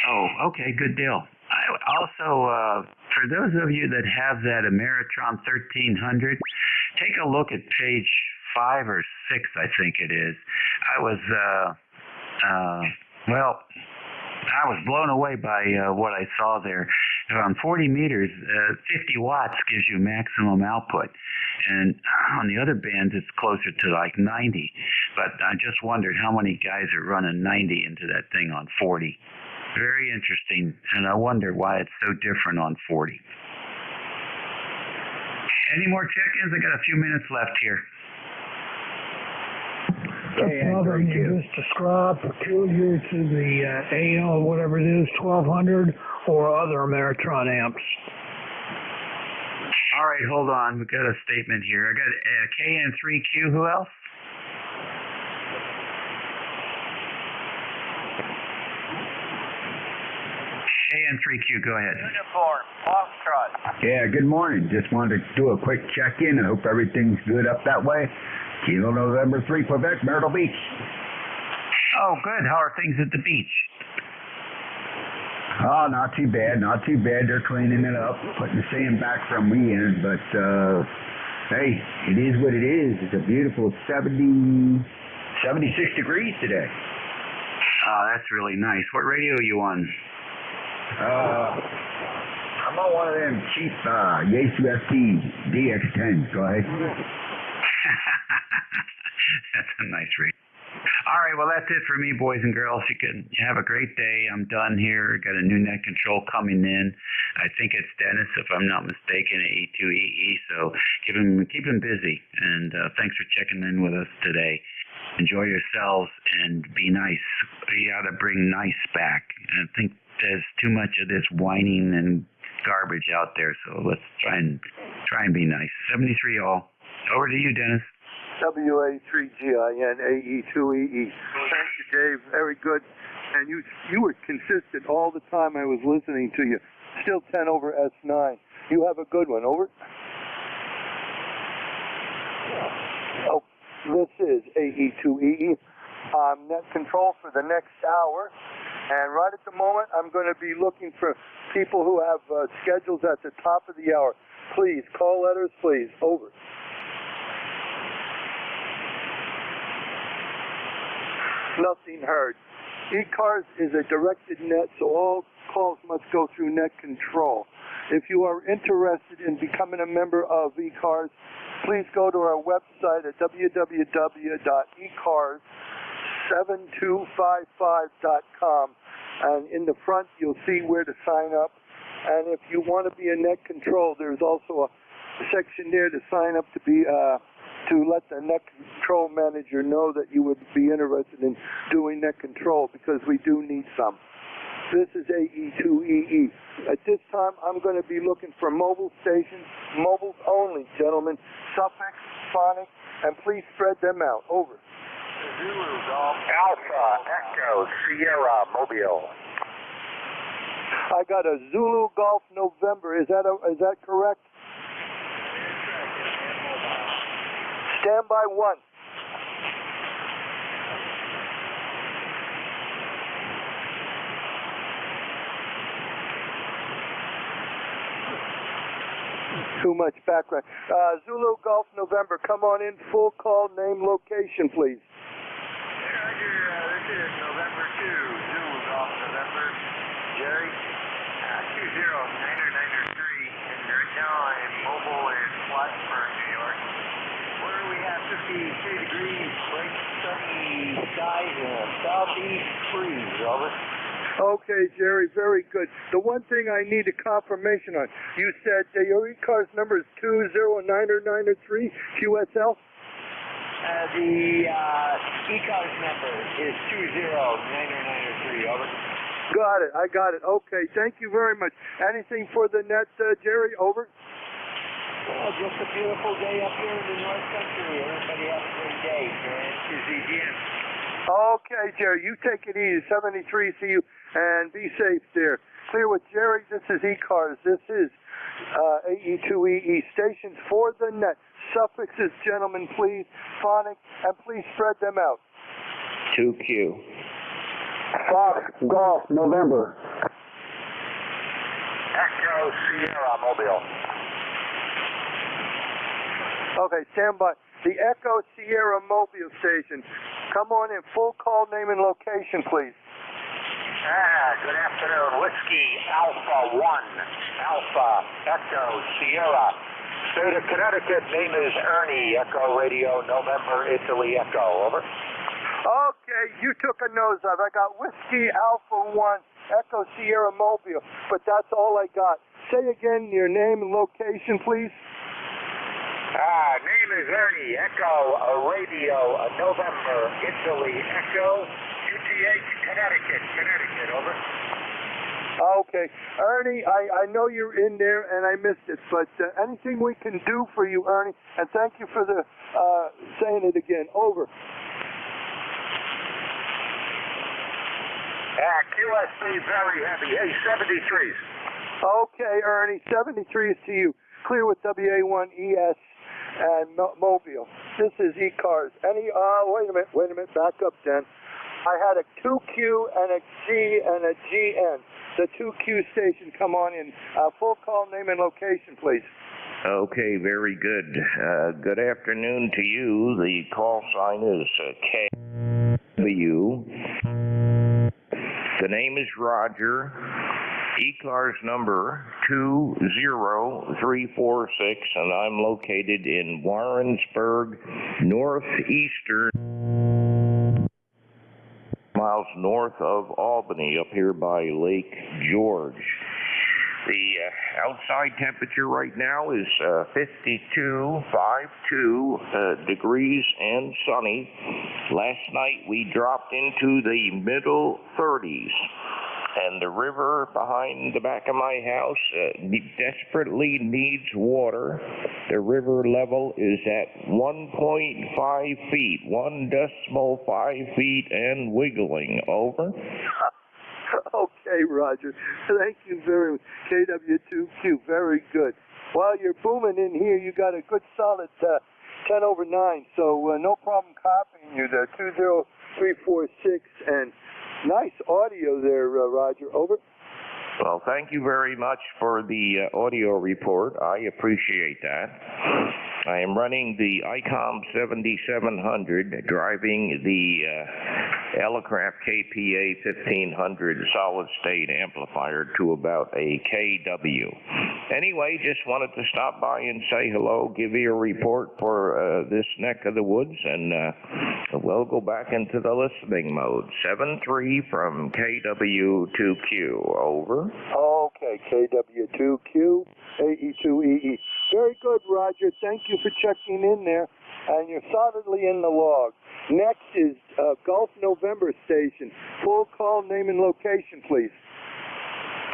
Oh, okay, good deal. I also, for those of you that have that Ameritron 1300, take a look at page 5 or 6, I think it is. I was blown away by what I saw there. So on 40 meters, 50 watts gives you maximum output. And on the other bands, it's closer to like 90. But I just wondered how many guys are running 90 into that thing on 40. Very interesting. And I wonder why it's so different on 40. Any more check-ins? I got a few minutes left here. The problem you just described peculiar to the AL, whatever it is, 1200 or other Ameritron amps? All right, hold on. We've got a statement here. I got KN3Q. Who else? KN3Q, go ahead. Uniform, Foxtrot. Yeah, good morning. Just wanted to do a quick check-in. I hope everything's good up that way. Kilo November 3, Quebec, Myrtle Beach. Oh, good. How are things at the beach? Oh, not too bad, not too bad. They're cleaning it up, putting the sand back from we end, but hey, it is what it is. It's a beautiful 76 degrees today. Oh, that's really nice. What radio are you on? I'm on one of them cheap NJ2US DX10s. Go ahead. That's a nice radio. All right, well, that's it for me, boys and girls. You can have a great day. I'm done here. Got a new net control coming in. I think it's Dennis, if I'm not mistaken, at E2EE. So keep him busy. And thanks for checking in with us today. Enjoy yourselves and be nice. You got to bring nice back. I think there's too much of this whining and garbage out there. So let's try and be nice. 73 all. Over to you, Dennis. WA3GINAE2EE. Thank you, Dave. Very good. And you were consistent all the time I was listening to you. Still 10 over S9. You have a good one. Over. Oh, this is AE2EE. Net control for the next hour. And right at the moment, I'm going to be looking for people who have schedules at the top of the hour. Please, call letters, please. Over. Nothing heard. ECARS is a directed net, so all calls must go through net control. If you are interested in becoming a member of ECARS, please go to our website at www.ecars7255.com, and in the front you'll see where to sign up. And if you want to be a net control, there's also a section there to sign up to be to let the net control manager know that you would be interested in doing net control, because we do need some. This is AE2EE. At this time, I'm going to be looking for mobile stations, mobiles only, gentlemen, Suffolk, Phonic, and please spread them out. Over. Zulu Golf Alpha Echo Sierra Mobile. I got a Zulu Golf November. Is that correct? Stand by one. Too much background. Zulu Golf November, come on in. Full call, name, location, please. Roger, this is November 2, Zulu Golf November. Jerry, 20993, and right now I'm mobile in Plattsburgh, New York. Where we have 53 degrees, bright sunny skies, and southeast breeze. Over. Okay, Jerry, very good. The one thing I need a confirmation on, you said your ECARS number is 20993 QSL? The ECARS number is 20993. Over. Got it. I got it. Okay, thank you very much. Anything for the net, Jerry? Over. Well, just a beautiful day up here in the North Country. Everybody have a great day. ZGM. Okay, Jerry, you take it easy. 73, see you, and be safe there. Clear with Jerry. This is ECARS. This is AE2EE. Stations for the net. Suffixes, gentlemen, please. Phonic, and please spread them out. 2Q. Fox Golf November. Echo Sierra Mobile. Okay, stand by. The Echo Sierra Mobile station. Come on in. Full call, name, and location, please. Good afternoon. Whiskey Alpha 1, Alpha Echo Sierra. State of Connecticut, name is Ernie, Echo Radio, November, Italy, Echo. Over. Okay, you took a nosedive. I got Whiskey Alpha 1, Echo Sierra Mobile, but that's all I got. Say again your name and location, please. Name is Ernie, Echo Radio, November, Italy, Echo, UTH, Connecticut, over. Okay, Ernie, I know you're in there and I missed it, but anything we can do for you, Ernie, and thank you for the saying it again. Over. QSC very heavy. Hey, 73s. Okay, Ernie, 73s to you. Clear with WA1ES and Mobile. This is ECARS. Wait a minute, back up then. I had a 2Q and a G and a GN. The 2Q station, come on in. Full call, name and location, please. Okay, very good. Good afternoon to you. The call sign is KW. The name is Roger. ECARS number 20346, and I'm located in Warrensburg, northeastern, miles north of Albany, up here by Lake George. The outside temperature right now is 52 degrees and sunny. Last night we dropped into the middle 30s. And the river behind the back of my house desperately needs water. The river level is at 1.5 feet, 1.5 feet and wiggling. Over. Okay, Roger. Thank you very much. KW2Q, very good. Well, you're booming in here. You got a good solid 10 over 9, so no problem copying you. The 20346 and nice audio there, Roger. Over. Well, thank you very much for the audio report. I appreciate that. I am running the ICOM 7700, driving the Elecraft KPA 1500 solid-state amplifier to about a KW. Anyway, just wanted to stop by and say hello, give you a report for this neck of the woods, and we'll go back into the listening mode. 7-3 from KW2Q. Over. Okay, KW2Q, AE2EE. Very good, Roger. Thank you for checking in there, and you're solidly in the log. Next is Gulf November Station. Full call, name and location, please.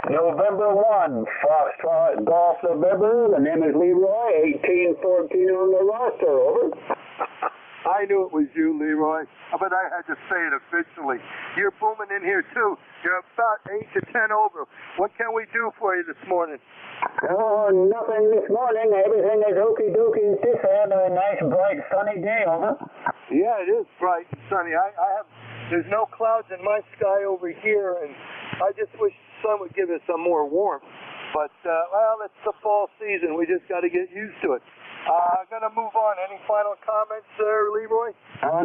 November 1, Foxtrot Golf November. The name is Leroy, 1814 on the roster. Over. I knew it was you, Leroy, but I had to say it officially. You're booming in here, too. You're about 8 to 10 over. What can we do for you this morning? Oh, nothing this morning. Everything is okie dokie. This had a nice, bright, sunny day. Over. Yeah, it is bright and sunny. There's no clouds in my sky over here, and I just wish the sun would give us some more warmth. But, well, it's the fall season. We just got to get used to it. I'm going to move on. Any final comments, Leroy?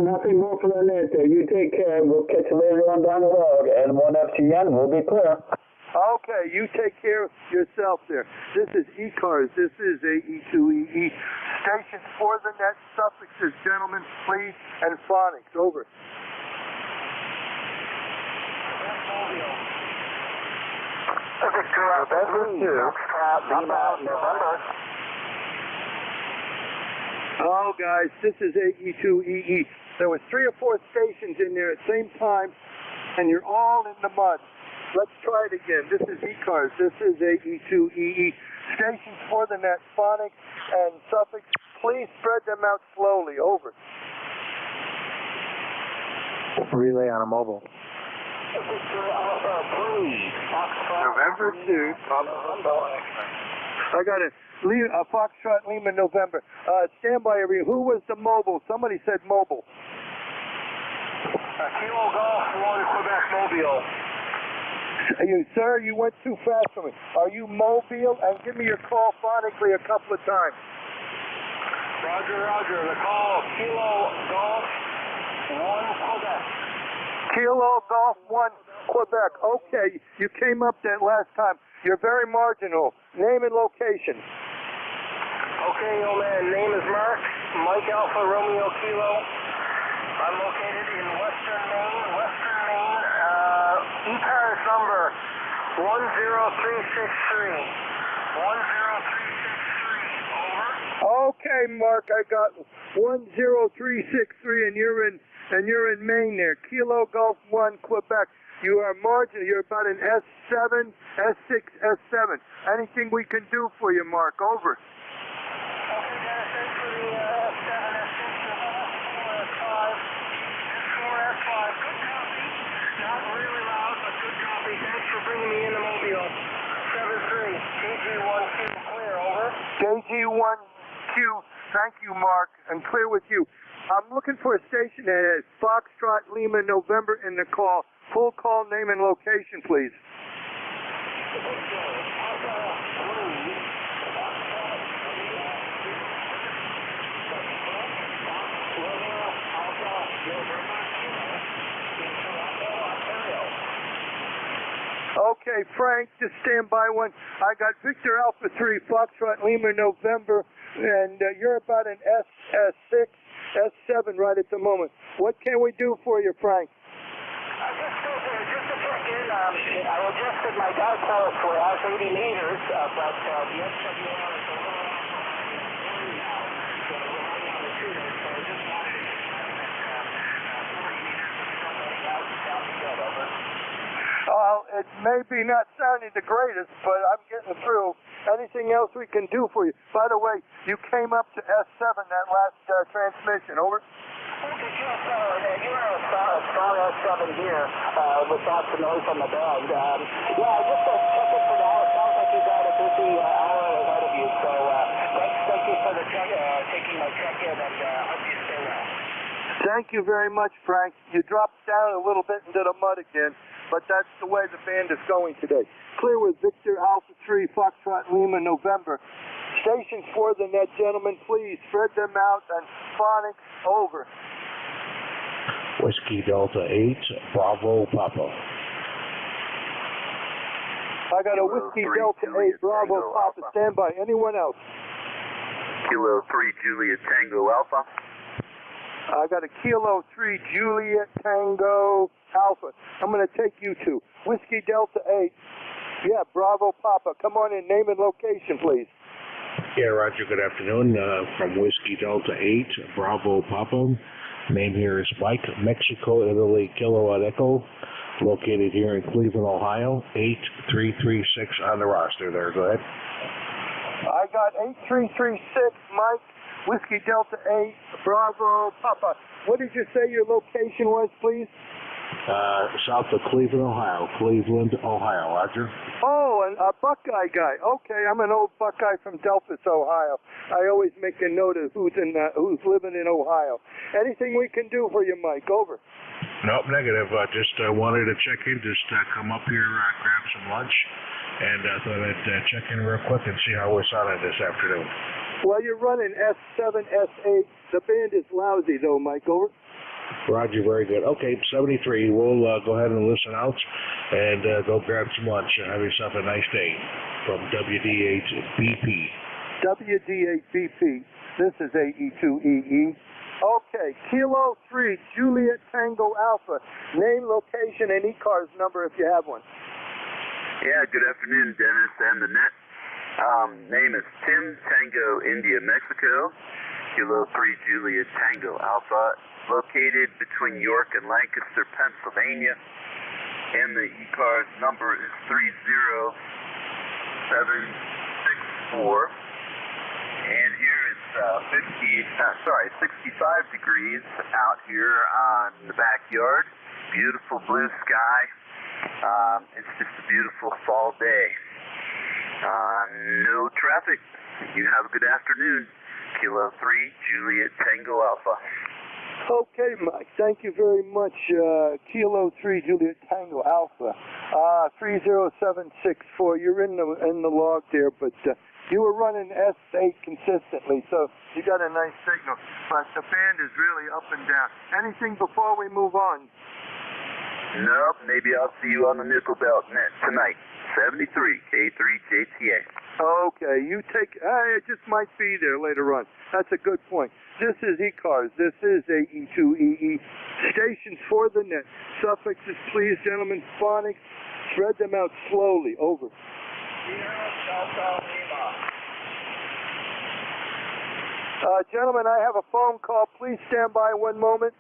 Nothing more for the net. You take care. We'll catch you later on down the road. And 1FTN will be clear. Okay, you take care of yourself there. This is ECARS. This is AE2EE. Stations for the net, suffixes, gentlemen, please, and phonics. Over. Oh, guys, this is AE2EE. There was 3 or 4 stations in there at the same time, and you're all in the mud. Let's try it again. This is ECARS. This is AE2EE. Stations for the net, phonics and suffix. Please spread them out slowly. Over. Relay on a mobile. November 2. I got a Foxtrot Lima November. Standby area. Who was the mobile? Somebody said mobile. Kilo Golf 1, Quebec Mobile. Sir, you went too fast for me. Are you mobile? And give me your call phonically a couple of times. Roger, Roger. The call, Kilo Golf 1, Quebec. Kilo Golf 1, Quebec. Okay, you came up that last time. You're very marginal. Name and location. Okay, old man. Name is Mark. Mike Alpha Romeo Kilo. I'm located in Western Maine. ECARS number 10363. 10363. Over. Okay, Mark, I got 10363, and you're in Maine there. Kilo Golf 1, Quebec. You are marginal. You're about an S7, S6, S7. Anything we can do for you, Mark? Over. Okay, Dennis, thanks for the S7, S6, S5. S4, S5. Good copy. Not really loud, but good copy. Thanks for bringing me in the mobile. 7-3. KG1Q clear. Over. KG1Q. Thank you, Mark. And clear with you. I'm looking for a station that has Foxtrot Lima November in the call. Full call, name and location, please. Okay, Frank, just stand by one. I got Victor Alpha 3, Foxtrot Lima November, and you're about an S6, S7 right at the moment. What can we do for you, Frank? Just to check in, I adjusted my dark horse for us 80 meters, but the SWR is a little off now, so we're running on the tuner, so I just wanted to confirm that 40 meters is still going out and down the field. Over. It may be not sounding the greatest, but I'm getting through. Anything else we can do for you? By the way, you came up to S7 that last transmission. Over. Okay, you're a strong S7 here without the noise on the band. Yeah, just to check it for now. It sounds like you got a busy hour ahead of you, so thank you for the taking my check-in, and hope you stay well. Thank you very much, Frank. You dropped down a little bit into the mud again, but that's the way the band is going today. Clear with Victor Alpha 3, Foxtrot Lima, November. Stations for the net, gentlemen, please spread them out, and phonics over. Whiskey Delta 8, Bravo Papa. I got a Whiskey Delta 8, Bravo Papa. Stand by. Anyone else? Kilo 3 Juliet Tango Alpha. I got a Kilo 3 Juliet Tango Alpha. I'm going to take you to Whiskey Delta 8. Yeah, Bravo Papa. Come on in. Name and location, please. Yeah, Roger. Good afternoon. From Whiskey Delta 8, Bravo Papa. Name here is Mike, Mexico, Italy, Kilowatt Echo. Located here in Cleveland, Ohio. 8336 on the roster there. Go ahead. I got 8336, Mike. Whiskey Delta 8, Bravo Papa. What did you say your location was, please? South of Cleveland, Ohio. Cleveland, Ohio, Roger. Oh, a Buckeye guy. Okay, I'm an old Buckeye from Delphus, Ohio. I always make a note of who's living in Ohio. Anything we can do for you, Mike? Over. Nope, negative. Just wanted to check in, just come up here, grab some lunch, and thought I'd check in real quick and see how we're sounding this afternoon. Well, you're running S7, S8. The band is lousy, though, Mike. Over. Roger, very good. Okay, 73. We'll go ahead and listen out and go grab some lunch. Have yourself a nice day from WD8BP. WD8BP. This is AE2EE. Okay, Kilo 3, Juliet Tango Alpha. Name, location, and ECARS number if you have one. Yeah, good afternoon, Dennis and the net. Name is Tim, Tango, India, Mexico. Kilo 3, Juliet Tango Alpha. Located between York and Lancaster, Pennsylvania. And the ECARS number is 30764. And here it's 65 degrees out here on the backyard. Beautiful blue sky. It's just a beautiful fall day. No traffic. You have a good afternoon. Kilo 3, Juliet Tango Alpha. Okay, Mike. Thank you very much. Kilo 3, Juliet Tango Alpha. 30764. You're in the log there, but you were running S8 consistently, so you got a nice signal. But the band is really up and down. Anything before we move on? Nope, maybe I'll see you on the nickel belt tonight. 73 K3JTA. Okay, you take, it just might be there later on. That's a good point. This is ECARS. This is AE2EE. Stations for the net. Suffixes, please, gentlemen. Phonics, spread them out slowly. Over. Gentlemen, I have a phone call. Please stand by 1 moment.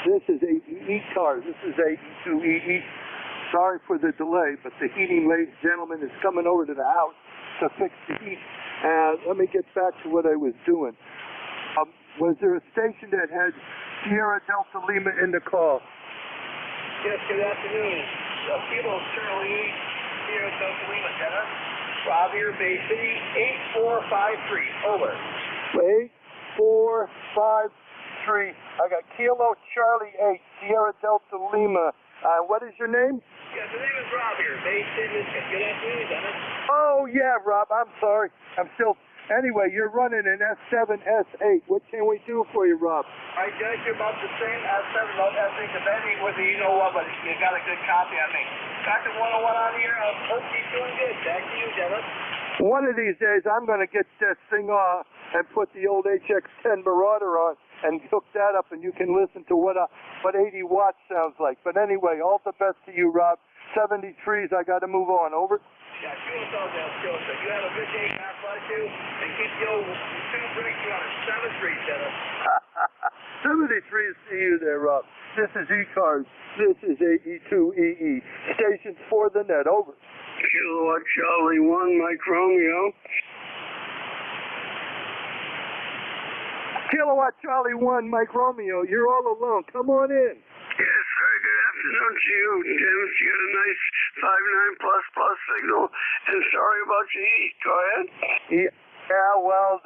This is ECARS. This is AE2EE. Sorry for the delay, but the heating ladies and gentlemen is coming over to the house to fix the heat. Let me get back to what I was doing. Was there a station that had Sierra Delta Lima in the call? Yes, good afternoon. Kilo Charlie, Sierra Delta Lima, Dennis. Rob here, Bay City, 8453. Over. 8453. I got Kilo Charlie 8, Sierra Delta Lima. What is your name? Yes, the name is Rob here, Bay City, Michigan. Good afternoon, Dennis. Oh, yeah, Rob. I'm sorry. I'm still... Anyway, you're running an S7, S8. What can we do for you, Rob? I judge you about the same S7, about S8, depending whether you know what, but you got a good copy on me. Dr. 101 on here. I hope he's doing good. Back to you, Dennis. One of these days, I'm going to get this thing off and put the old HX10 Marauder on and hook that up, and you can listen to what 80 watts sounds like. But anyway, all the best to you, Rob. 73s, I got to move on. Over. Yeah, you have a good day, God bless you, and keep the old 232 on 73, Dennis. 73s to you there, Rob. This is ECARS. This is AE2EE. Stations for the net. Over. Kilowatt Charlie 1, Mike Romeo. Kilowatt Charlie 1, Mike Romeo. You're all alone. Come on in. Yes, sir. Good afternoon to you, Dennis. You got a nice 59++ signal, and sorry about your heat. Go ahead. Yeah, well,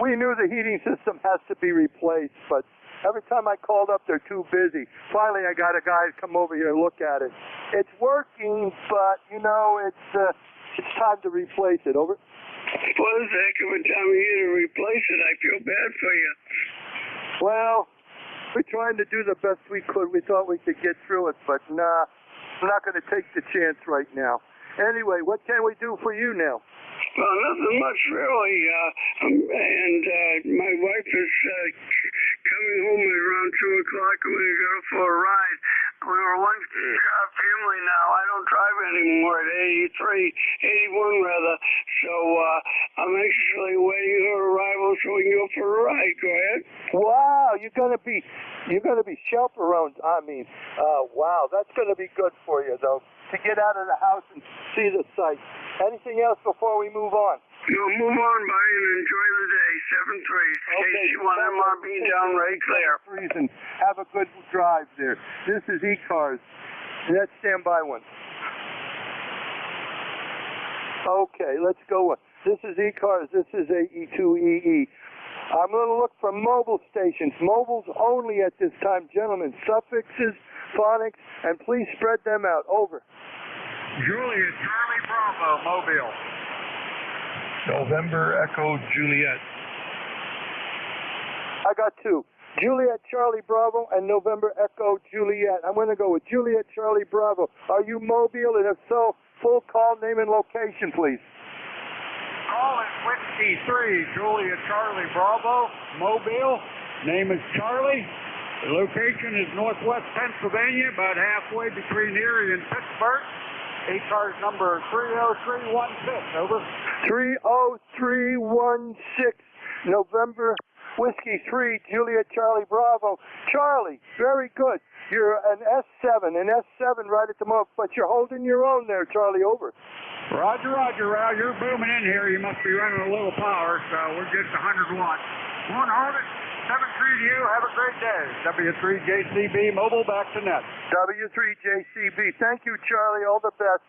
we knew the heating system has to be replaced, but every time I called up, they're too busy. Finally, I got a guy to come over here and look at it. It's working, but, you know, it's time to replace it. Over. Well, it's a heck of a time of year to replace it. I feel bad for you. Well, we're trying to do the best we could. We thought we could get through it, but nah, I'm not going to take the chance right now. Anyway, what can we do for you now? Well, nothing much really. My wife is coming home at around 2 o'clock. I'm going to go for a ride. We were we're one family now. I don't drive anymore at 81 rather. So I'm actually waiting for arrival so we can go for a ride. Go ahead. Wow, you're gonna be chaperoned. Wow, that's gonna be good for you though, to get out of the house and see the sights. Anything else before we move on? No, move on, buddy, and enjoy the day. 7-3. Okay. KC1 MRB down right clear. Reason. Have a good drive there. This is ECARS. Let's stand by one. Okay, let's go. This is ECARS. This is AE2EE. I'm going to look for mobile stations. Mobiles only at this time, gentlemen. Suffixes, phonics, and please spread them out. Over. Juliet, Charlie Bravo, Mobile. November Echo Juliet. I got two. Juliet Charlie Bravo and November Echo Juliet. I'm going to go with Juliet Charlie Bravo. Are you mobile? And if so, full call, name, and location, please. Call is Whiskey 3, Juliet Charlie Bravo, Mobile. Name is Charlie. The location is Northwest Pennsylvania, about halfway between Erie and Pittsburgh. ECARS number 30316, over. 30316, November Whiskey 3, Juliet Charlie Bravo. Charlie, very good. You're an S7 right at the moment, but you're holding your own there, Charlie, over. Roger, Al, you're booming in here. You must be running a little power, so we're getting 101. One hold it. 7-3 to you. Have a great day. W3JCB Mobile, back to net. W3JCB. Thank you, Charlie. All the best.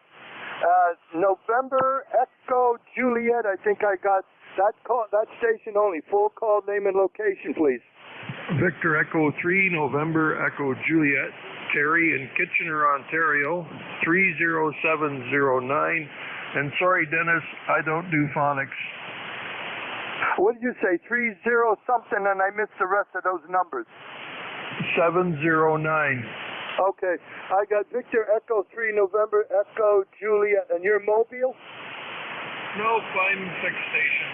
November Echo Juliet. I think I got that call, that station only. Full call, name, and location, please. Victor Echo 3, November Echo Juliet. Terry in Kitchener, Ontario, 30709. And sorry, Dennis, I don't do phonics. What did you say? 30 something, and I missed the rest of those numbers. 709. Okay, I got Victor Echo 3, November Echo Juliet, and you're mobile? Nope, I'm fixed station.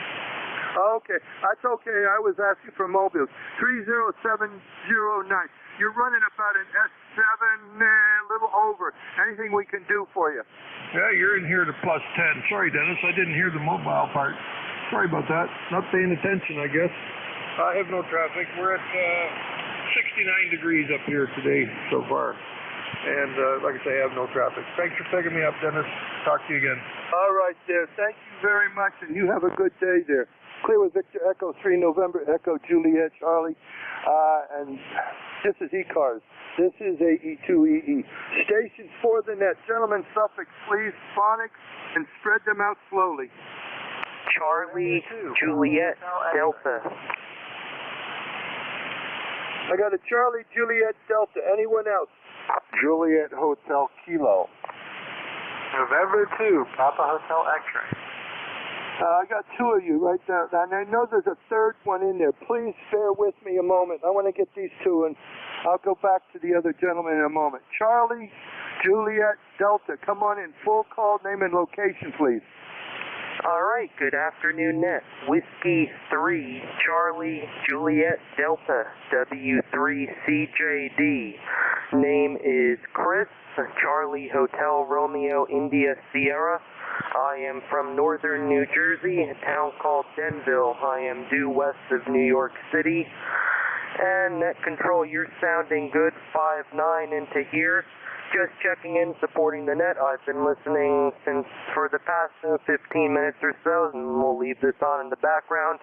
Okay, that's okay. I was asking for mobiles. 30709. You're running about an S7, a little over. Anything we can do for you? Yeah, you're in here to +10. Sorry, Dennis, I didn't hear the mobile part. Sorry about that. Not paying attention, I guess. I have no traffic. We're at 69 degrees up here today so far. And like I say, I have no traffic. Thanks for picking me up, Dennis. Talk to you again. All right, there. Thank you very much, and you have a good day there. Clear with Victor Echo 3, November Echo Juliet Charlie. And this is ECARS. This is AE2EE. Stations for the net. Gentlemen, suffix, please, phonics, and spread them out slowly. Charlie, Juliet, Delta. I got a Charlie, Juliet, Delta. Anyone else? Juliet Hotel Kilo. November 2, Papa Hotel X-ray. I got two of you right there, and I know there's a third one in there. Please bear with me a moment. I want to get these two, and I'll go back to the other gentleman in a moment. Charlie, Juliet, Delta, come on in. Full call, name, and location, please. All right, good afternoon, Net. Whiskey 3, Charlie, Juliet, Delta, W3CJD. Name is Chris, Charlie Hotel Romeo India Sierra. I am from northern New Jersey, a town called Denville. I am due west of New York City. And Net Control, you're sounding good, 5-9 into here. Just checking in, supporting the net. I've been listening for the past 15 minutes or so, and we'll leave this on in the background.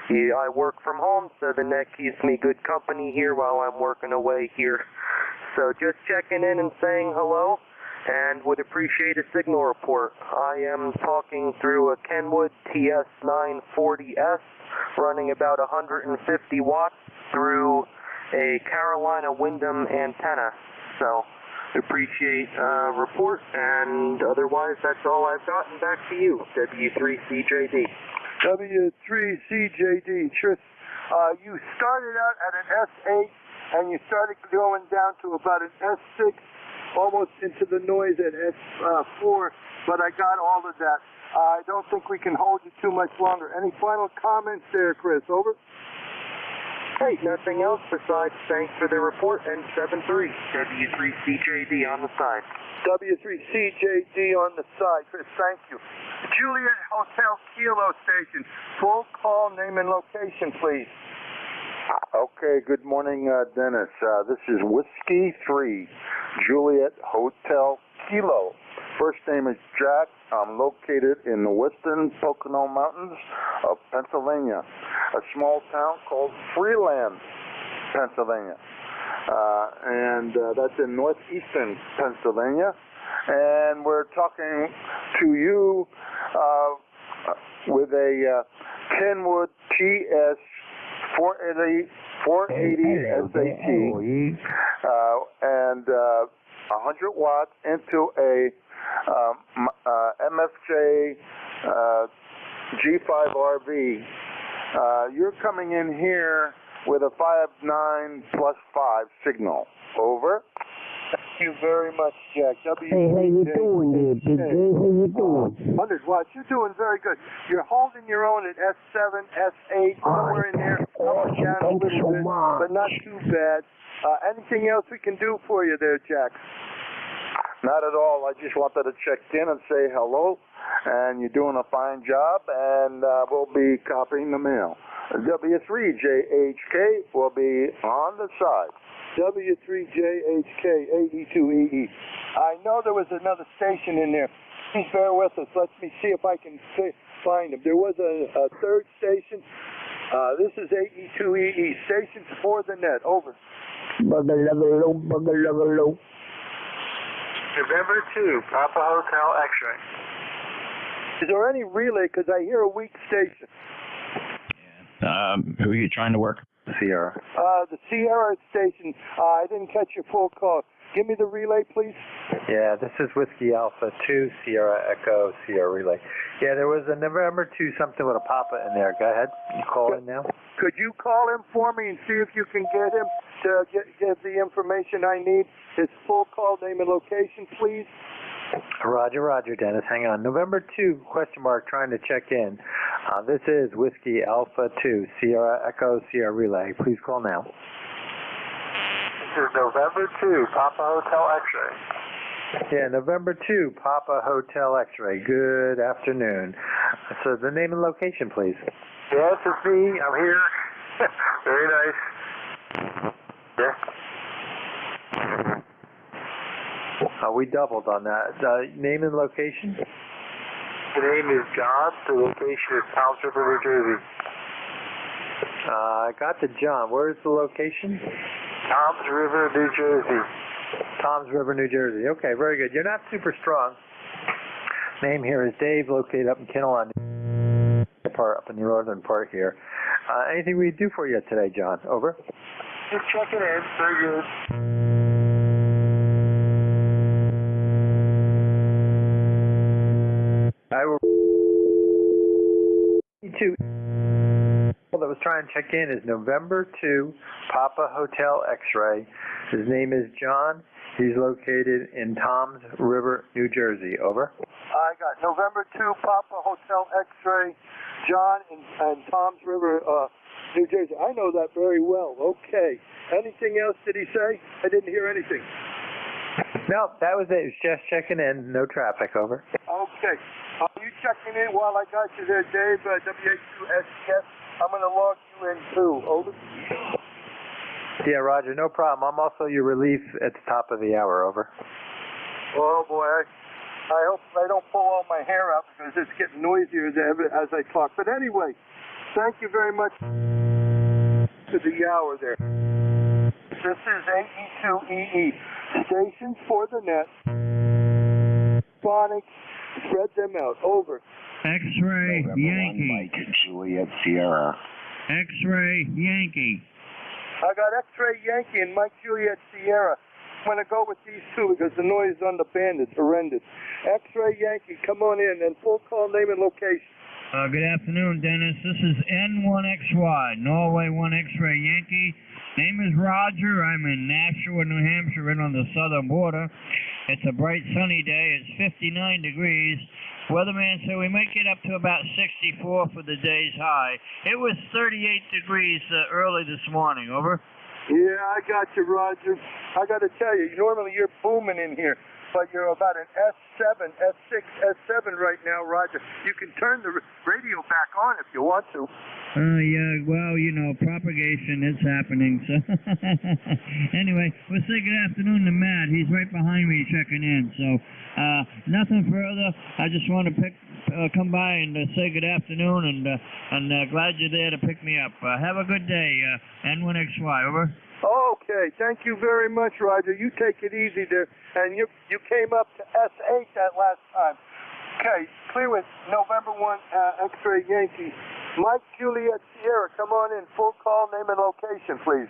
I work from home, so the net keeps me good company here while I'm working away here. So just checking in and saying hello, and would appreciate a signal report. I am talking through a Kenwood TS940S, running about 150 watts through a Carolina Windham antenna. So appreciate report, and otherwise that's all I've got, and back to you, W3CJD. W3CJD, Tris, you started out at an S8, and you started going down to about an S6, almost into the noise at S4, but I got all of that. I don't think we can hold you too much longer. Any final comments there, Chris? Over? Hey, nothing else besides thanks for the report and 7-3. W3CJD on the side. W3CJD on the side. Chris, thank you. Juliet Hotel Kilo Station. Full call, name and location, please. Okay, good morning, Dennis. This is Whiskey 3, Juliet Hotel Kilo. First name is Jack. I'm located in the western Pocono Mountains of Pennsylvania, a small town called Freeland, Pennsylvania. And that's in northeastern Pennsylvania. And we're talking to you with a Kenwood TS 480 SAT and 100 watts into a MFJ G5 RV. You're coming in here with a 5.9 plus 5 signal. Over. Thank you very much, Jack. Hey, how you doing there, Big J? How you doing? 100 watts. You're doing very good. You're holding your own at S7, S8, somewhere in there. Up and down a little bit, but not too bad. Anything else we can do for you there, Jack? Not at all. I just wanted to check in and say hello, and you're doing a fine job, and we'll be copying the mail. W3JHK will be on the side. W3JHK 82EE. I know there was another station in there. Please bear with us. Let me see if I can find them. There was a third station. This is 82EE. Stations for the net. Over. Buggaluggaloo, buggaluggaloo. November 2, Papa Hotel X-ray. Is there any relay? Because I hear a weak station. Who are you trying to work? Sierra. The Sierra station. I didn't catch your full call. Give me the relay, please. Yeah, this is Whiskey Alpha 2, Sierra Echo, Sierra Relay. Yeah, there was a November 2 something with a Papa in there. Go ahead. You call in now. Could you call him for me and see if you can get him to get the information I need? His full call, name and location, please. Roger, Dennis. Hang on. November 2, question mark, trying to check in. This is Whiskey Alpha 2, Sierra Echo, Sierra Relay. Please call now. This is November 2, Papa Hotel X-ray. Yeah, November 2, Papa Hotel X-ray. Good afternoon. So the name and location, please. Yes, it's me. I'm here. Very nice. Yeah. We doubled on that. Name and location? The name is John. The location is Toms River, New Jersey. I got the John. Where's the location? Toms River, New Jersey. Toms River, New Jersey. Okay, very good. You're not super strong. Name here is Dave, located up in Kinnelon, up in the northern part here. Anything we do for you today, John? Over. Just checking in. Very good. I will. That was trying to check in is November 2, Papa Hotel X-ray. His name is John. He's located in Toms River, New Jersey. Over. I got November 2, Papa Hotel X-ray, John and Toms River, New Jersey. I know that very well. Okay. Anything else did he say? I didn't hear anything. No, that was it. It was just checking in. No traffic. Over. Okay. Are you checking in while I got you there, Dave? W2US. I'm going to log you in too. Over. Yeah, Roger. No problem. I'm also your relief at the top of the hour. Over. Oh boy. I hope I don't pull all my hair out because it's getting noisier as I talk. But anyway, thank you very much to the hour there. This is AE2EE. Stations for the net. Phonics. Spread them out. Over. X-ray Yankee. Mike Juliet Sierra. X-ray Yankee. I got X-ray Yankee and Mike Juliet Sierra. I'm going to go with these two because the noise on the band is horrendous. X-ray Yankee, come on in and full call name and location. Good afternoon, Dennis. This is N1XY, Norway 1 X-ray Yankee. Name is Roger. I'm in Nashua, New Hampshire, right on the southern border. It's a bright sunny day. It's 59 degrees. weatherman said we might get up to about 64 for the day's high. It was 38 degrees early this morning. Over. Yeah, I got you, Roger. I got to tell you, normally you're booming in here, but you're about an S7, S6, S7 right now, Roger. You can turn the radio back on if you want to. Yeah, well, you know, propagation is happening, so. Anyway, we'll say good afternoon to Matt. He's right behind me checking in, so nothing further. I just want to come by and say good afternoon, and glad you're there to pick me up. Have a good day, N1XY, over. Okay, thank you very much, Roger. You take it easy there, and you came up to S8 that last time. Okay, clear with November 1, X-Ray Yankee. Mike Juliet Sierra, come on in. Full call, name and location, please.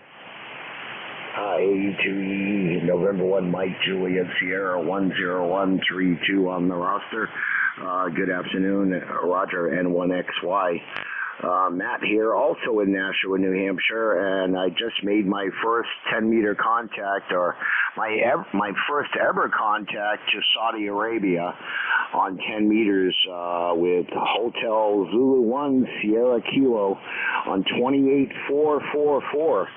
A2E, November 1, Mike Juliet Sierra, 10132 on the roster. Good afternoon, Roger, N1XY. Matt here, also in Nashua, New Hampshire, and I just made my first 10-meter contact, or my first ever contact to Saudi Arabia on 10 meters with Hotel Zulu 1 Sierra Kilo on 28444.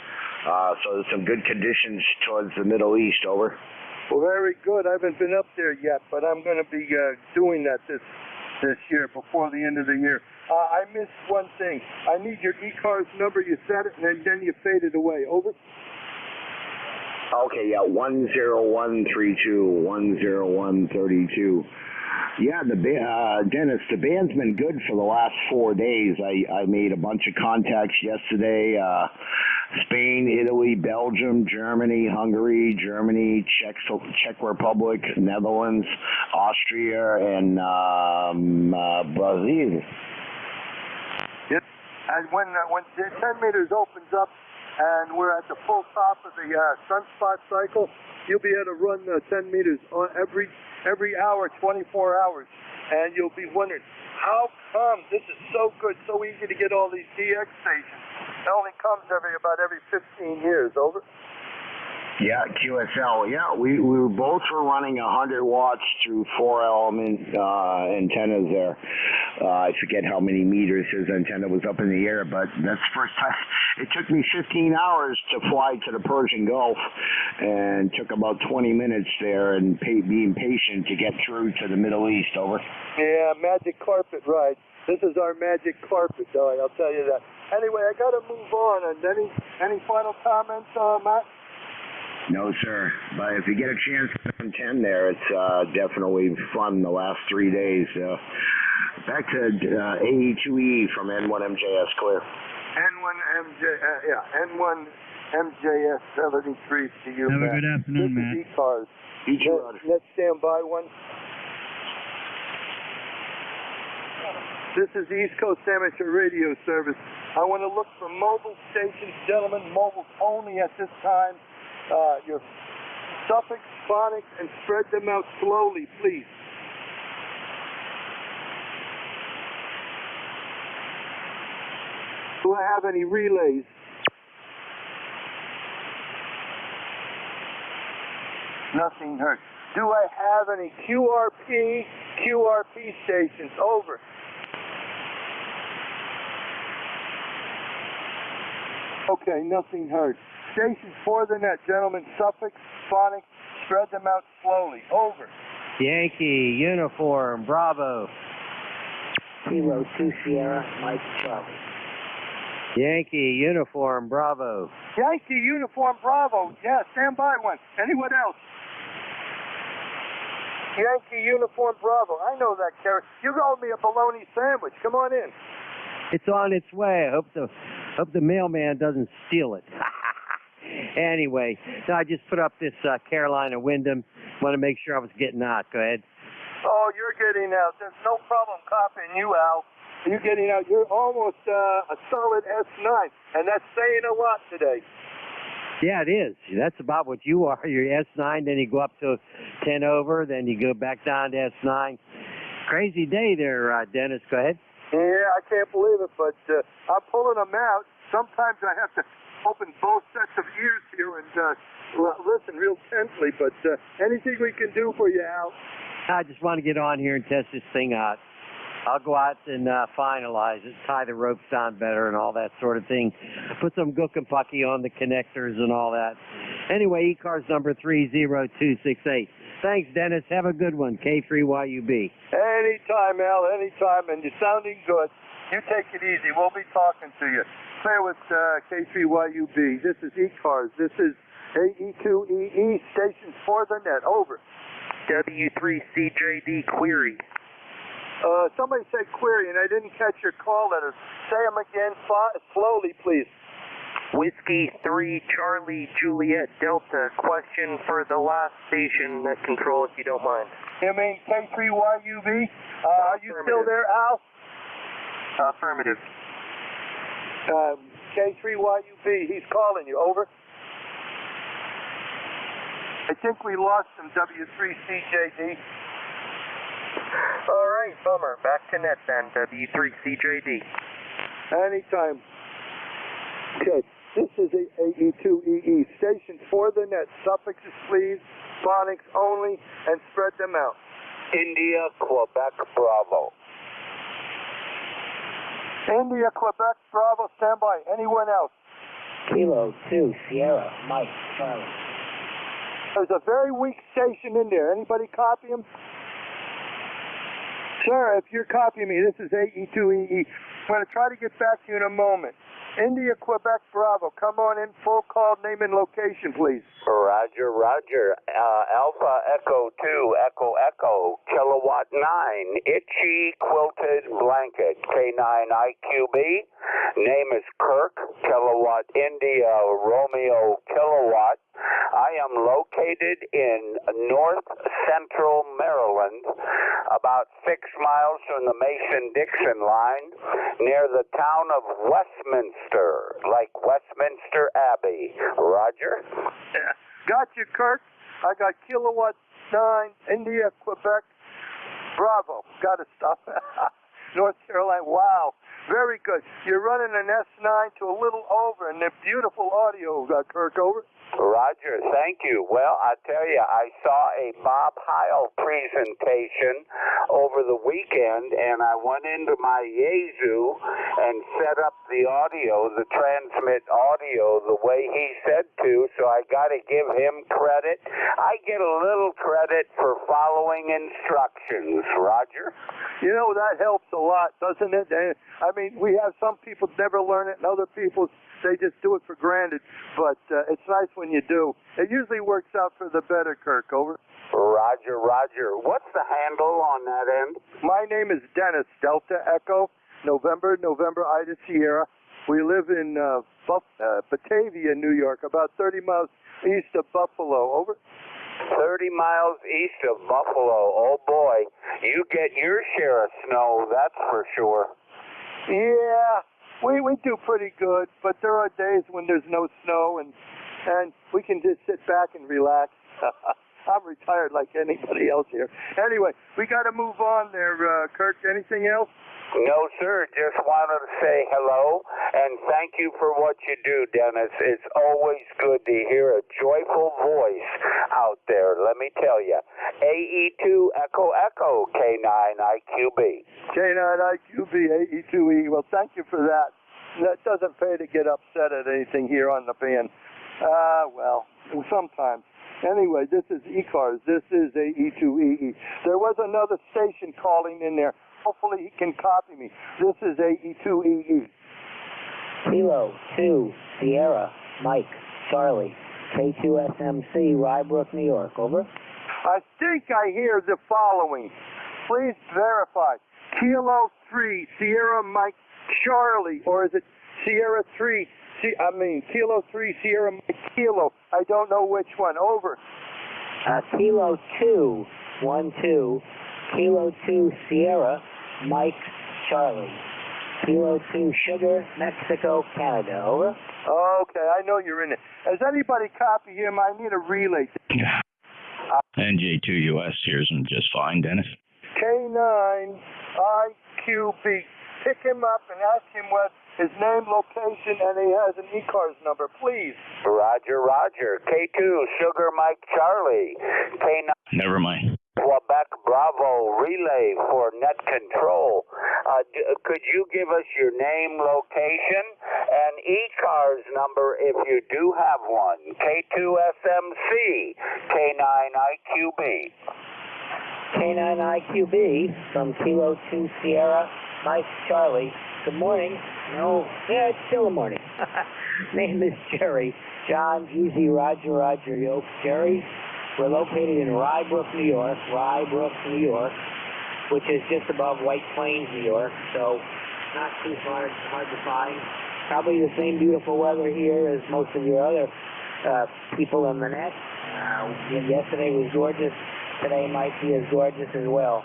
So there's some good conditions towards the Middle East, over. Well, very good. I haven't been up there yet, but I'm going to be doing that this year, before the end of the year. I missed one thing. I need your ECARS number. You said it, and then you faded away. Over. Okay, yeah, 10132, 10132. Yeah, Dennis, the band's been good for the last 4 days. I made a bunch of contacts yesterday. Spain, Italy, Belgium, Germany, Hungary, Germany, Czech Republic, Netherlands, Austria, and Brazil. Yep. And when the 10 meters opens up and we're at the full top of the sunspot cycle, you'll be able to run 10 meters on every hour, 24 hours. And you'll be wondering, how come this is so good, so easy to get all these DX stations? It only comes about every 15 years, over. Yeah, QSL. Yeah, we both were running 100 watts through 4-element antennas there. I forget how many meters his antenna was up in the air, but that's the first time. It took me 15 hours to fly to the Persian Gulf, and took about 20 minutes there, and being patient to get through to the Middle East, over. Yeah, magic carpet ride. This is our magic carpet, though, I'll tell you that. Anyway, I got to move on. And any final comments, Matt? No, sir. But if you get a chance on 10 there, it's definitely fun the last 3 days. Back to AE2E from N1MJS, clear. N1MJS 73 to you, Have Matt. a good afternoon, Matt. This is ECARS. Let's stand by one. This is the East Coast Amateur Radio Service. I want to look for mobile stations, gentlemen, mobiles only at this time. Your suffix, phonics, and spread them out slowly, please. Do I have any relays? Nothing heard. Do I have any QRP stations? Over. Okay, nothing heard. Stations for the net, gentlemen, suffix, phonics, spread them out slowly. Over. Yankee, uniform, Bravo. Kilo 2 Sierra, Mike Charlie. Yankee, uniform, Bravo. Yankee, uniform, Bravo. Yeah, stand by one. Anyone else? Yankee, uniform, Bravo. I know that, Kerry. You owed me a bologna sandwich. Come on in. It's on its way. I hope the mailman doesn't steal it. Anyway, so I just put up this Carolina Wyndham. Want to make sure I was getting out. Go ahead. Oh, you're getting out. There's no problem copying you, Al. You're getting out. You're almost a solid S9, and that's saying a lot today. Yeah, it is. That's about what you are. You're S9, then you go up to 10 over, then you go back down to S9. Crazy day there, Dennis. Go ahead. Yeah, I can't believe it, but I'm pulling them out. Sometimes I have to open both sets of ears here and listen real intently, but anything we can do for you, Al? I just want to get on here and test this thing out. I'll go out and finalize it, tie the ropes down better and all that sort of thing. Put some gook and pucky on the connectors and all that. Anyway, ECARS number 30268. Thanks, Dennis. Have a good one. K3YUB. Anytime, Al, anytime, and you're sounding good. You take it easy. We'll be talking to you. Clear with K3YUB. This is ECARS. This is AE2EE, stations for the net. Over. W3CJD query. Somebody said query, and I didn't catch your call letters. Say them again slowly, please. Whiskey 3 Charlie Juliet Delta. Question for the last station net control, if you don't mind. You mean K3YUB? Are you still there, Al? Affirmative. K3YUB, he's calling you. Over. I think we lost some W3CJD. All right, bummer. Back to net then, W3CJD. Anytime. Okay, this is AE2EE. Stations for the net. Suffixes, please. Phonics only, and spread them out. India, Quebec, Bravo. India, Quebec, Bravo, stand by. Anyone else? Kilo 2, Sierra, Mike, Charlie. There's a very weak station in there. Anybody copy him? Sir, if you're copying me, this is AE2EE. I'm going to try to get back to you in a moment. India, Quebec, Bravo. Come on in, full call, name and location, please. Roger, Roger. Alpha Echo 2, Echo Echo, Kilowatt 9, Itchy Quilted Blanket, K9IQB. Name is Kirk, Kilowatt India, Romeo Kilowatt. I am located in north central Maryland, about 6 miles from the Mason-Dixon line, near the town of Westminster, like Westminster Abbey. Roger? Got you, Kirk. I got Kilowatt 9, India, Quebec, Bravo. Got to stop. North Carolina. Wow. Very good. You're running an S9 to a little over, and they're beautiful audio, Kirk. Over. Roger, thank you. Well, I tell you, I saw a Bob Heil presentation over the weekend, and I went into my Yaesu and set up the audio, the transmit audio, the way he said to, so I got to give him credit. I get a little credit for following instructions. Roger? You know, that helps a lot, doesn't it? I mean, we have some people never learn it, and other people, they just do it for granted, but it's nice when you do. It usually works out for the better, Kirk. Over. Roger, Roger. What's the handle on that end? My name is Dennis, Delta Echo, November, Ida Sierra. We live in Batavia, New York, about 30 miles east of Buffalo. Over. 30 miles east of Buffalo. Oh, boy. You get your share of snow, that's for sure. Yeah. We do pretty good, but there are days when there's no snow, and we can just sit back and relax. I'm retired like anybody else here. Anyway, we got to move on there, Kirk. Anything else? No, sir. Just wanted to say hello, and thank you for what you do, Dennis. It's always good to hear a joyful voice out there, let me tell you. AE2 Echo Echo, K9IQB. K9IQB, AE2E. Well, thank you for that. That doesn't pay to get upset at anything here on the band. Well, sometimes. Anyway, this is ECARS. This is AE2EE. There was another station calling in there. Hopefully he can copy me. This is AE2EE. Kilo 2, Sierra, Mike, Charlie, K2SMC, Rybrook, New York. Over. I think I hear the following. Please verify. Kilo 3, Sierra, Mike, Charlie, or is it Sierra 3? Kilo 3, Sierra, Mike, Kilo. I don't know which one. Over. Kilo 2, 1, 2, Kilo 2, Sierra, Mike, Charlie. Kilo 2, Sugar, Mexico, Canada. Over. Okay, I know you're in it. Has anybody copied him? I need a relay. NJ2US hears him just fine, Dennis. K9IQB. Pick him up and ask him what his name, location, and he has an ECARS number, please. Roger, Roger. K2, Sugar Mike Charlie. K9. Never mind. Quebec Bravo relay for net control. Could you give us your name, location, and ECARS number if you do have one? K2SMC, K9IQB. K9IQB from Kilo 2 Sierra, Mike Charlie. Good morning. No, yeah, it's still a morning. Name is Jerry. John, Easy, Roger, Roger, Yoke, Jerry. We're located in Rybrook, New York, which is just above White Plains, New York, so not too hard to find. Probably the same beautiful weather here as most of your other people in the net. Yesterday was gorgeous. Today might be as gorgeous as well.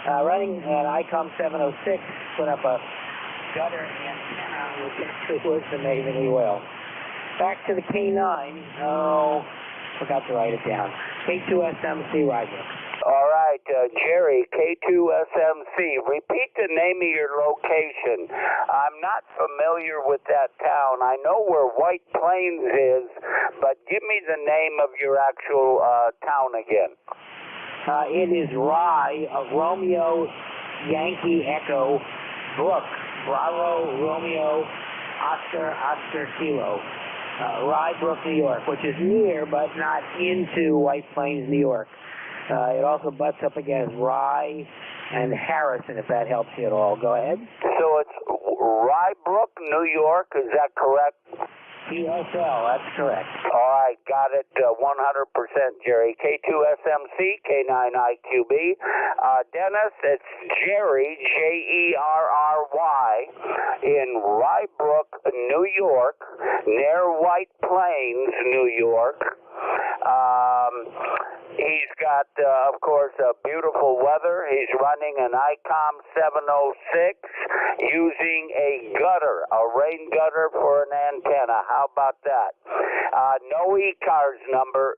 Running an ICOM 706, put up a gutter antenna, which actually works amazingly well. Back to the K9. Oh, forgot to write it down. K2SMC Rider. All right, Jerry, K2SMC. Repeat the name of your location. I'm not familiar with that town. I know where White Plains is, but give me the name of your actual town again. It is Rye of Romeo, Yankee, Echo, Brook, Bravo, Romeo, Oscar, Kilo. Rybrook, New York, which is near but not into White Plains, New York. It also butts up against Rye and Harrison, if that helps you at all. Go ahead. So it's Rybrook, New York, is that correct? USL, that's correct. All right, got it 100%, Jerry. K2SMC, K9IQB. Dennis, it's Jerry, Jerry, in Rybrook, New York, near White Plains, New York. He's got, of course, beautiful weather. He's running an ICOM 706 using a gutter, a rain gutter for an antenna. How about that? No ECARS number,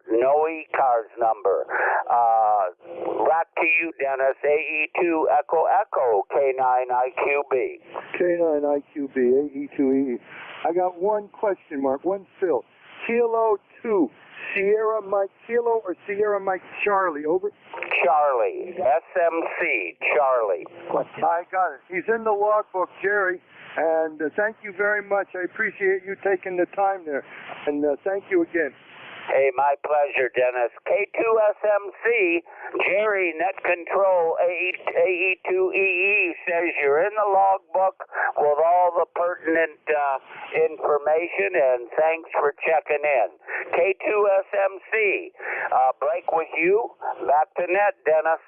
Back to you, Dennis. AE2 Echo Echo, K9IQB. K9IQB, AE2EE. I got one question mark, one fill. Kilo 2, Sierra Mike Kilo or Sierra Mike Charlie, over? Charlie, SMC, Charlie. I got it. He's in the logbook, Jerry, and thank you very much. I appreciate you taking the time there, and thank you again. Hey, my pleasure, Dennis. K2SMC, Jerry, Net Control, AE2EE says you're in the logbook with all the pertinent information, and thanks for checking in. K2SMC, break with you. Back to net, Dennis.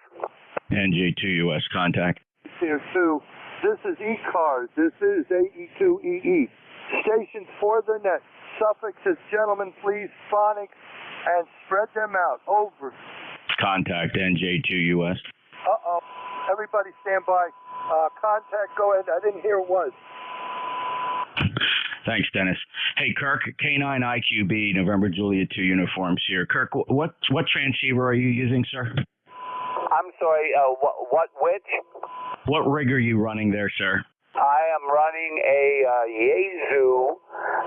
NJ2US contact. Here, too. This is ECARS. This is AE2EE. Stations for the net. Suffixes, gentlemen, please, phonics, and spread them out. Over. Contact NJ2US. Uh-oh. Everybody stand by. Contact, go ahead. I didn't hear it was. Thanks, Dennis. Hey, Kirk, K9IQB, November Juliet 2 uniforms here. Kirk, what transceiver are you using, sir? I'm sorry, which? What rig are you running there, sir? I am running a Yaesu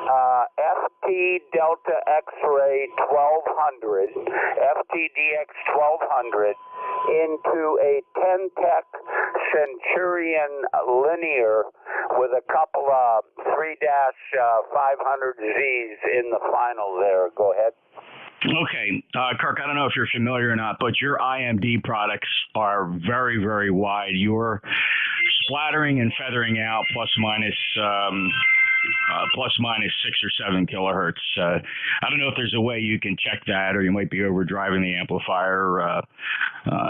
FT Delta X-Ray 1200, FTDX 1200, into a 10-tech Centurion linear with a couple of 3-500Zs in the final there. Go ahead. Okay, Kirk, I don't know if you're familiar or not, but your IMD products are very, very wide. You're splattering and feathering out plus minus 6 or 7 kilohertz. I don't know if there's a way you can check that, or you might be overdriving the amplifier. I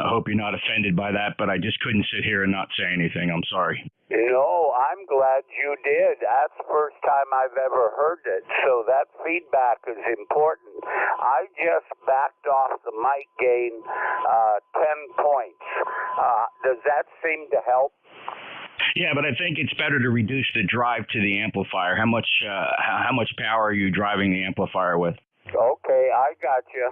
hope you're not offended by that, but I just couldn't sit here and not say anything. I'm sorry. No, I'm glad you did. That's the first time I've ever heard it, so that feedback is important. I just backed off the mic gain 10 points. Does that seem to help? Yeah, but I think it's better to reduce the drive to the amplifier. How much power are you driving the amplifier with? Okay, I got you.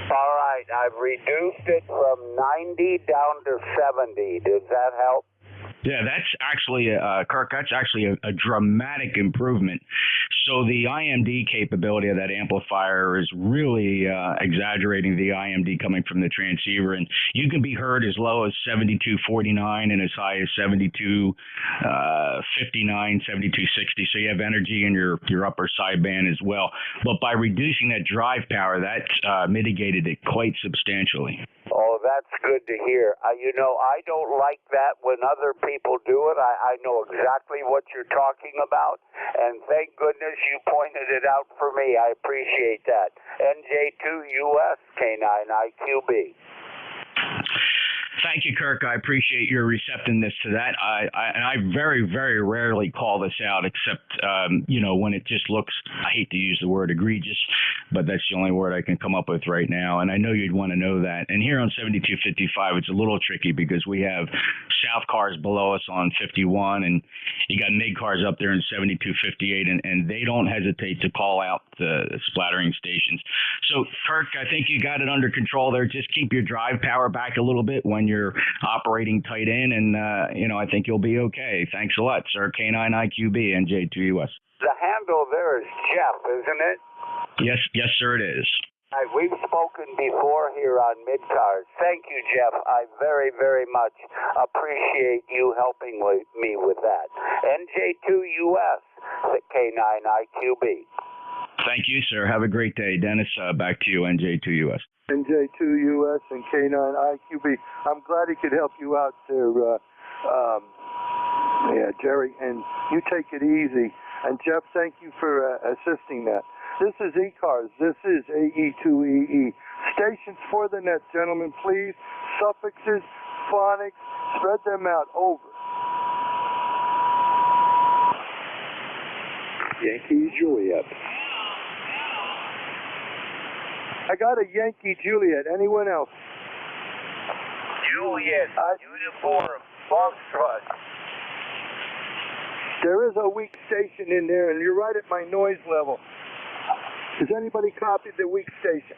All right, I've reduced it from 90 down to 70. Does that help? Yeah, that's actually, Kirk, that's actually a dramatic improvement. So the IMD capability of that amplifier is really exaggerating the IMD coming from the transceiver, and you can be heard as low as 7249 and as high as 7259, 7260. So you have energy in your upper sideband as well. But by reducing that drive power, that's mitigated it quite substantially. Oh, that's good to hear. You know, I don't like that when other people do it. I know exactly what you're talking about, and thank goodness you pointed it out for me. I appreciate that. NJ2US K9IQB. Thank you, Kirk. I appreciate your receptiveness to that. I very, very rarely call this out, except when it just looks, I hate to use the word egregious, but that's the only word I can come up with right now. And I know you'd want to know that. And here on 7255, it's a little tricky because we have south cars below us on 51, and you got mid cars up there in 7258, and they don't hesitate to call out the splattering stations. So, Kirk, I think you got it under control there. Just keep your drive power back a little bit when you're operating tight in, and I think you'll be okay. Thanks a lot, sir. K9IQB, NJ2US. The handle there is Jeff, isn't it? Yes, sir, it is. We've spoken before here on Midcars. Thank you, Jeff. I very, very much appreciate you helping me with that. NJ2US, K9IQB. Thank you, sir. Have a great day. Dennis, back to you, NJ2US. NJ2US and K9IQB. I'm glad he could help you out there, Jerry, and you take it easy. And Jeff, thank you for assisting that. This is ECARS. This is AE2EE. Stations for the net, gentlemen, please. Suffixes, phonics, spread them out. Over. Yankee Juliet. I got a Yankee Juliet. Anyone else? Juliet, uniform, Foxtrot. There is a weak station in there, and you're right at my noise level. Has anybody copied the weak station?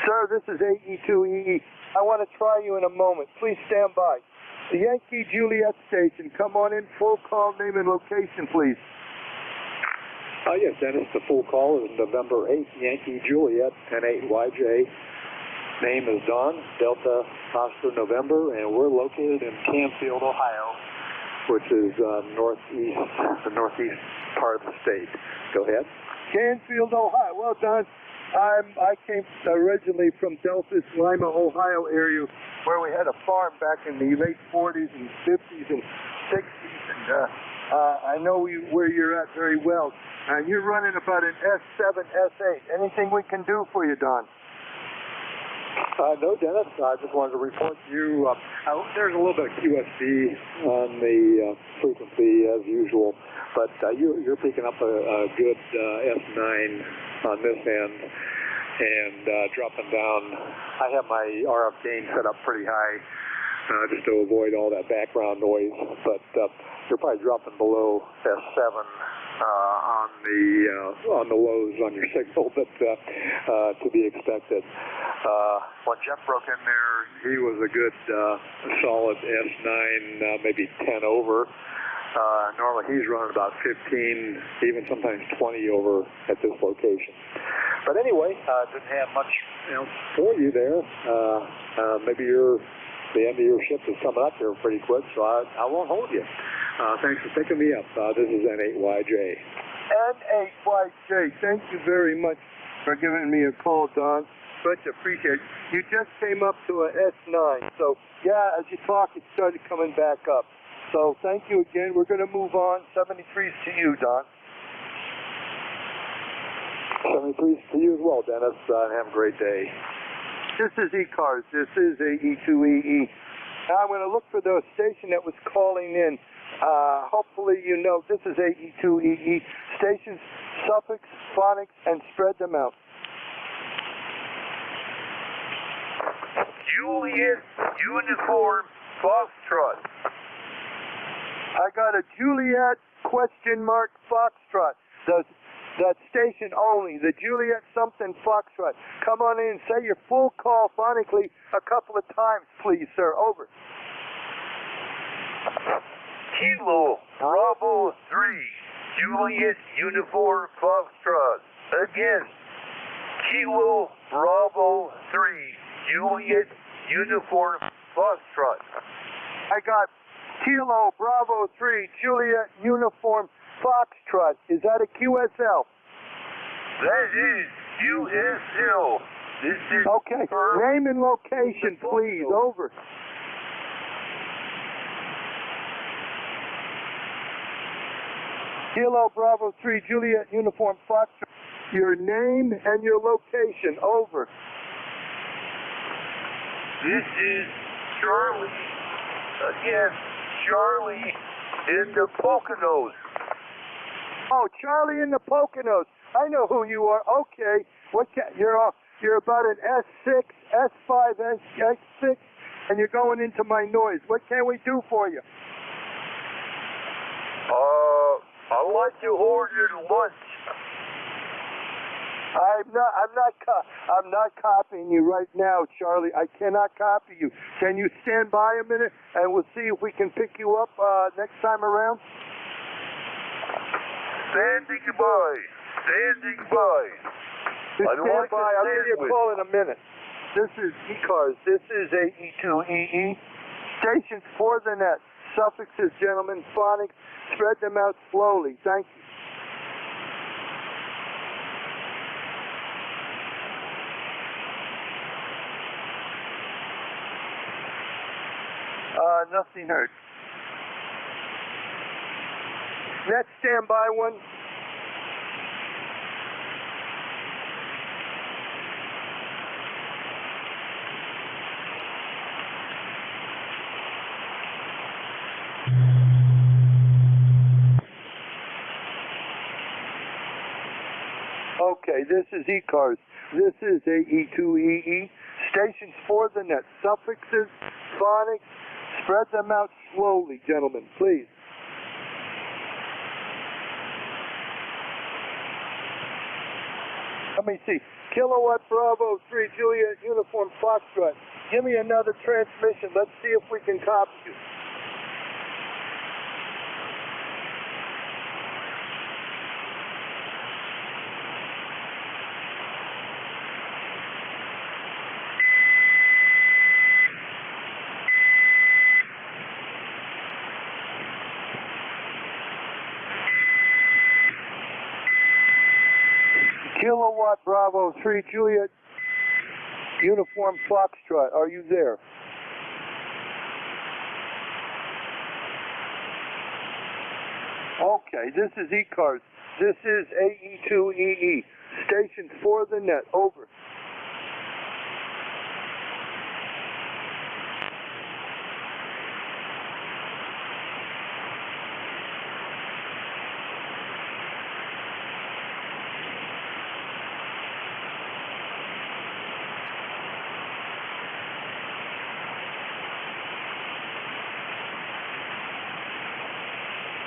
Sir, this is AE2EE. I want to try you in a moment. Please stand by. The Yankee Juliet station. Come on in. Full call, name, and location, please. Yes, Dennis, the full call is November 8th, Yankee Juliet, 10-8YJ. Name is Don, Delta Oscar November, and we're located in Canfield, Ohio, which is the northeast part of the state. Go ahead. Canfield, Ohio. Well, Don, I came originally from Delphus, Lima, Ohio area, where we had a farm back in the late 40s and 50s and 60s, and I know where you're at very well. You're running about an S7, S8. Anything we can do for you, Don? No, Dennis. I just wanted to report to you. There's a little bit of QSD on the frequency as usual, but you're picking up a good S9 on this end and dropping down. I have my RF gain set up pretty high just to avoid all that background noise, but you're probably dropping below S7 on the lows on your signal, but to be expected. When Jeff broke in there, he was a good solid S9, maybe 10 over. Normally he's running about 15, even sometimes 20 over at this location. But anyway, didn't have much for you there. Maybe the end of your shift is coming up here pretty quick, so I won't hold you. Thanks for picking me up. This is N8YJ. N8YJ, thank you very much for giving me a call, Don. Much appreciated. You just came up to a S9, so yeah, as you talk, it started coming back up. So thank you again. We're going to move on. 73's to you, Don. 73's to you as well, Dennis. Have a great day. This is ECARS. This is AE2EE. Now I'm going to look for the station that was calling in. Hopefully you know this is AE2EE. Stations, suffix, phonics, and spread them out. Juliet, uniform, Foxtrot. I got a Juliet question mark Foxtrot. That station only, the Juliet something Foxtrot. Come on in and say your full call phonically a couple of times, please, sir. Over. Kilo Bravo 3, Juliet Uniform Foxtrot. Again, Kilo Bravo 3, Juliet Uniform Foxtrot. I got Kilo Bravo 3, Juliet Uniform Foxtrot. Is that a QSL? That is QSL. This is Okay. Name and location, please. Over. Kilo Bravo 3, Juliet Uniform Foxtrot. Your name and your location. Over. This is Charlie. Again, Charlie in the Poconos. Oh, Charlie in the Poconos. I know who you are. Okay. You're about an S6, S5, S6, and you're going into my noise. What can we do for you? I want to order lunch. I'm not copying you right now, Charlie. I cannot copy you. Can you stand by a minute and we'll see if we can pick you up next time around? Standing by. Standing by. Stand by. I'll give you a call in a minute. This is ECARS. This is AE2EE. Stations for the net. Suffixes, gentlemen, phonics. Spread them out slowly. Thank you. Nothing heard. Net standby one. Okay, this is ECARS. This is AE2EE. Stations for the net. Suffixes, phonics. Spread them out slowly, gentlemen, please. Let me see. Kilowatt Bravo 3, Juliet Uniform Foxtrot. Give me another transmission. Let's see if we can copy you. Kilowatt Bravo 3, Juliet Uniform Foxtrot. Are you there? Okay, this is ECARS. This is AE2EE. Stations for the net. Over.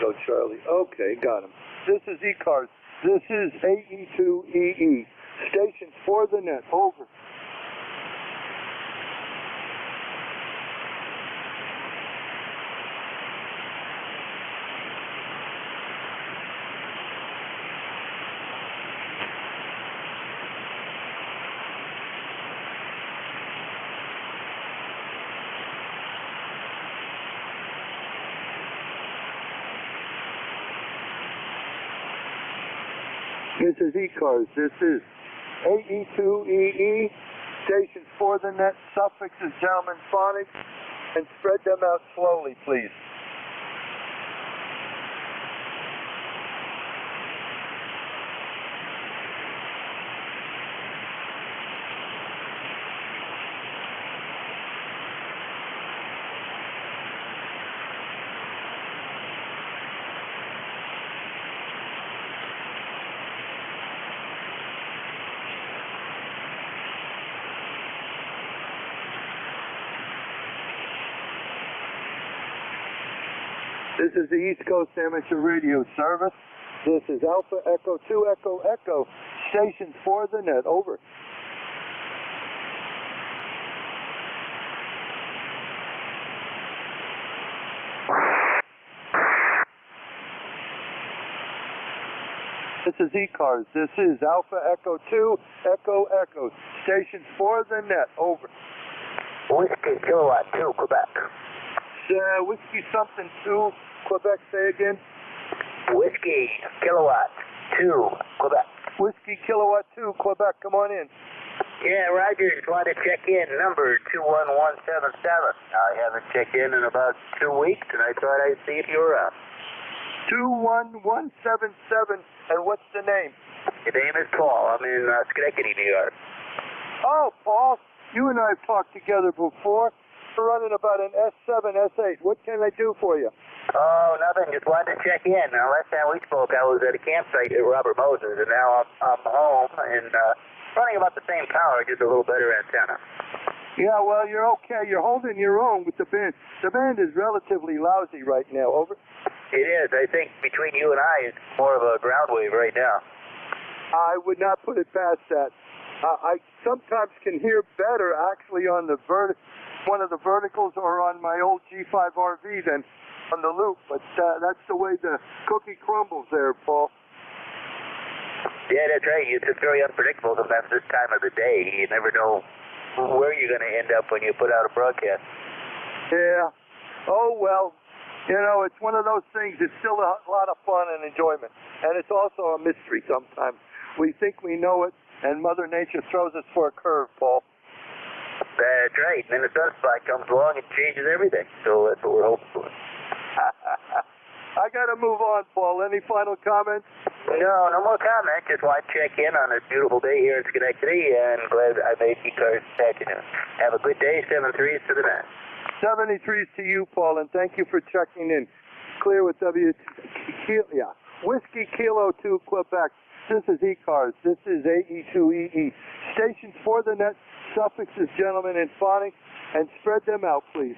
Go, Charlie. Okay, got him. This is ECARS. This is AE2EE. Stations for the net. Over. This is ECARS. This is AE2EE. Stations for the net. Suffixes, gentlemen, phonics, and spread them out slowly, please. This is the East Coast Amateur Radio Service. This is Alpha Echo 2 Echo Echo. Stations for the net. Over. This is ECARS. This is Alpha Echo 2, Echo Echo. Stations for the net. Over. Whiskey Kilowatt 2, Quebec. Whiskey something 2, Quebec. Say again. Whiskey Kilowatt 2, Quebec. Whiskey Kilowatt 2, Quebec. Come on in. Yeah, Roger. Just wanted to check in. Number 21177. I haven't checked in about 2 weeks, and I thought I'd see if you were up. 21177. And what's the name? The name is Paul. I'm in Schenectady, New York. Oh, Paul. You and I have talked together before. We're running about an S7, S8. What can I do for you? Oh, nothing. Just wanted to check in. Last time we spoke, I was at a campsite at Robert Moses, and now I'm home and running about the same power, just a little better antenna. Yeah, well, you're okay. You're holding your own with the band. The band is relatively lousy right now. Over. It is. I think between you and I, it's more of a ground wave right now. I would not put it past that. I sometimes can hear better actually on the one of the verticals or on my old G5 RV than on the loop, but that's the way the cookie crumbles there, Paul. Yeah, that's right. It's very unpredictable sometimes this time of the day. You never know where you're going to end up when you put out a broadcast. Yeah. Oh, well, you know, it's one of those things. It's still a lot of fun and enjoyment, and it's also a mystery sometimes. We think we know it, and Mother Nature throws us for a curve, Paul. That's right. And then the sunspot comes along and changes everything. So that's what we're hoping for. I got to move on, Paul. Any final comments? No more comments. Just want to check in on this beautiful day here in Schenectady, and glad I made ECARS this afternoon. Have a good day. 7-3s to the net. 73s to you, Paul, and thank you for checking in. Clear with Whiskey Kilo 2, Quebec. This is ECARS. This is AE2EE. Stations for the net, suffixes, gentlemen, and phonics, and spread them out, please.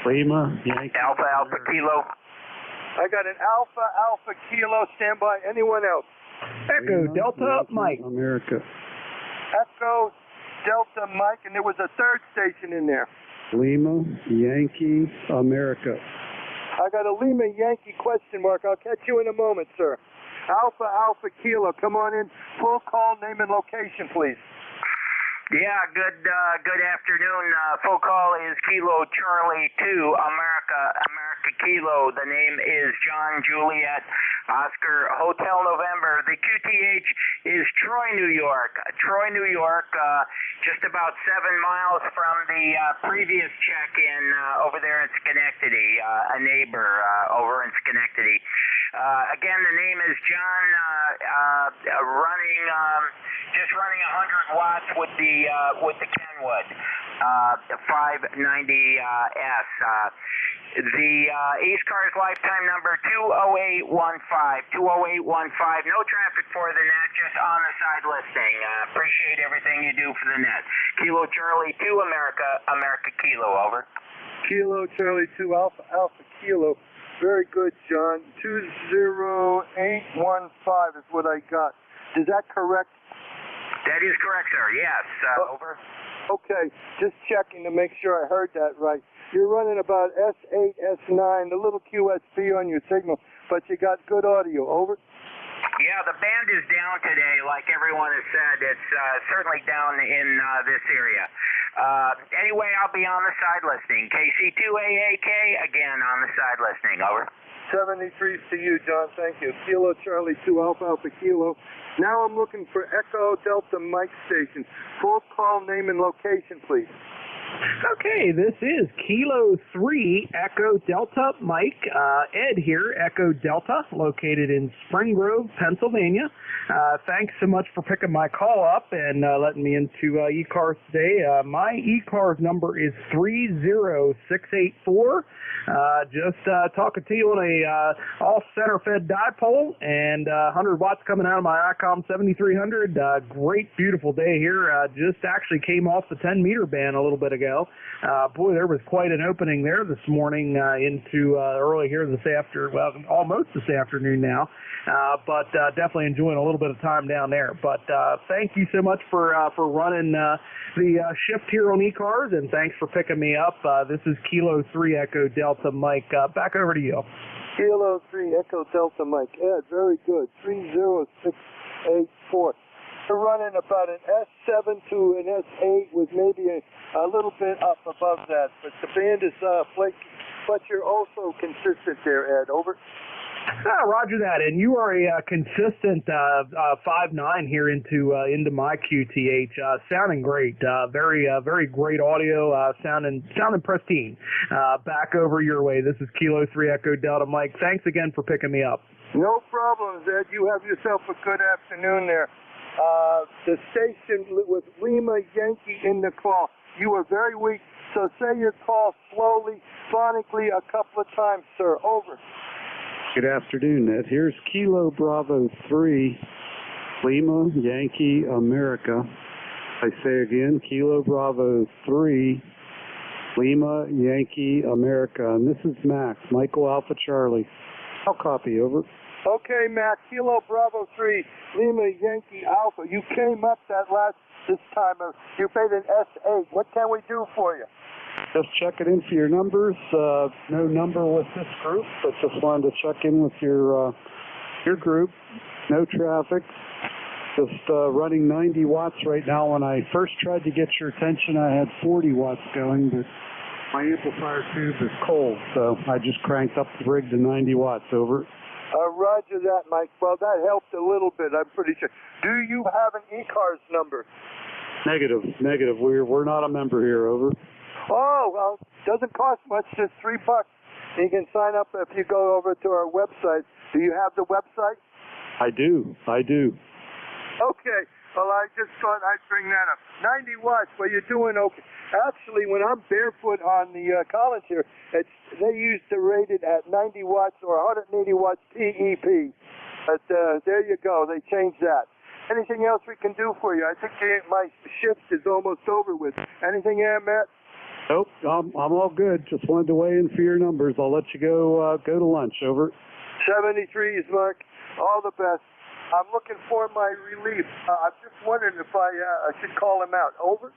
Lima, Yankee. Alpha Kilo. I got an Alpha Kilo. Stand by. Anyone else? Echo Lima, Delta Yankee, Mike. America. Echo Delta Mike, and there was a third station in there. Lima, Yankee, America. I got a Lima Yankee question mark. I'll catch you in a moment, sir. Alpha Kilo, come on in. Full call, name and location, please. Yeah, good afternoon. Full call is Kilo Charlie 2, America Kilo. The name is John Juliet Oscar Hotel November. The QTH is Troy, New York. Just about 7 miles from the previous check-in over there in Schenectady, a neighbor over in Schenectady. Again, the name is John, just running 100 watts with the Kenwood, the 590S. The ECARS lifetime number 20815. 20815. No traffic for the net, just on the side listing. Appreciate everything you do for the net. Kilo Charlie 2, America Kilo, over. Kilo Charlie 2, Alpha Kilo. Very good, John. 20815 is what I got. Is that correct? That is correct, sir. Yes. Over. Okay. Just checking to make sure I heard that right. You're running about S8, S9, a little QSB on your signal, but you got good audio. Over. Yeah, the band is down today, like everyone has said. It's certainly down in this area. Anyway, I'll be on the side listing. KC2AAK, again on the side listing. Over. 73s to you, John. Thank you. Kilo Charlie 2, Alpha Kilo. Now I'm looking for Echo Delta Mike Station. Full call, name, and location, please. Okay, this is Kilo 3 Echo Delta Mike. Ed here, Echo Delta, located in Spring Grove, Pennsylvania. Thanks so much for picking my call up and letting me into ECARS today. My ECARS number is 30684. Just talking to you on a all center fed dipole and 100 watts coming out of my ICOM 7300. Great, beautiful day here. Just actually came off the 10 meter band a little bit ago. Boy, there was quite an opening there this morning into early here this afternoon. Well, almost this afternoon now. But definitely enjoying a little bit of time down there. But thank you so much for running the shift here on ECARS, and thanks for picking me up. This is Kilo 3 Echo Delta Mike. Back over to you. Kilo 3 Echo Delta Mike. Ed, very good. 30684. We're running about an S7 to an S8 with maybe a little bit up above that, but the band is flaky. But you're also consistent there, Ed. Over. Roger that. And you are a consistent 5.9 here into my QTH. Sounding great. Very great audio. Sounding pristine. Back over your way. This is Kilo 3 Echo Delta Mike. Thanks again for picking me up. No problems, Ed. You have yourself a good afternoon there. The station with Lima Yankee in the call. You were very weak, so say your call slowly, phonically a couple of times, sir. Over. Good afternoon, Ned. Here's Kilo Bravo 3, Lima Yankee America. I say again, Kilo Bravo 3, Lima Yankee America. And this is Max, Michael Alpha Charlie. I'll copy, over. Okay, Max, Kilo Bravo 3, Lima Yankee Alpha. You came up this time. You paid an S8. What can we do for you? Just checking in for your numbers. No number with this group, but just wanted to check in with your group. No traffic. Just running 90 watts right now. When I first tried to get your attention, I had 40 watts going, but my amplifier tube is cold, so I just cranked up the rig to 90 watts. Over. Roger that, Mike. Well, that helped a little bit, I'm pretty sure. Do you have an ECARS number? Negative. We're not a member here. Over. Oh, well, doesn't cost much, just $3. You can sign up if you go over to our website. Do you have the website? I do. Okay. Well, I just thought I'd bring that up. 90 watts, well, you're doing okay. Actually, when I'm barefoot on the college here, they used to rate it at 90 watts or 180 watts PEP. But there you go. They changed that. Anything else we can do for you? I think my shift is almost over with. Anything here, Matt? Nope, I'm all good. Just wanted to weigh in for your numbers. I'll let you go to lunch. Over. 73s, Mark. All the best. I'm looking for my relief. I'm just wondering if I should call him out. Over.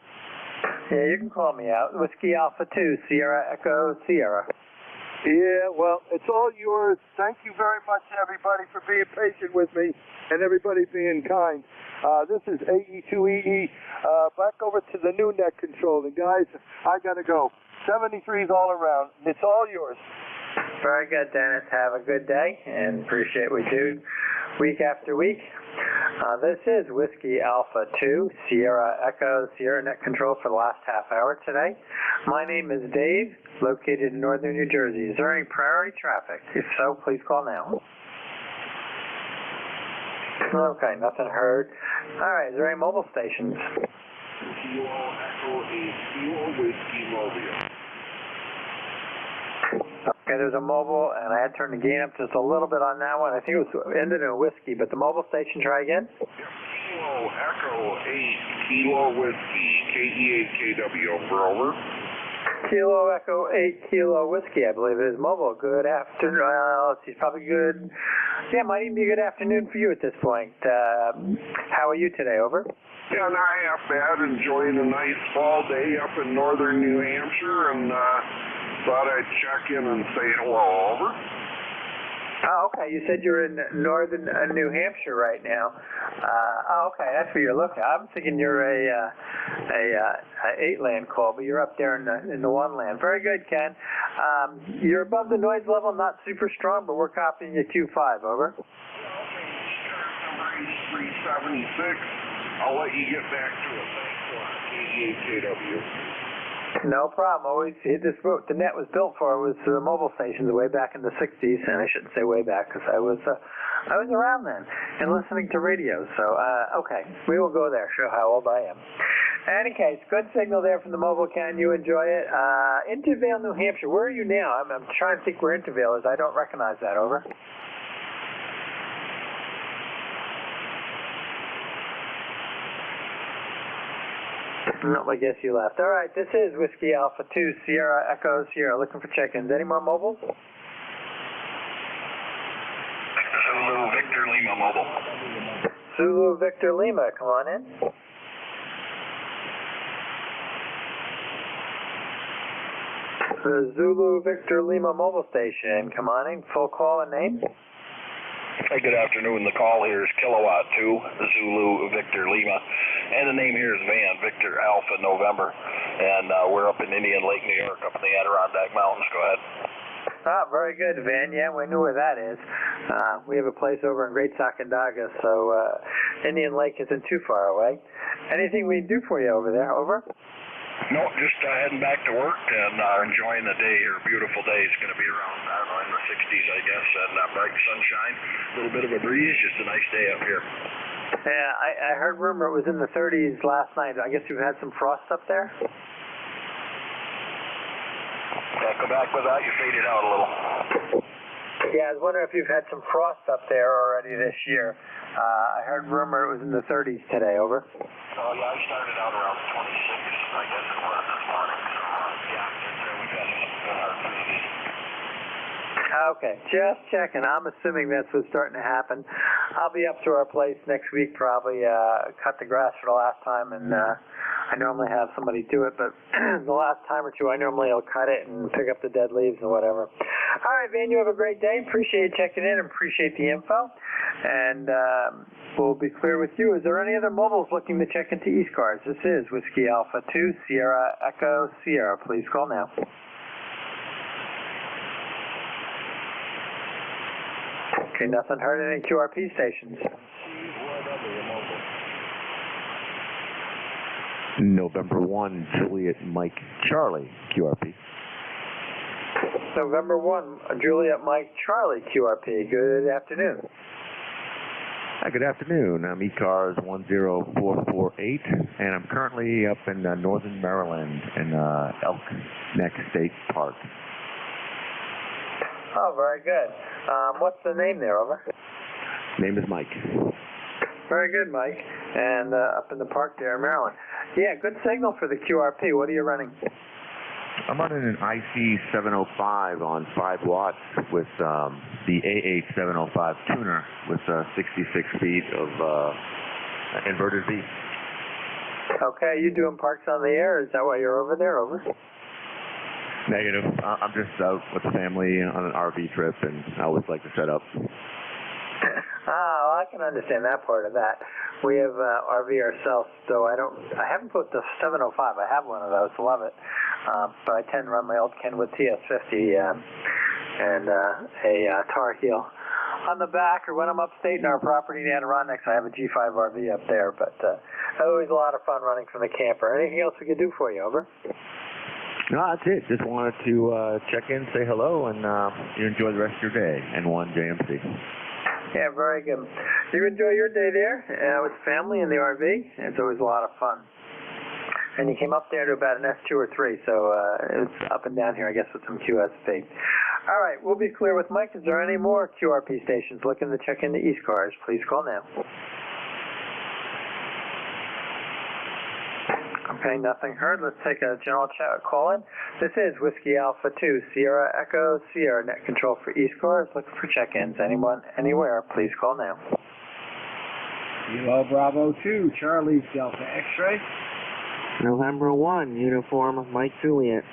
Yeah, you can call me out. Whiskey Alpha 2, Sierra Echo Sierra. Yeah, well, it's all yours. Thank you very much, everybody, for being patient with me and everybody being kind. This is AE2EE. Back over to the new net control. And guys, I got to go. 73s all around. It's all yours. Very good, Dennis. Have a good day and appreciate what we do week after week. This is Whiskey Alpha 2, Sierra Echo, Sierra Net Control for the last half hour today. My name is Dave, located in northern New Jersey. Is there any priority traffic? If so, please call now. Okay, nothing heard. All right, is there any mobile stations? Okay, there's a mobile, and I had turned the gain up just a little bit on that one. I think it was ended in a whiskey, but the mobile station, try again. Kilo Echo 8, Kilo Whiskey, KE8KW, over. Kilo Echo 8, Kilo Whiskey, I believe it is mobile. Good afternoon. Let's see, probably good. Yeah, might even be a good afternoon for you at this point. How are you today, over? Yeah, not half bad. Enjoying a nice fall day up in northern New Hampshire, and thought I'd check in and say hello, over. Oh, okay. You said you're in northern New Hampshire right now. Okay, that's where you're looking. I'm thinking you're a 8-land call, but you're up there in the 1-land. Very good, Ken. You're above the noise level, not super strong, but we're copying you Q5, over. Number 376. I'll let you get back to it. Thanks a lot. KE8KW. No problem. Always this the net was built for was the mobile stations way back in the 60s, and I shouldn't say way back because I was around then and listening to radio. So okay, we will go there. Show how old I am. In any case, good signal there from the mobile. Can you enjoy it? Intervale, New Hampshire. Where are you now? I'm trying to think where Intervale is. I don't recognize that. Over. No, I guess you left. All right, this is Whiskey Alpha 2, Sierra Echo Sierra. Looking for check-ins. Any more mobiles? Zulu Victor Lima mobile. Zulu Victor Lima, come on in. The Zulu Victor Lima mobile station. Come on in, full call and name. Hey, good afternoon. The call here is Kilowatt 2, Zulu Victor Lima. And the name here is Van Victor Alpha November. And we're up in Indian Lake, New York, up in the Adirondack Mountains. Go ahead. Ah, very good, Van. Yeah, we knew where that is. We have a place over in Great Sacandaga, so Indian Lake isn't too far away. Anything we can do for you over there? Over? No, just heading back to work and enjoying the day here. Beautiful day. It's going to be around, I don't know, in the 60s, I guess, and bright sunshine, a little bit of a breeze, just a nice day up here. Yeah, I heard rumor it was in the 30s last night. I guess you've had some frost up there? Yeah, go back with that. You faded out a little. Yeah, I was wondering if you've had some frost up there already this year. I heard rumor it was in the 30s today. Over. Oh, yeah, I started out around 26, I guess it was this morning. So, yeah, we've had some good hard freezes. Okay, just checking. I'm assuming that's what's starting to happen. I'll be up to our place next week, probably cut the grass for the last time, and I normally have somebody do it, but the last time or two I normally will cut it and pick up the dead leaves and whatever. All right, Van, you have a great day. Appreciate you checking in and appreciate the info. And we'll be clear with you. Is there any other mobiles looking to check into ECARS? This is Whiskey Alpha 2, Sierra Echo Sierra. Please call now. Okay, nothing heard. Any QRP stations? November 1, Juliet Mike Charlie, QRP. November 1, Juliet Mike Charlie, QRP. Good afternoon. Hi, good afternoon. I'm ECARS 10448, and I'm currently up in northern Maryland in Elk Neck State Park. Oh, very good. What's the name there, over? Name is Mike. Very good, Mike. And up in the park there in Maryland. Yeah, good signal for the QRP. What are you running? I'm running an IC705 on 5 watts with the AH705 tuner with 66 feet of inverted V. Okay, you doing parks on the air? Is that why you're over there? Over? Negative. I'm just out with the family on an RV trip, and I always like to set up. Oh, I can understand that part of that. We have RV ourselves, though I haven't put the 705. I have one of those, love it. But I tend to run my old Kenwood TS50 and a Tar Heel. On the back, or when I'm upstate in our property in Adirondacks, I have a G5 RV up there. But always a lot of fun running from the camper. Anything else we could do for you, over? No, that's it. Just wanted to check in, say hello, and you enjoy the rest of your day. N1 JMC. Yeah, very good. You enjoy your day there with family in the RV. It's always a lot of fun. And you came up there to about an S2 or 3, so it's up and down here, I guess, with some QSP. All right, we'll be clear with Mike. Is there any more QRP stations looking to check into ECARS? Please call now. Okay, nothing heard. Let's take a general chat call in. This is Whiskey Alpha 2, Sierra Echo Sierra, net control for ECARS. Looking for check-ins. Anyone, anywhere, please call now. Kilo Bravo 2, Charlie Delta X-ray. November 1, uniform Mike Juliet.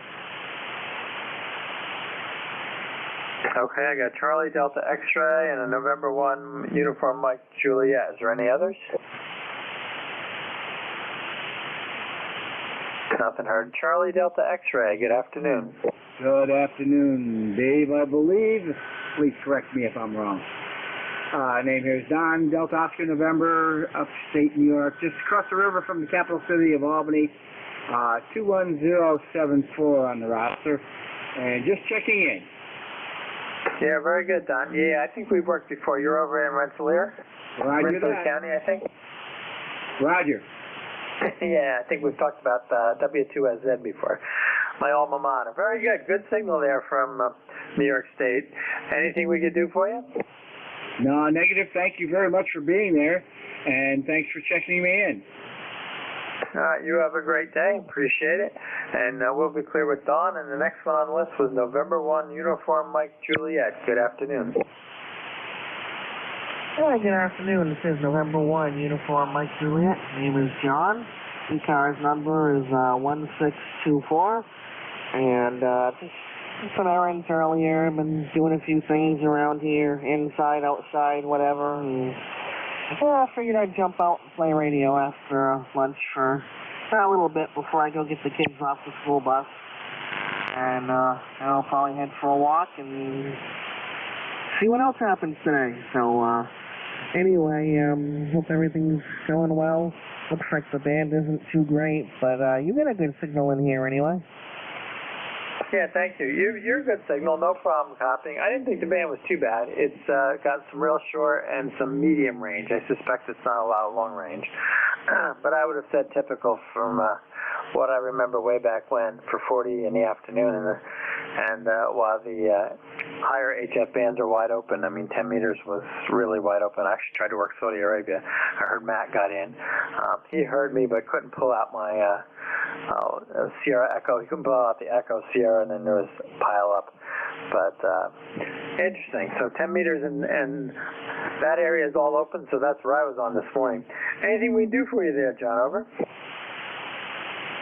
Okay, I got Charlie Delta X-ray and a November 1 uniform Mike Juliet. Is there any others? Nothing heard. Charlie Delta X-ray, good afternoon. Good afternoon, Dave, I believe. Please correct me if I'm wrong. Name here is Don, Delta Oscar November, upstate New York, just across the river from the capital city of Albany. 21074 on the roster, and just checking in. Yeah, very good, Don. Yeah, I think we've worked before. You're over in Rensselaer? Rensselaer County, I think? Roger. Yeah, I think we've talked about W2SZ before. My alma mater. Very good. Good signal there from New York State. Anything we could do for you? No, negative. Thank you very much for being there, and thanks for checking me in. All right, you have a great day. Appreciate it. And we'll be clear with Dawn. And the next one on the list was November 1, uniform Mike Juliet. Good afternoon. Hi, good afternoon. This is November 1, uniform Mike Juliet. Name is John. ECARS number is 1624. And just some errands earlier. Been doing a few things around here, inside, outside, whatever. And I figured I'd jump out and play radio after lunch for a little bit before I go get the kids off the school bus. And I'll probably head for a walk and see what else happens today. So anyway, hope everything's going well. Looks like the band isn't too great, but you get a good signal in here anyway. Yeah, thank you. You're a good signal, no problem copying. I didn't think the band was too bad. It's got some real short and some medium range. I suspect it's not a lot of long range. But I would have said typical from what I remember way back when for 40 in the afternoon. And while the higher HF bands are wide open, I mean 10 meters was really wide open. I actually tried to work Saudi Arabia. I heard Matt got in. He heard me but couldn't pull out my Sierra Echo. He couldn't pull out the Echo Sierra, and then there was a pile up. But interesting. So 10 meters and that area is all open, so that's where I was on this morning. Anything we can do for you there, John? Over.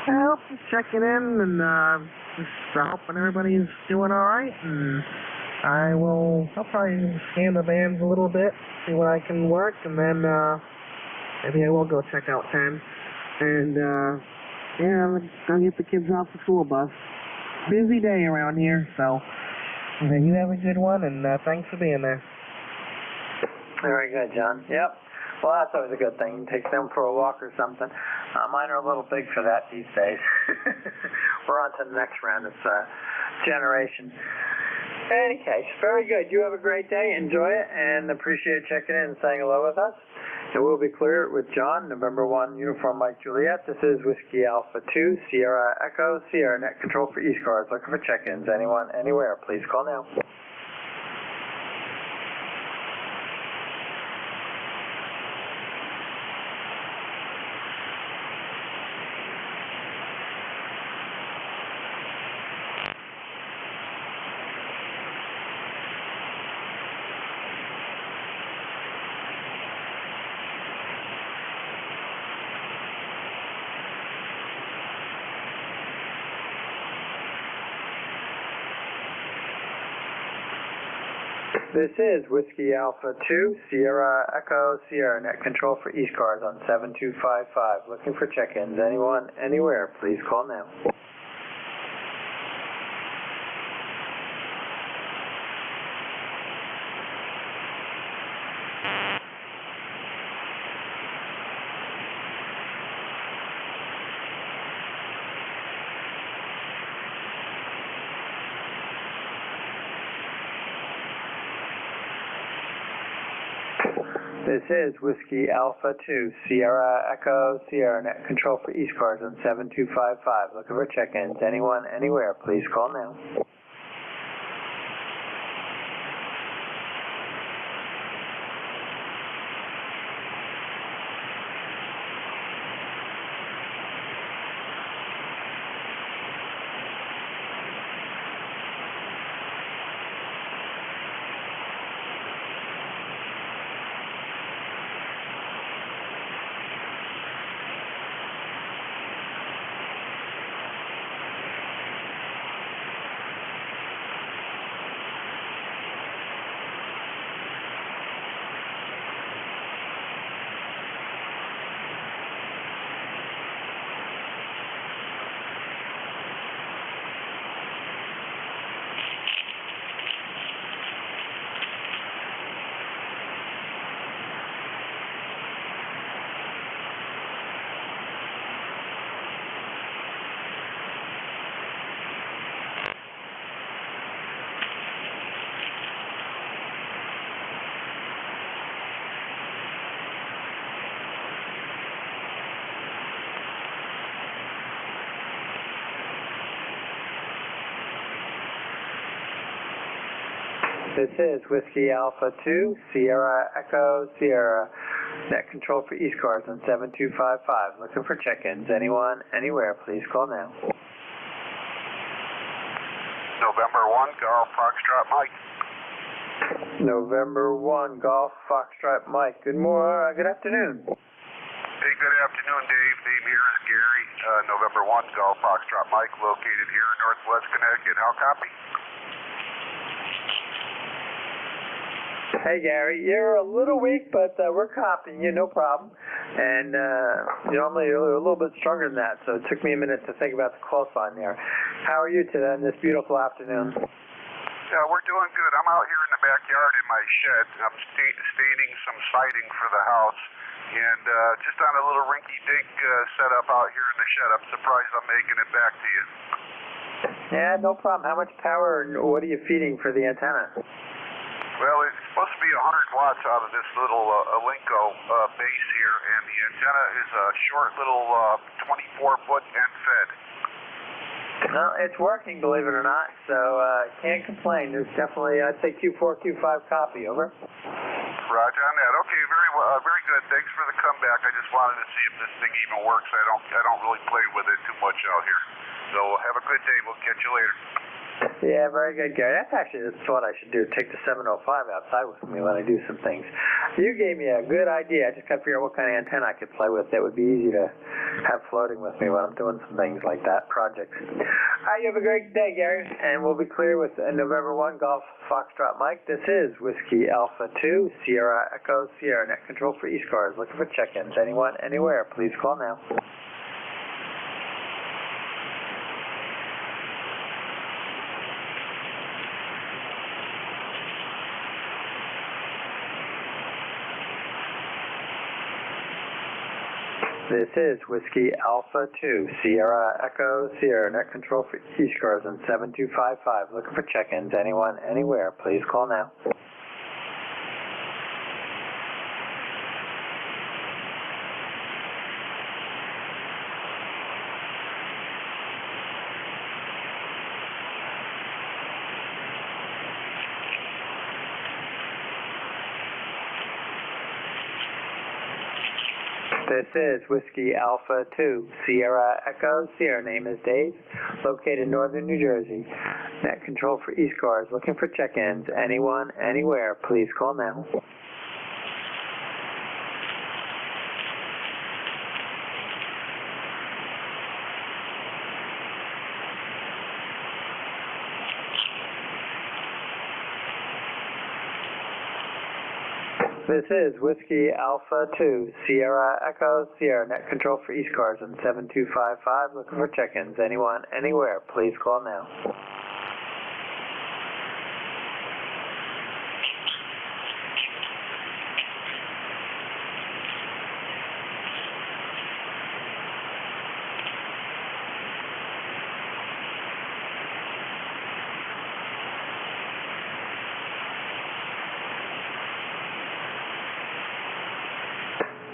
Well, just checking in and just hoping everybody's doing all right. And I'll probably scan the bands a little bit, see what I can work, and then maybe I will go check out 10. And yeah, I'll get the kids off the school bus. Busy day around here, so you have a good one, and thanks for being there. Very good, John. Yep. Well, that's always a good thing. You can take them for a walk or something. Mine are a little big for that these days. We're on to the next round. It's generation. In any case, very good. You have a great day. Enjoy it, and appreciate checking in and saying hello with us. And we'll be clear with John, November 1, Uniform Mike Juliet. This is Whiskey Alpha 2, Sierra Echo, Sierra Net Control for ECARS. Looking for check-ins. Anyone, anywhere, please call now. This is Whiskey Alpha 2, Sierra Echo, Sierra Net Control for ECARS on 7255. Looking for check-ins. Anyone, anywhere, please call now. This is Whiskey Alpha 2, Sierra Echo, Sierra Net Control for ECARS on 7255. Looking for check-ins. Anyone, anywhere, please call now. This is Whiskey Alpha 2, Sierra Echo, Sierra Net Control for ECARS on 7255. Looking for check-ins. Anyone, anywhere, please call now. November 1, Golf Foxtrot Mike. November 1, Golf Foxtrot Mike. Good afternoon. Hey, good afternoon. afternoon, Dave. Name here is Gary. November 1, Golf Foxtrot Mike, located here in Northwest Connecticut. How copy? Hey Gary, you're a little weak, but we're copying you, no problem. And normally you're a little bit stronger than that, so it took me a minute to think about the call sign there. How are you today on this beautiful afternoon? Yeah, we're doing good. I'm out here in the backyard in my shed. I'm staining some siding for the house, and just on a little rinky-dink setup out here in the shed. I'm surprised I'm making it back to you. Yeah, no problem. How much power and what are you feeding for the antenna? Well, it's supposed to be 100 watts out of this little Alinco base here, and the antenna is a short little 24-foot end fed. Well, it's working, believe it or not, so can't complain. There's definitely, I'd say Q4, Q5 copy, over. Roger on that. Okay, very well, very good. Thanks for the comeback. I just wanted to see if this thing even works. I don't really play with it too much out here. So have a good day. We'll catch you later. Yeah, very good, Gary. That's actually the thought I should do. Take the 705 outside with me when I do some things. You gave me a good idea. I just got to figure out what kind of antenna I could play with that would be easy to have floating with me when I'm doing some things like that, projects. All right, you have a great day, Gary. And we'll be clear with November 1 Golf Foxtrot Mike. This is Whiskey Alpha 2, Sierra Echo Sierra, net control for ECARS. Looking for check-ins. Anyone, anywhere, please call now. This is Whiskey Alpha 2, Sierra Echo Sierra, net control for ECARS on 7255. Looking for check-ins. Anyone, anywhere, please call now. This is Whiskey Alpha 2, Sierra Echo Sierra. Name is Dave, located in northern New Jersey. Net control for ECARS. Looking for check-ins. Anyone, anywhere, please call now. This is Whiskey Alpha 2, Sierra Echo Sierra, net control for ECARS on 7255. Looking for check-ins. Anyone, anywhere, please call now.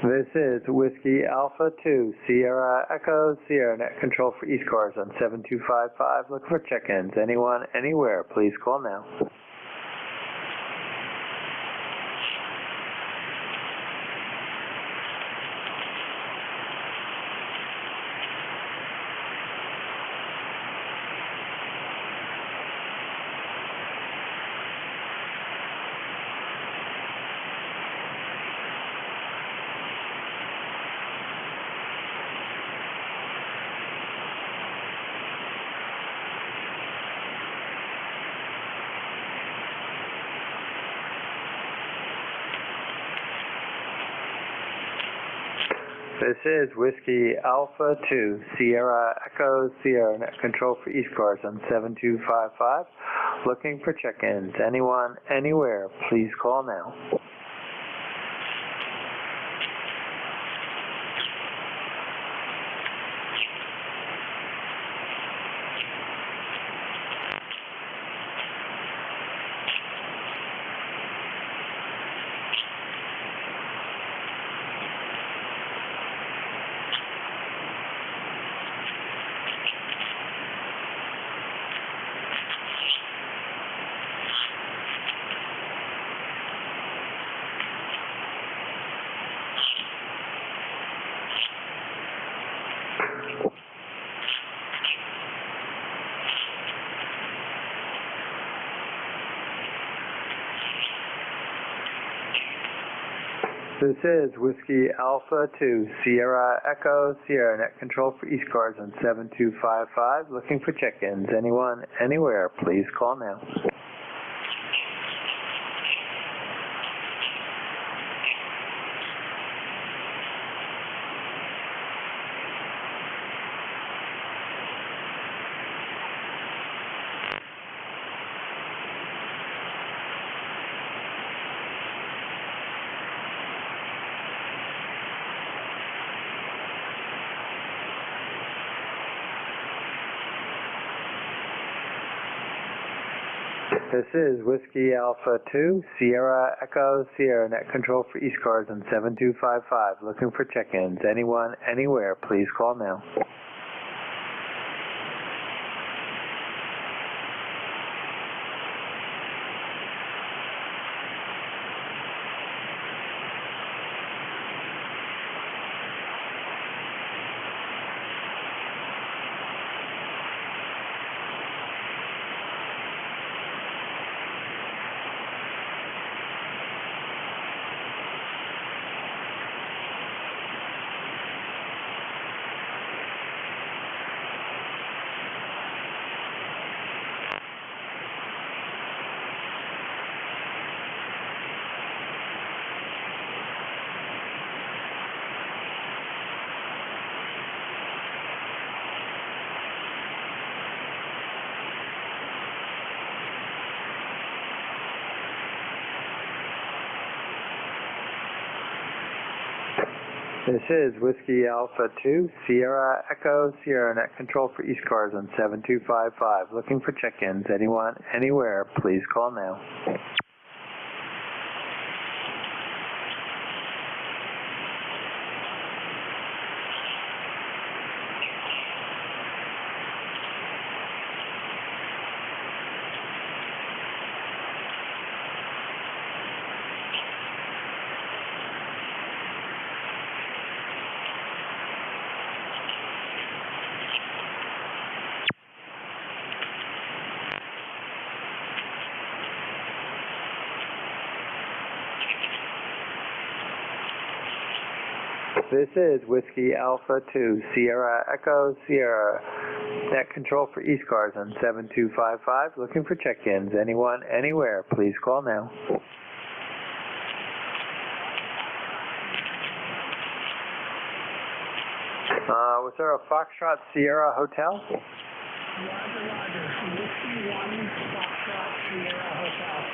This is Whiskey Alpha 2, Sierra Echo Sierra, net control for ECARS on 7255. Looking for check-ins. Anyone, anywhere, please call now. This is Whiskey Alpha 2, Sierra Echo Sierra, net control for ECARS on 7255. Looking for check-ins. Anyone, anywhere, please call now. This is Whiskey Alpha 2, Sierra Echo, Sierra Net Control for ECARS on 7255. Looking for check-ins. Anyone, anywhere, please call now. This is Whiskey Alpha 2, Sierra Echo, Sierra Net Control for ECARS on 7255. Looking for check-ins. Anyone, anywhere, please call now. This is Whiskey Alpha 2, Sierra Echo, Sierra Net Control for ECARS on 7255. Looking for check-ins. Anyone, anywhere, please call now. This is Whiskey Alpha 2, Sierra Echo, Sierra Net Control for ECARS on 7255. Looking for check-ins. Anyone, anywhere, please call now. Was there a Foxtrot Sierra Hotel? Roger, Whiskey 1, Foxtrot Sierra Hotel.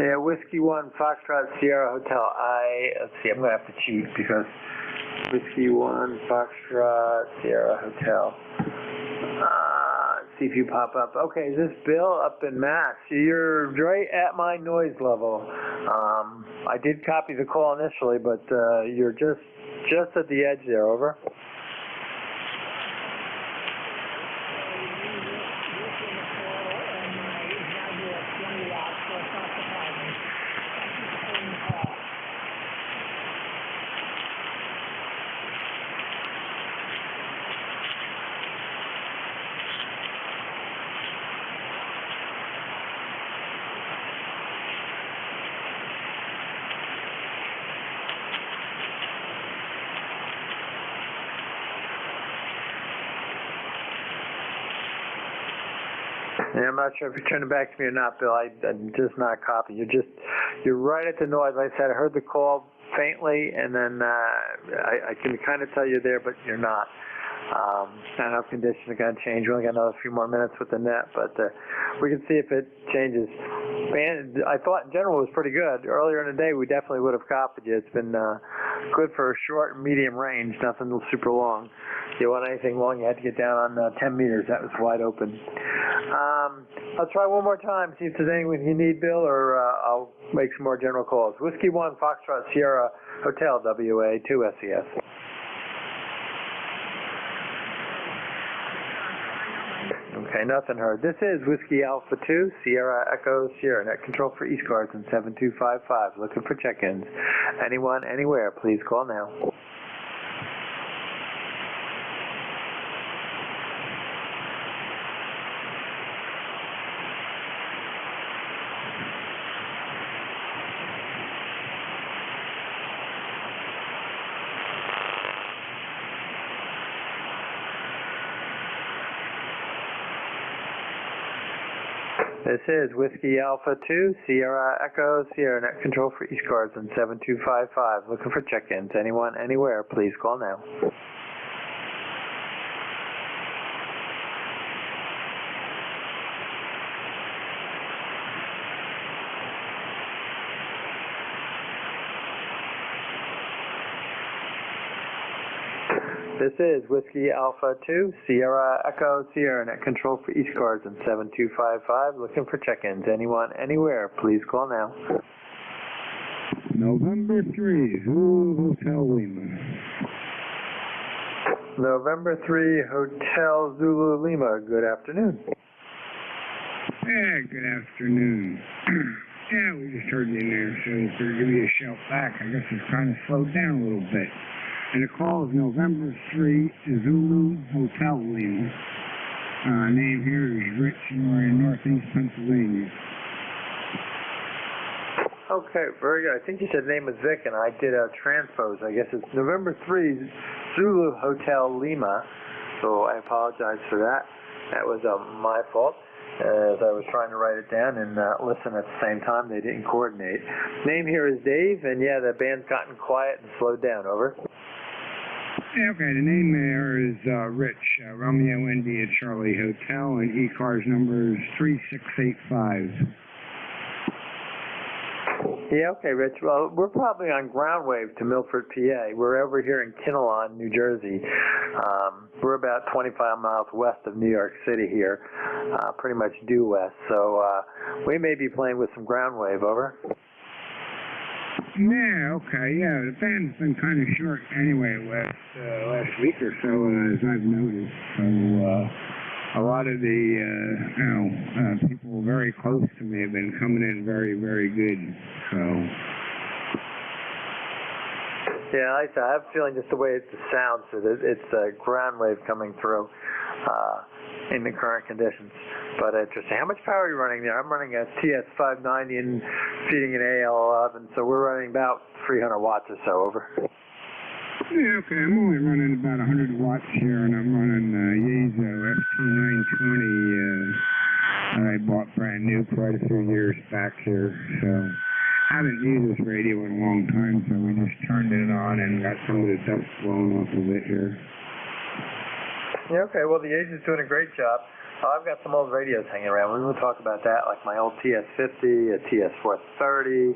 Yeah, Whiskey 1, Foxtrot Sierra Hotel. Let's see, I'm going to have to cheat because Whiskey 1, Foxtrot Sierra Hotel. Let's see if you pop up. Okay, is this Bill up in Mass? You're right at my noise level. I did copy the call initially, but you're just at the edge there, over. Yeah, I'm not sure if you're turning back to me or not, Bill. I'm just not copying. You're right at the noise. Like I said, I heard the call faintly, and then I can kind of tell you're there, but you're not. I don't know if conditions are going to change. We only got another few more minutes with the net, but we can see if it changes. Man, I thought in general it was pretty good. Earlier in the day, we definitely would have copied you. It's been good for a short and medium range, nothing super long. If you want anything long, you had to get down on 10 meters. That was wide open. I'll try one more time, see if there's anything you need, Bill, or I'll make some more general calls. Whiskey 1, Foxtrot Sierra Hotel, WA 2SES. Okay, nothing heard. This is Whiskey Alpha 2, Sierra Echo Sierra, net control for ECARS in 7255, looking for check-ins. Anyone, anywhere, please call now. This is Whiskey Alpha 2, Sierra Echo Sierra, net control for ECARS in 7255, looking for check-ins. Anyone, anywhere, please call now. This is Whiskey Alpha 2, Sierra Echo Sierra, net control for ECARS in 7255, looking for check-ins. Anyone, anywhere, please call now. November 3, Zulu Hotel Lima. November 3, Hotel Zulu Lima, good afternoon. Yeah, good afternoon. Yeah, we just heard you in there, so we're give you a shout back. I guess it's kind of slowed down a little bit. And the call is November 3, Zulu Hotel Lima. Name here is Rich, and we're in Northeast Pennsylvania. Okay, very good. I think you said the name was Vic, and I did a transpose. I guess it's November 3, Zulu Hotel Lima. So I apologize for that. That was my fault. As I was trying to write it down and listen at the same time, they didn't coordinate. Name here is Dave, and yeah, the band's gotten quiet and slowed down. Over. Yeah, okay, the name there is Rich, Romeo India Charlie Hotel, and ECARS number is 3685. Yeah, okay, Rich. Well, we're probably on ground wave to Milford, PA. We're over here in Kinnelon, New Jersey. We're about 25 miles west of New York City here, pretty much due west. So we may be playing with some ground wave. Over. Yeah, okay, yeah, the band's been kind of short anyway last week or so, as I've noticed. So a lot of the people very close to me have been coming in very, very good. So yeah, like I said, I have a feeling just the way it sounds, that it's a ground wave coming through in the current conditions. But interesting. How much power are you running there? I'm running a TS590 and feeding an AL11, so we're running about 300 watts or so. Over. Yeah, okay, I'm only running about 100 watts here, and I'm running Yaesu FT920 that I bought brand new quite a few years back here. So I haven't used this radio in a long time, so we just turned it on and got some of the dust blown off of it here. Yeah, okay, well, the Yaesu's doing a great job. I've got some old radios hanging around. We will talk about that, like my old TS50, a TS430,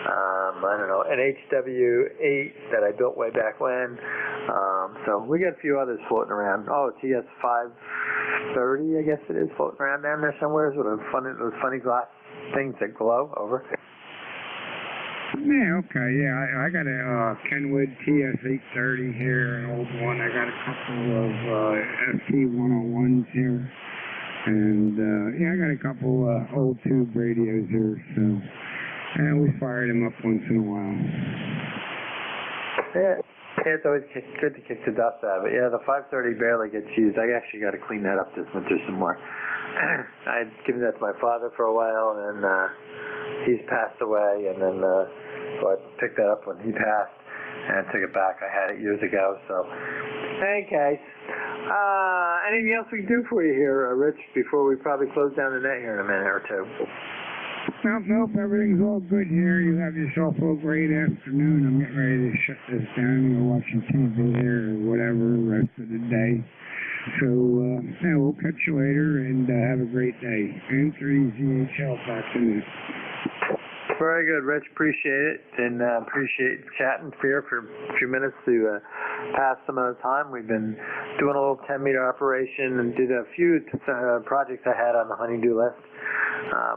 I don't know, an HW8 that I built way back when. So we got a few others floating around. Oh, TS530, I guess it is, floating around down there somewhere with those funny glass things that glow. Over. Yeah, okay, yeah, I got a Kenwood TS830 here, an old one. I got a couple of FT101s here. And, yeah, I got a couple old tube radios here, so, and we fire them up once in a while. Yeah, it's always good to kick the dust out of it. Yeah, the 530 barely gets used. I actually got to clean that up this winter some more. I'd given that to my father for a while, and he's passed away, and then so I picked that up when he passed and took it back. I had it years ago, so. Hey, guys. Anything else we can do for you here, Rich, before we probably close down the net here in a minute or two? Nope, everything's all good here. You have yourself a great afternoon. I'm getting ready to shut this down and go watching TV here or whatever the rest of the day. So, yeah, we'll catch you later and have a great day. Answer EZHL back in it. Very good, Rich. Appreciate it, and appreciate chatting here for a few minutes to pass some of the time. We've been doing a little 10-meter operation and did a few projects I had on the honey-do list.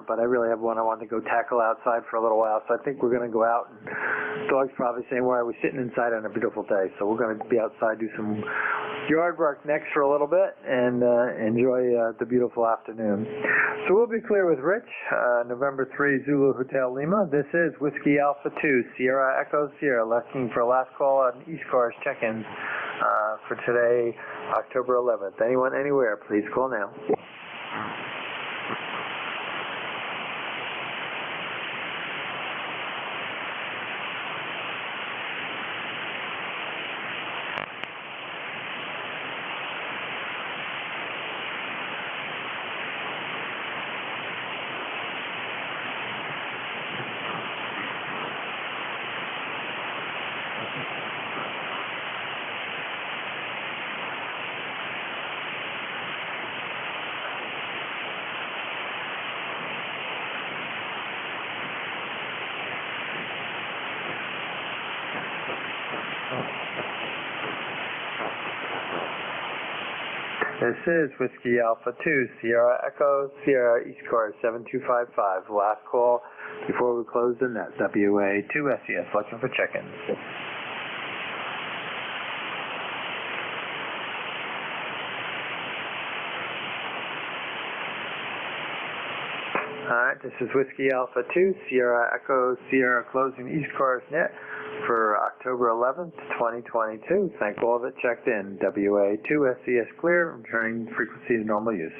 But I really have one I want to go tackle outside for a little while, so I think we're going to go out. And dog's probably saying, why are we sitting inside on a beautiful day? So we're going to be outside, do some yard work next for a little bit, and enjoy the beautiful afternoon. So we'll be clear with Rich, November 3, Zulu Hotel Lima. This is Whiskey Alpha 2, Sierra Echo Sierra, looking for a last call on ECARS check-ins for today, October 11th. Anyone, anywhere, please call now. This is Whiskey Alpha 2, Sierra Echo, Sierra ECARS 7255. Last call before we close the net, WA2SES, looking for check-ins. Alright, this is Whiskey Alpha 2, Sierra Echo, Sierra closing ECARS net for October 11th, 2022. Thank all that checked in. WA2SES clear, returning frequency to normal use.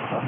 Well,